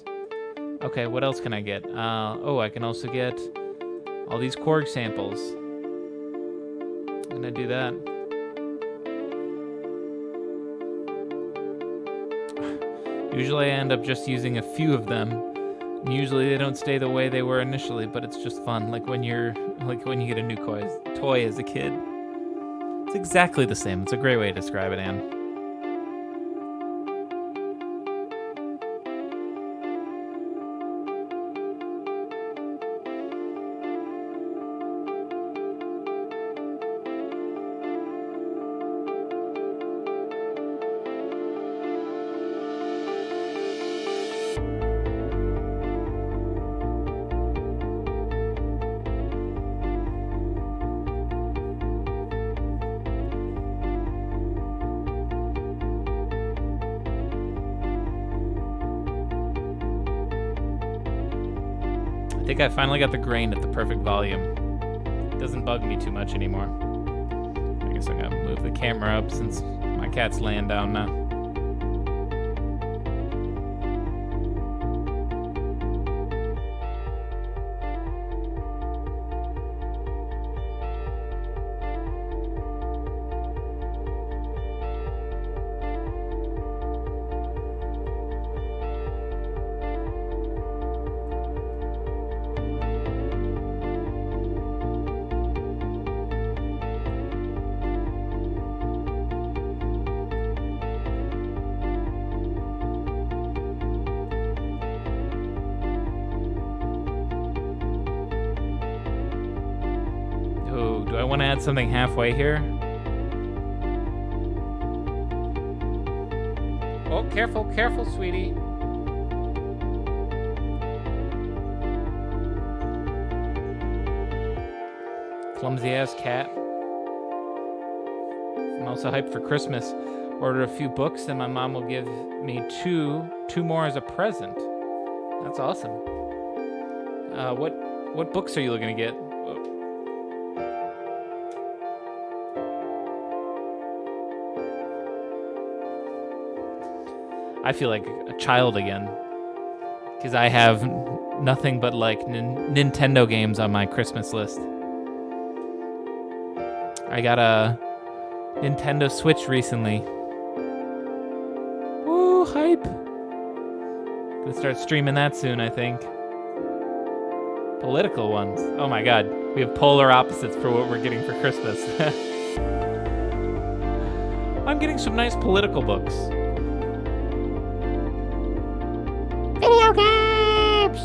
Okay, what else can I get? Oh, I can also get all these Korg samples. I'm gonna do that. Usually I end up just using a few of them. Usually they don't stay the way they were initially, but it's just fun. Like when you get a new toy as a kid. It's exactly the same. It's a great way to describe it, Anne. I think I finally got the grain at the perfect volume. It doesn't bug me too much anymore. I guess I'm gonna move the camera up since my cat's laying down now. Do I want to add something halfway here? Oh, careful, careful, sweetie. Clumsy ass cat. I'm also hyped for Christmas. Ordered a few books, and my mom will give me two more as a present. That's awesome. What books are you looking to get? I feel like a child again, because I have nothing but like Nintendo games on my Christmas list. I got a Nintendo Switch recently. Woo, hype! Gonna start streaming that soon, I think. Political ones. Oh my god, we have polar opposites for what we're getting for Christmas. I'm getting some nice political books. Video games!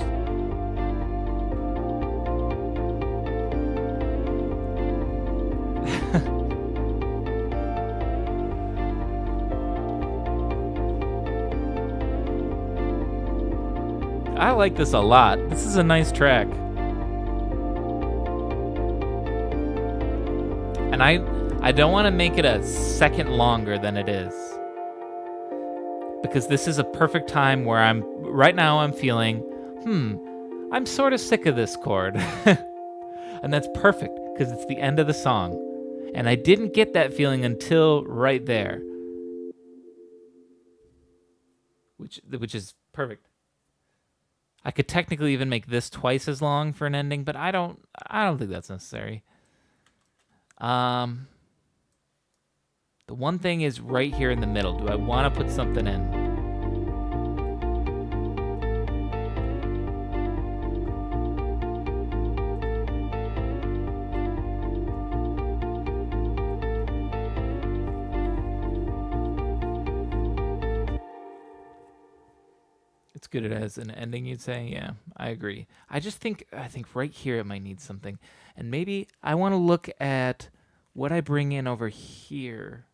I like this a lot. This is a nice track. And I don't want to make it a second longer than it is. Because this is a perfect time where right now I'm feeling, I'm sort of sick of this chord. And that's perfect because it's the end of the song. And I didn't get that feeling until right there. Which is perfect. I could technically even make this twice as long for an ending, but I don't think that's necessary. The one thing is right here in the middle. Do I want to put something in? It's good as an ending, you'd say? Yeah, I agree. I think right here it might need something. And maybe I want to look at what I bring in over here.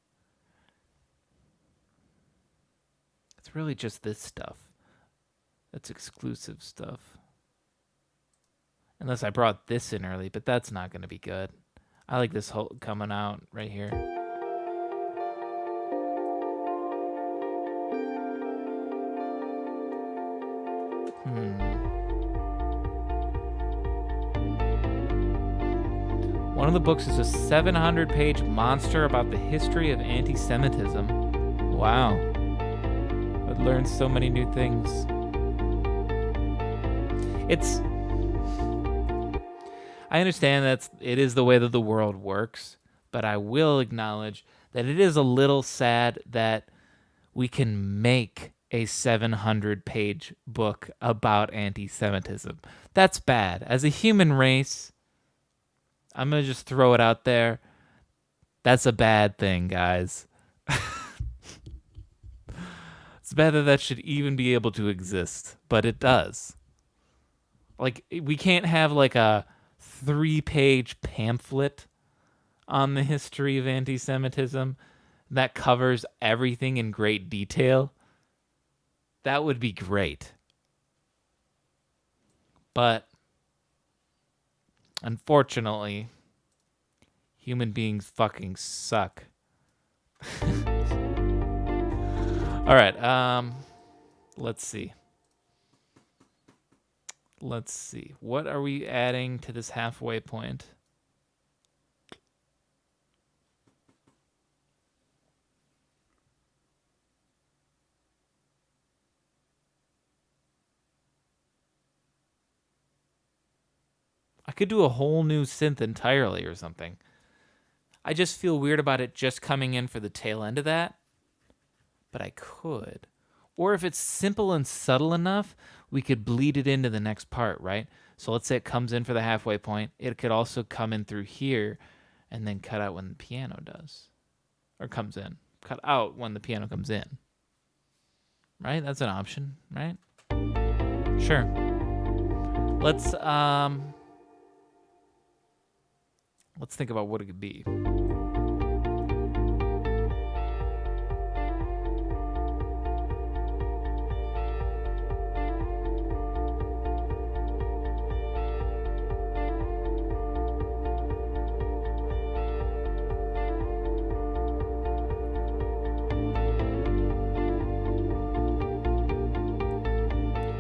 It's really just this stuff. That's exclusive stuff. Unless I brought this in early, but that's not going to be good. I like this whole coming out right here. One of the books is a 700-page monster about the history of anti-Semitism. Wow. I've learned so many new things. I understand that it is the way that the world works, but I will acknowledge that it is a little sad that we can make a 700-page book about anti-Semitism. That's bad. As a human race, I'm going to just throw it out there. That's a bad thing, guys. It's bad that should even be able to exist, but it does. Like, we can't have like a 3-page pamphlet on the history of anti-Semitism that covers everything in great detail. That would be great. But unfortunately, human beings fucking suck. All right, let's see. What are we adding to this halfway point? I could do a whole new synth entirely or something. I just feel weird about it just coming in for the tail end of that. But I could. Or if it's simple and subtle enough, we could bleed it into the next part, right? So let's say it comes in for the halfway point. It could also come in through here and then cut out when the piano does. Or comes in. Cut out when the piano comes in. Right? That's an option, right? Sure. Let's think about what it could be.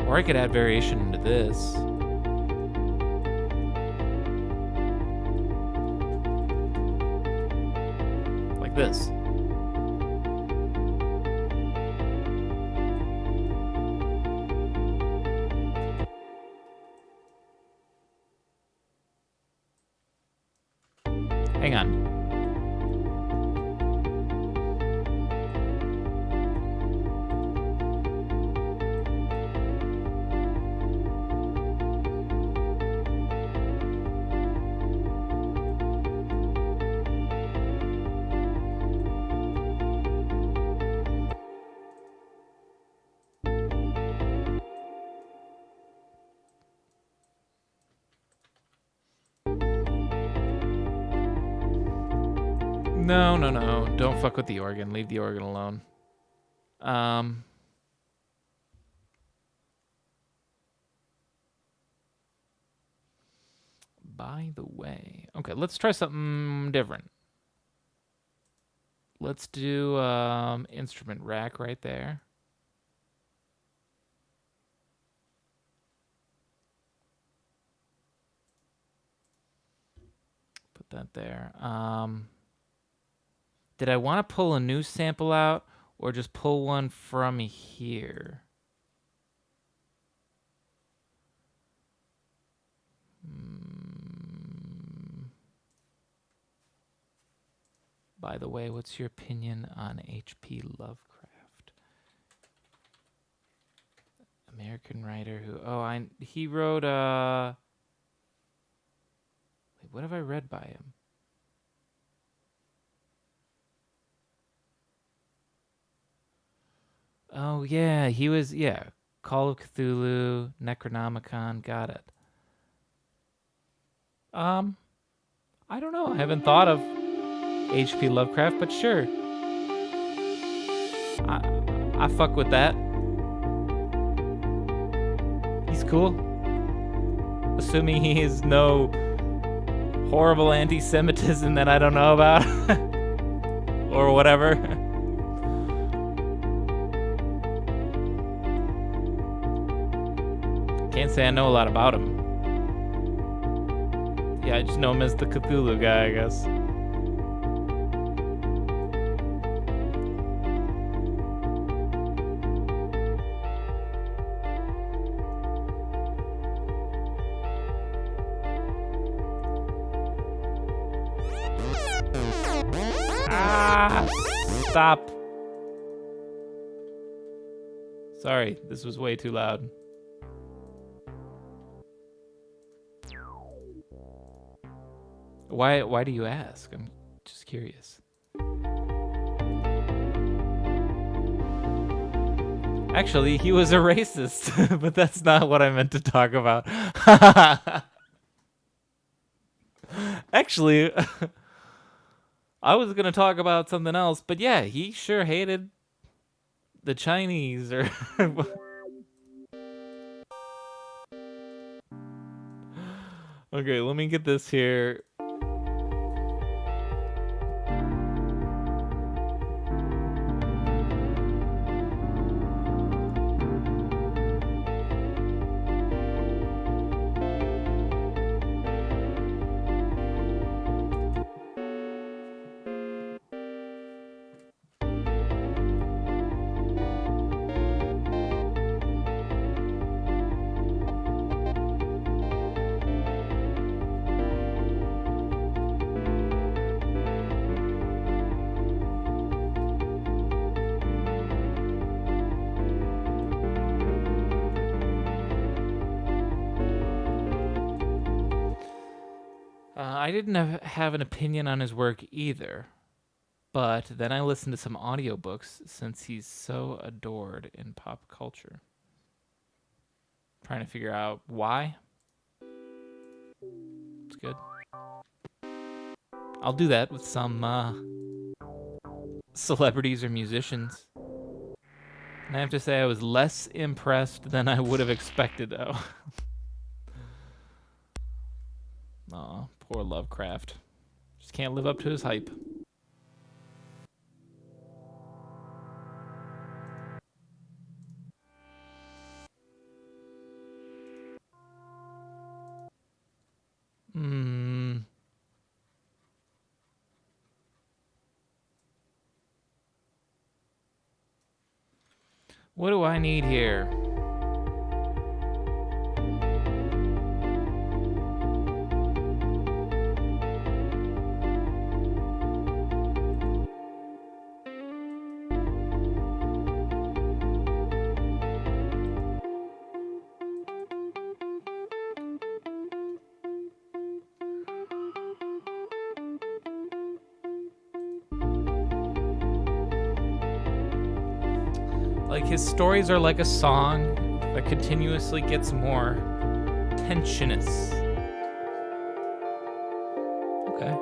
Or I could add variation into this. Like this. Hang on. No. Don't fuck with the organ. Leave the organ alone. By the way. Okay, let's try something different. Let's do instrument rack right there. Put that there. Did I want to pull a new sample out or just pull one from here? By the way, what's your opinion on H.P. Lovecraft? American writer who... Oh, he wrote... Wait, what have I read by him? Oh, yeah, he was... Yeah, Call of Cthulhu, Necronomicon, got it. I don't know. I haven't thought of H.P. Lovecraft, but sure. I fuck with that. He's cool. Assuming he has no horrible anti-Semitism that I don't know about. Or whatever. Can't say I know a lot about him. Yeah, I just know him as the Cthulhu guy, I guess. Stop. Sorry, this was way too loud. Why do you ask? I'm just curious. Actually, he was a racist, but that's not what I meant to talk about. Actually, I was going to talk about something else, but yeah, he sure hated the Chinese or... Okay, let me get this here. I didn't have an opinion on his work either, but then I listened to some audiobooks since he's so adored in pop culture. Trying to figure out why. It's good. I'll do that with some celebrities or musicians. And I have to say I was less impressed than I would have expected, though. Aw, poor Lovecraft. Just can't live up to his hype. What do I need here? Like, his stories are like a song that continuously gets more tensionous. Okay.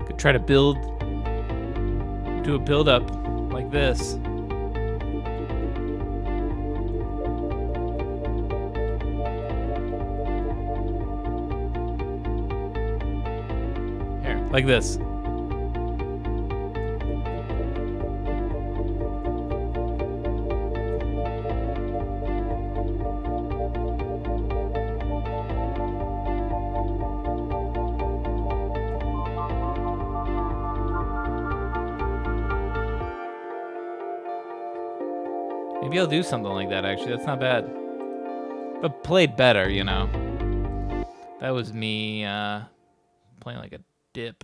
Could try to do a build up like this. Here, like this. Maybe I'll do something like that, actually. That's not bad. But played better, you know. That was me playing like a dip.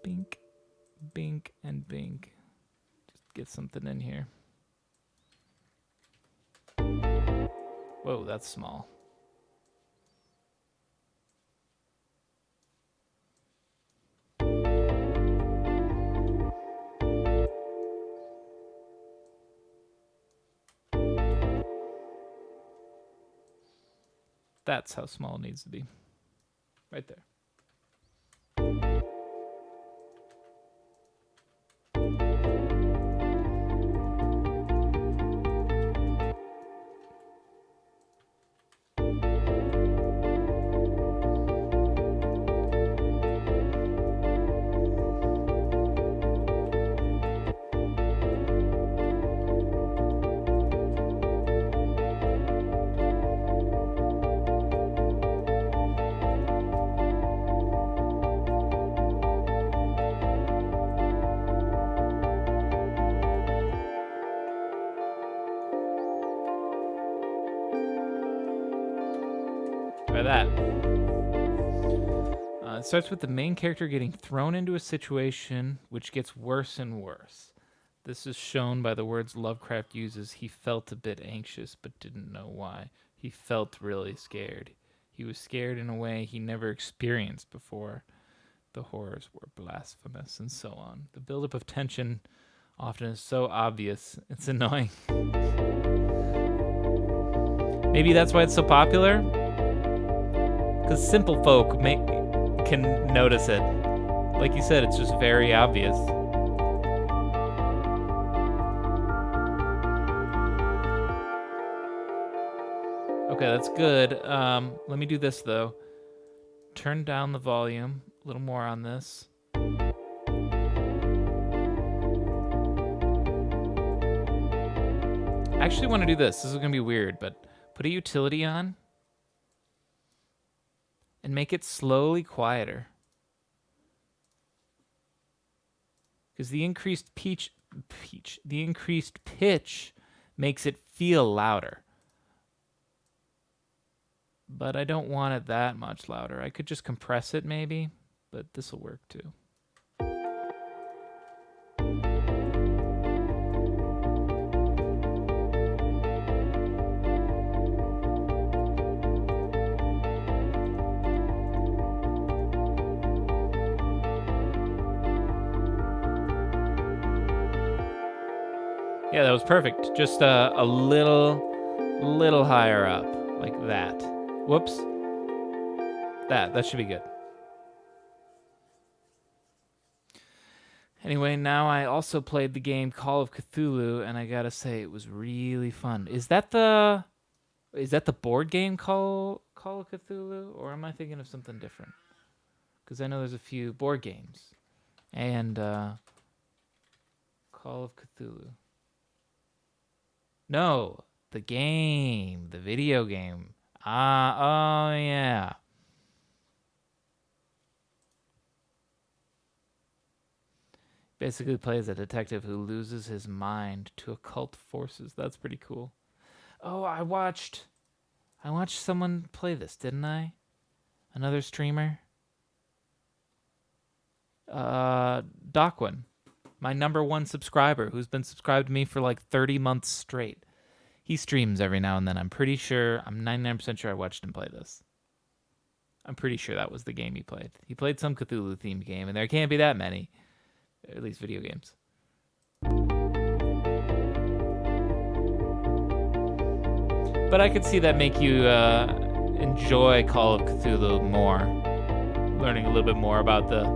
Bink, bink, and bink. Just get something in here. Whoa, that's small. That's how small it needs to be. Right there. Try that. It starts with the main character getting thrown into a situation which gets worse and worse. This is shown by the words Lovecraft uses. He felt a bit anxious, but didn't know why. He felt really scared. He was scared in a way he never experienced before. The horrors were blasphemous, and so on. The buildup of tension often is so obvious, it's annoying. Maybe that's why it's so popular? Because simple folk can notice it. Like you said, it's just very obvious. Okay, that's good. Let me do this, though. Turn down the volume a little more on this. I actually want to do this. This is going to be weird, but put a utility on and make it slowly quieter. because the increased pitch makes it feel louder. But I don't want it that much louder. I could just compress it maybe, but this will work too. Yeah, that was perfect. Just a little higher up, like that. Whoops. That should be good. Anyway, now I also played the game Call of Cthulhu, and I gotta say it was really fun. Is that the board game Call of Cthulhu, or am I thinking of something different? Because I know there's a few board games, and Call of Cthulhu. No, the video game. Oh yeah. Basically plays a detective who loses his mind to occult forces. That's pretty cool. Oh, I watched someone play this, didn't I? Another streamer. Docwin, my #1 subscriber, who's been subscribed to me for like 30 months straight. He streams every now and then. I'm 99% sure I watched him play this. I'm pretty sure that was the game he played. He played some Cthulhu-themed game, and there can't be that many. At least video games. But I could see that make you enjoy Call of Cthulhu more. Learning a little bit more about the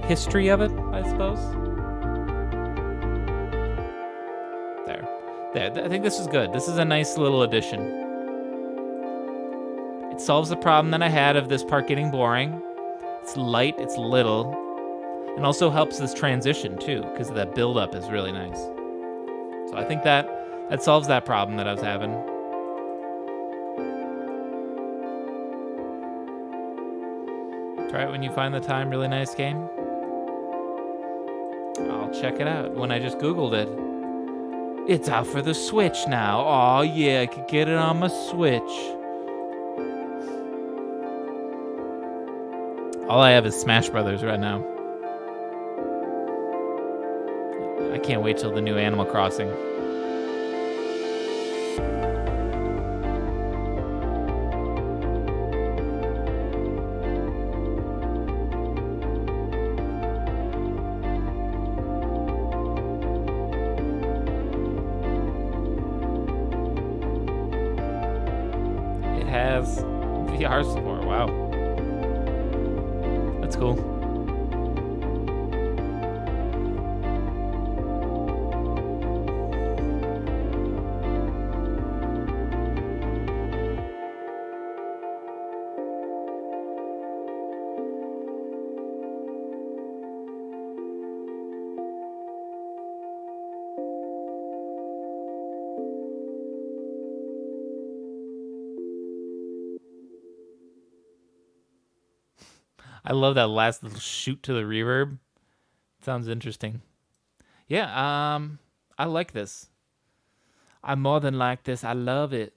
history of it, I suppose. There. I think this is good. This is a nice little addition. It solves the problem that I had of this part getting boring. It's light, it's little, and also helps this transition too, because that build-up is really nice. So I think that solves that problem that I was having. Try it when you find the time. Really nice game. I'll check it out. When I just Googled it, it's out for the Switch now. Oh yeah, I could get it on my Switch. All I have is Smash Brothers right now. I can't wait till the new Animal Crossing. It has VR support. Wow. That's cool. I love that last little shoot to the reverb. Sounds interesting. Yeah, I like this. I more than like this. I love it.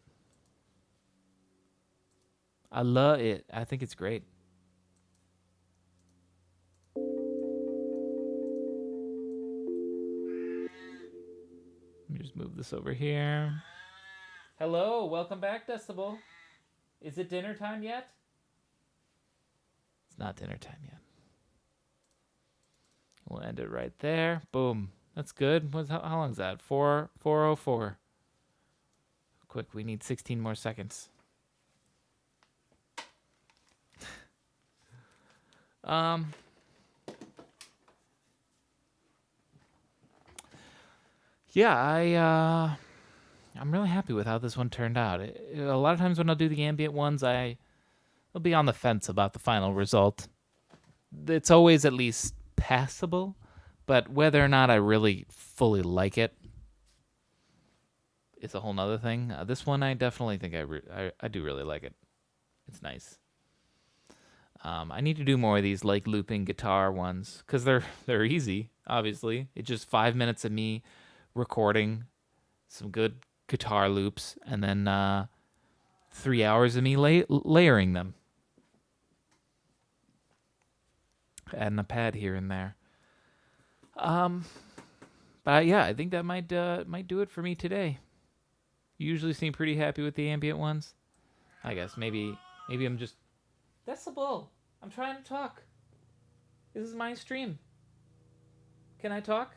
I love it. I think it's great. Let me just move this over here. Hello, welcome back, Decibel. Is it dinner time yet? It's not dinner time yet. We'll end it right there. Boom. That's good. How long is that? 4:04. Quick, we need 16 more seconds. Yeah, I'm really happy with how this one turned out. A lot of times when I'll do the ambient ones, I'll be on the fence about the final result. It's always at least passable, but whether or not I really fully like it is a whole nother thing. This one, I definitely think I do really like it. It's nice. I need to do more of these like looping guitar ones because they're easy. Obviously, it's just 5 minutes of me recording some good guitar loops, and then 3 hours of me layering them, adding a pad here and there. But yeah, I think that might do it for me today. You usually seem pretty happy with the ambient ones. I guess maybe I'm just. That's the bull. I'm trying to talk. This is my stream. Can I talk?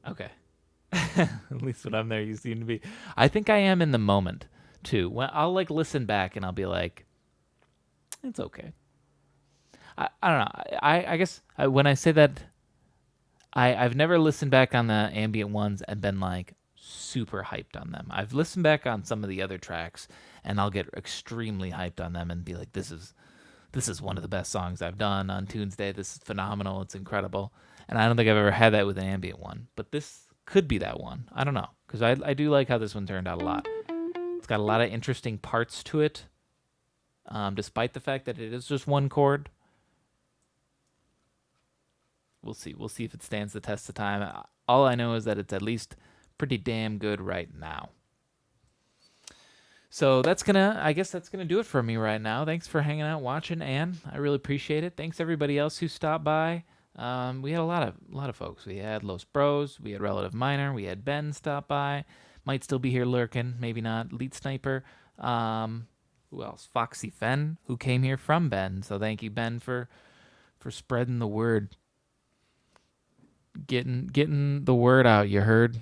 Okay. At least when I'm there, you seem to be. I think I am in the moment too. When I'll like listen back and I'll be like, it's okay. I don't know. I guess when I say that, I've never listened back on the ambient ones and been like super hyped on them. I've listened back on some of the other tracks and I'll get extremely hyped on them and be like, this is one of the best songs I've done on Tunesday. This is phenomenal. It's incredible. And I don't think I've ever had that with an ambient one, but this could be that one. I don't know, because I do like how this one turned out a lot. It's got a lot of interesting parts to it, despite the fact that it is just one chord. We'll see. We'll see if it stands the test of time. All I know is that it's at least pretty damn good right now. So I guess that's gonna do it for me right now. Thanks for hanging out, watching, Ann. I really appreciate it. Thanks everybody else who stopped by. We had a lot of folks. We had Los Bros, we had Relative Minor, we had Ben stop by. Might still be here lurking, maybe not. Lead Sniper. Who else? Foxy Fen, who came here from Ben. So thank you, Ben, for spreading the word. Getting the word out, you heard.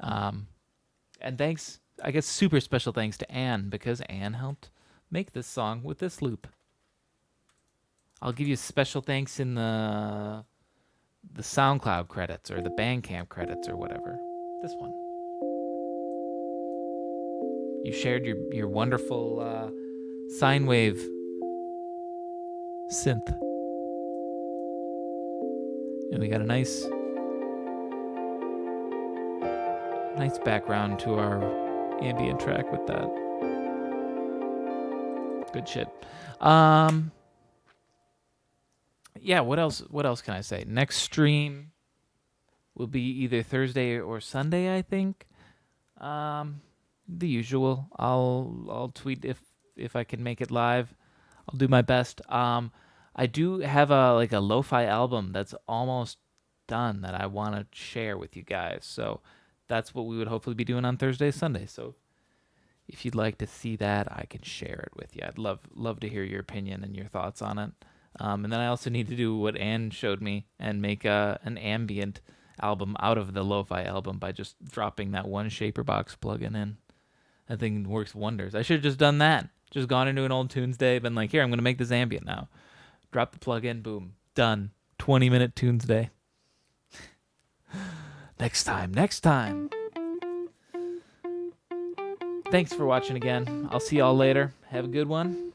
And thanks, I guess super special thanks to Ann, because Ann helped make this song with this loop. I'll give you special thanks in the SoundCloud credits or the Bandcamp credits or whatever. This one. You shared your wonderful sine wave synth. And we got a nice background to our ambient track with that. Good shit. Yeah, what else can I say? Next stream will be either Thursday or Sunday, I think. The usual. I'll tweet if I can make it live. I'll do my best. I do have a lo-fi album that's almost done that I want to share with you guys. So that's what we would hopefully be doing on Thursday, Sunday. So if you'd like to see that, I can share it with you. I'd love to hear your opinion and your thoughts on it. And then I also need to do what Ann showed me and make an ambient album out of the lo-fi album by just dropping that one Shaperbox plugin in. That thing works wonders. I should have just done that. Just gone into an old Tunesday, been like, here, I'm going to make this ambient now. Drop the plugin, boom, done. 20-minute Tunesday. Next time. Thanks for watching again. I'll see y'all later. Have a good one.